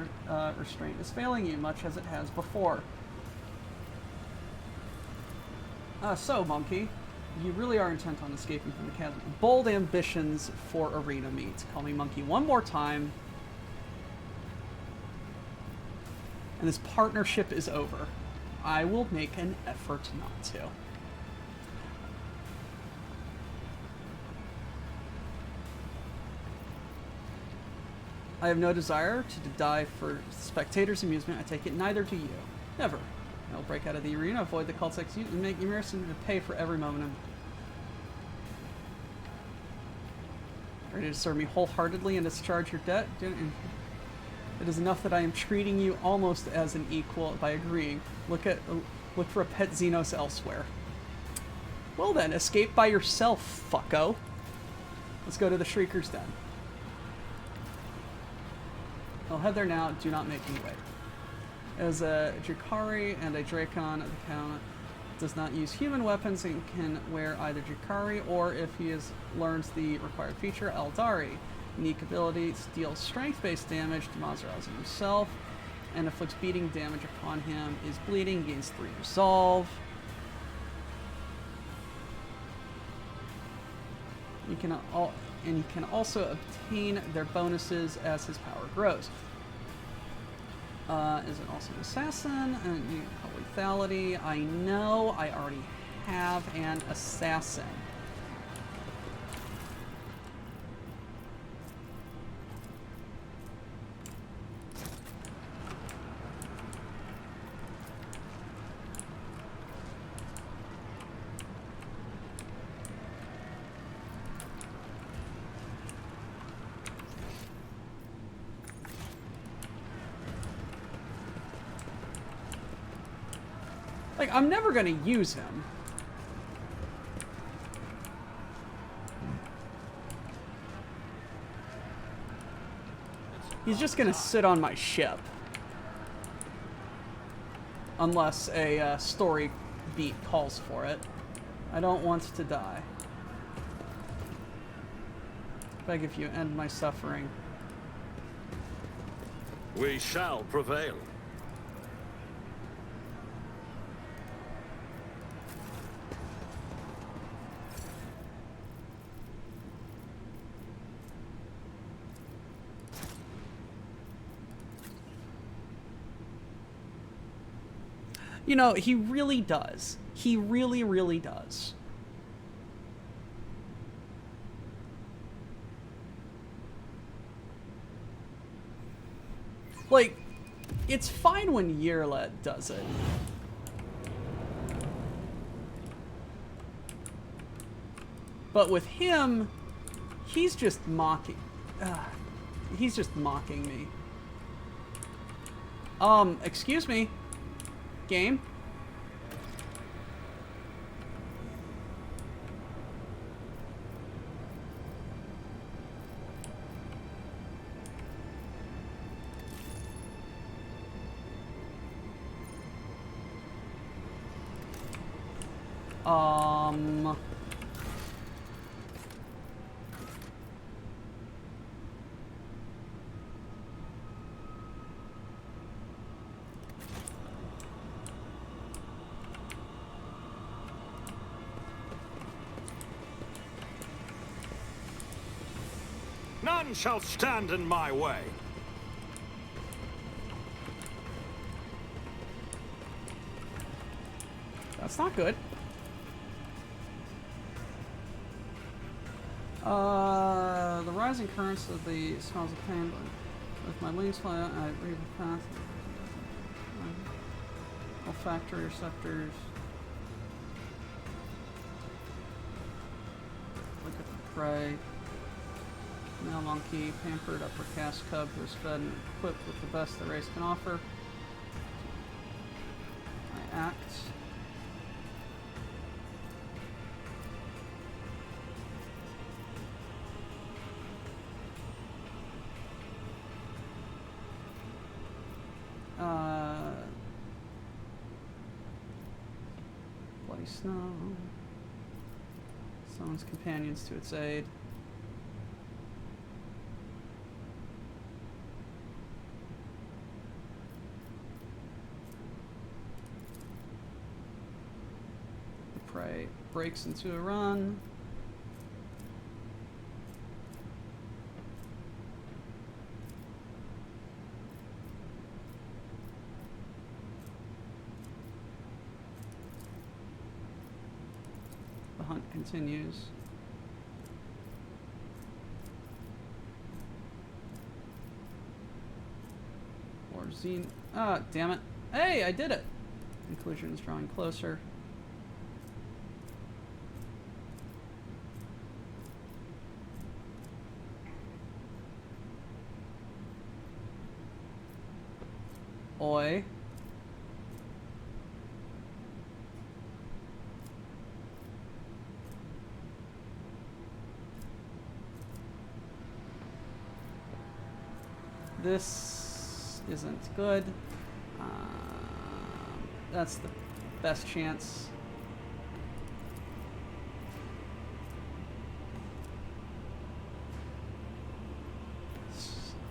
restraint is failing you, much as it has before. So, monkey, you really are intent on escaping from the chasm. Bold ambitions for arena meet. Call me monkey one more time, and this partnership is over. I will make an effort not to. I have no desire to die for spectators' amusement. I take it neither do you. Never. I will break out of the arena, avoid the cult's use, and make you mercy to pay for every moment. Ready to serve me wholeheartedly and discharge your debt? It is enough that I am treating you almost as an equal by agreeing. Look for a pet Xenos elsewhere. Well then, escape by yourself, fucko. Let's go to the Shrieker's Den. I'll head there now. Do not make me wait. As a Drakari and a Dracon, the Count does not use human weapons and can wear either Drakari or, if he learns the required feature, Eldari. Unique ability, deals strength-based damage to Mazraz himself, and inflicts beating damage upon him. Is bleeding, gains 3 resolve. You can also obtain their bonuses as his power grows. Is it also an assassin? Lethality. I know I already have an assassin. Like, I'm never gonna use him. He's just gonna sit on my ship. Unless a story beat calls for it. I don't want to die. Beg if you end my suffering. We shall prevail. You know, he really does. He really, really does. Like, it's fine when Yerlet does it. But with him, he's just mocking. He's just mocking me. Excuse me. Game? None shall stand in my way. That's not good. The rising currents of the smells of pain, but with my wings fly out, I read the path. Olfactory receptors. Look at the prey. Male monkey, pampered upper caste cub who is fed and equipped with the best the race can offer. I act. Bloody snow. Summons companions to its aid. The prey breaks into a run. The hunt continues. Or Zine. Ah, damn it. Hey, I did it! Conclusion is drawing closer. Oi. This isn't good. That's the best chance.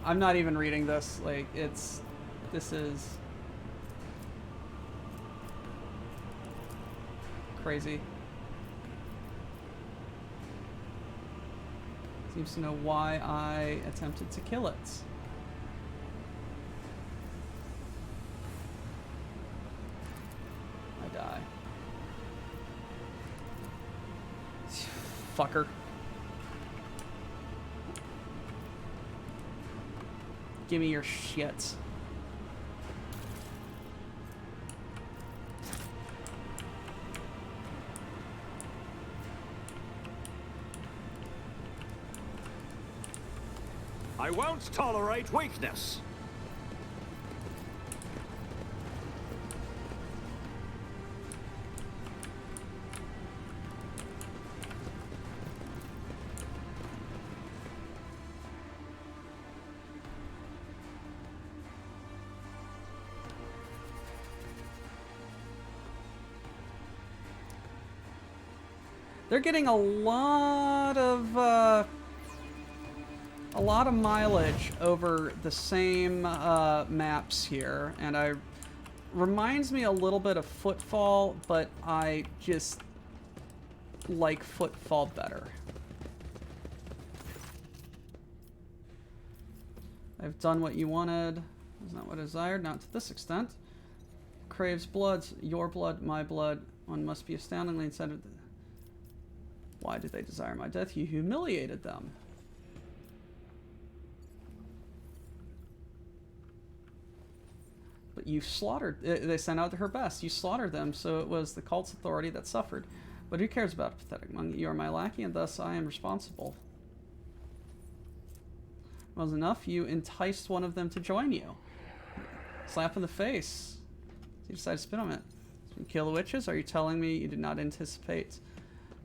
I'm not even reading this. Like, this is crazy. Seems to know why I attempted to kill it. I die. Fucker. Give me your shit. I won't tolerate weakness. They're getting a lot of mileage over the same maps here, and reminds me a little bit of Footfall, but I just like Footfall better. I've done what you wanted. Is not what I desired, not to this extent. Craves blood, your blood, my blood. One must be astoundingly incentive. Why did they desire my death? You humiliated them. But you slaughtered. They sent out her best. You slaughtered them, so it was the cult's authority that suffered. But who cares about a pathetic monk? You are my lackey, and thus I am responsible. Was enough. You enticed one of them to join you. Slap in the face. You decided to spit on it. You kill the witches? Are you telling me you did not anticipate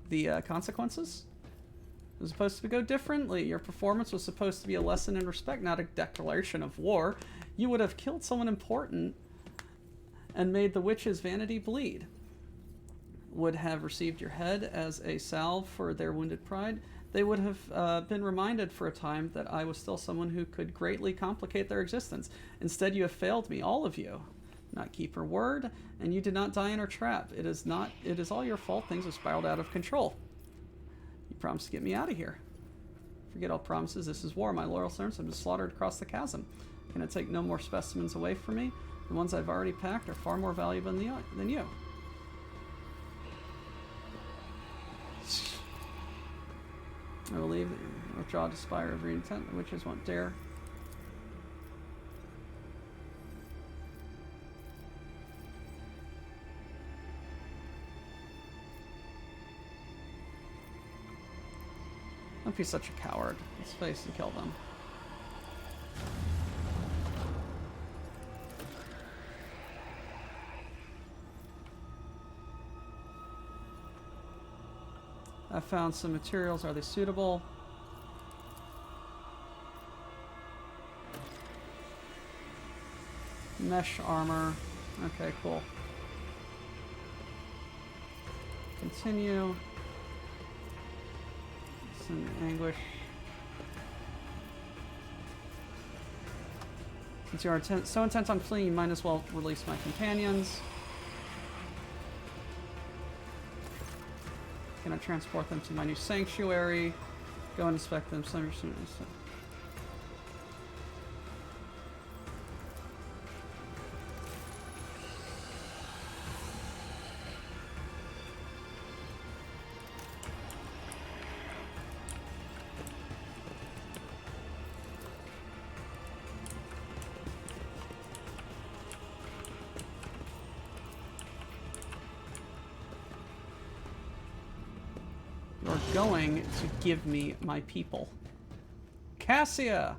the consequences? It was supposed to go differently. Your performance was supposed to be a lesson in respect, not a declaration of war. You would have killed someone important and made the witches' vanity bleed. Would have received your head as a salve for their wounded pride. They would have been reminded for a time that I was still someone who could greatly complicate their existence. Instead, you have failed me, all of you. Not keep her word, and you did not die in her trap. It is all your fault. Things have spiraled out of control. You promised to get me out of here. Forget all promises. This is war. My loyal servants have been slaughtered across the chasm. Can I take no more specimens away from me? The ones I've already packed are far more valuable than you. I believe that you withdraw to spire every intent. The witches won't dare. Don't be such a coward. Let's face and kill them. I found some materials. Are they suitable? Mesh armor. Okay, cool. Continue. Some anguish. Since you are so intent on fleeing, you might as well release my companions. Can I transport them to my new sanctuary? Go and inspect them. You're going to give me my people. Cassia!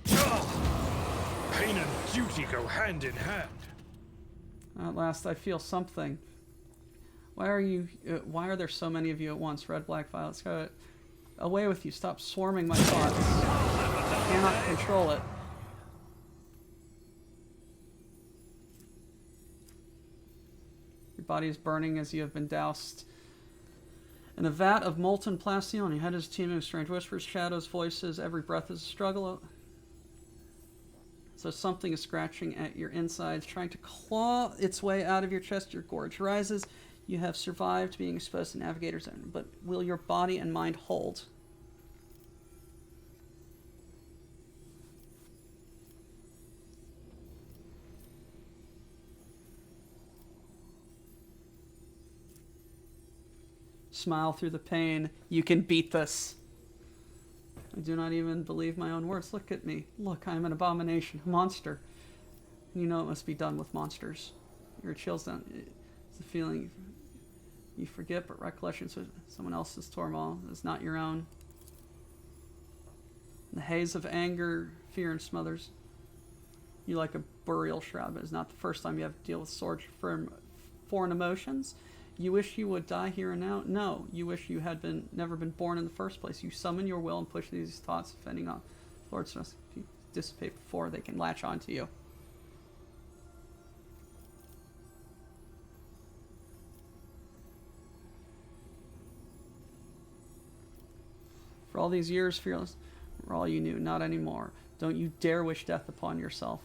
Pain and duty go hand in hand. At last I feel something. Why are there so many of you at once? Red, black, violet, scarlet. Away with you. Stop swarming my thoughts. cannot control it. Your body is burning as you have been doused in a vat of molten plastion. Your head is teeming with strange whispers, shadows, voices. Every breath is a struggle. So something is scratching at your insides, trying to claw its way out of your chest. Your gorge rises. You have survived being exposed to Navigator's Zone, but will your body and mind hold? Smile through the pain. You can beat this. I do not even believe my own words. Look at me. Look, I am an abomination, a monster. You know it must be done with monsters. Your chills down. It's a feeling you forget, but recollection of someone else's turmoil is not your own. The haze of anger, fear, and smothers you like a burial shroud, but it's not the first time you have to deal with foreign emotions. You wish you would die here and now? No, you wish you had never been born in the first place. You summon your will and push these thoughts, fending off Lord's stress to dissipate before they can latch onto you. For all these years, fearless, for all you knew, not anymore. Don't you dare wish death upon yourself.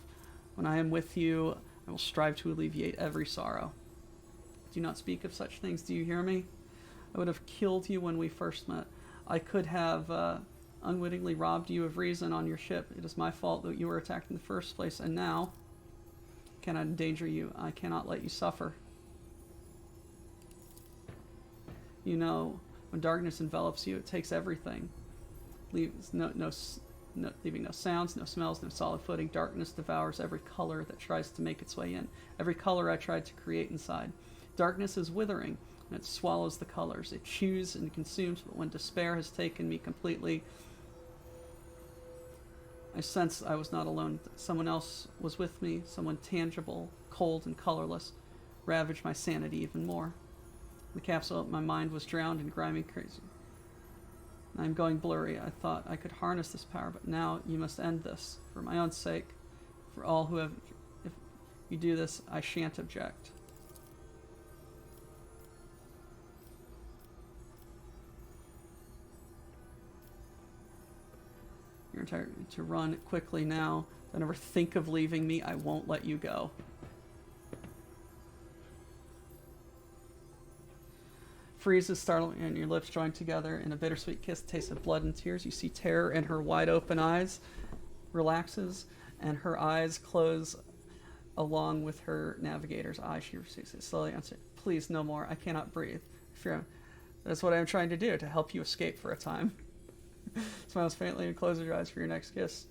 When I am with you, I will strive to alleviate every sorrow. Do not speak of such things. Do you hear me? I would have killed you when we first met. I could have unwittingly robbed you of reason on your ship. It is my fault that you were attacked in the first place, and now I cannot endanger you. I cannot let you suffer. You know, when darkness envelops you, it takes everything. Leaving no sounds, no smells, no solid footing. Darkness devours every color that tries to make its way in. Every color I tried to create inside. Darkness is withering, and it swallows the colors. It chews and consumes, but when despair has taken me completely, I sensed I was not alone. Someone else was with me, someone tangible, cold, and colorless, ravaged my sanity even more. The capsule of my mind was drowned in grimy crazy. I am going blurry. I thought I could harness this power, but now you must end this. For my own sake, for all who have... If you do this, I shan't object. You're entitled to run quickly now. Don't ever think of leaving me. I won't let you go. Freezes, startled, and your lips join together in a bittersweet kiss, taste of blood and tears. You see terror in her wide open eyes, relaxes, and her eyes close along with her navigator's eyes. She receives it slowly and says, "Please, no more. I cannot breathe. That's what I'm trying to do, to help you escape for a time." Smiles faintly and closes your eyes for your next kiss.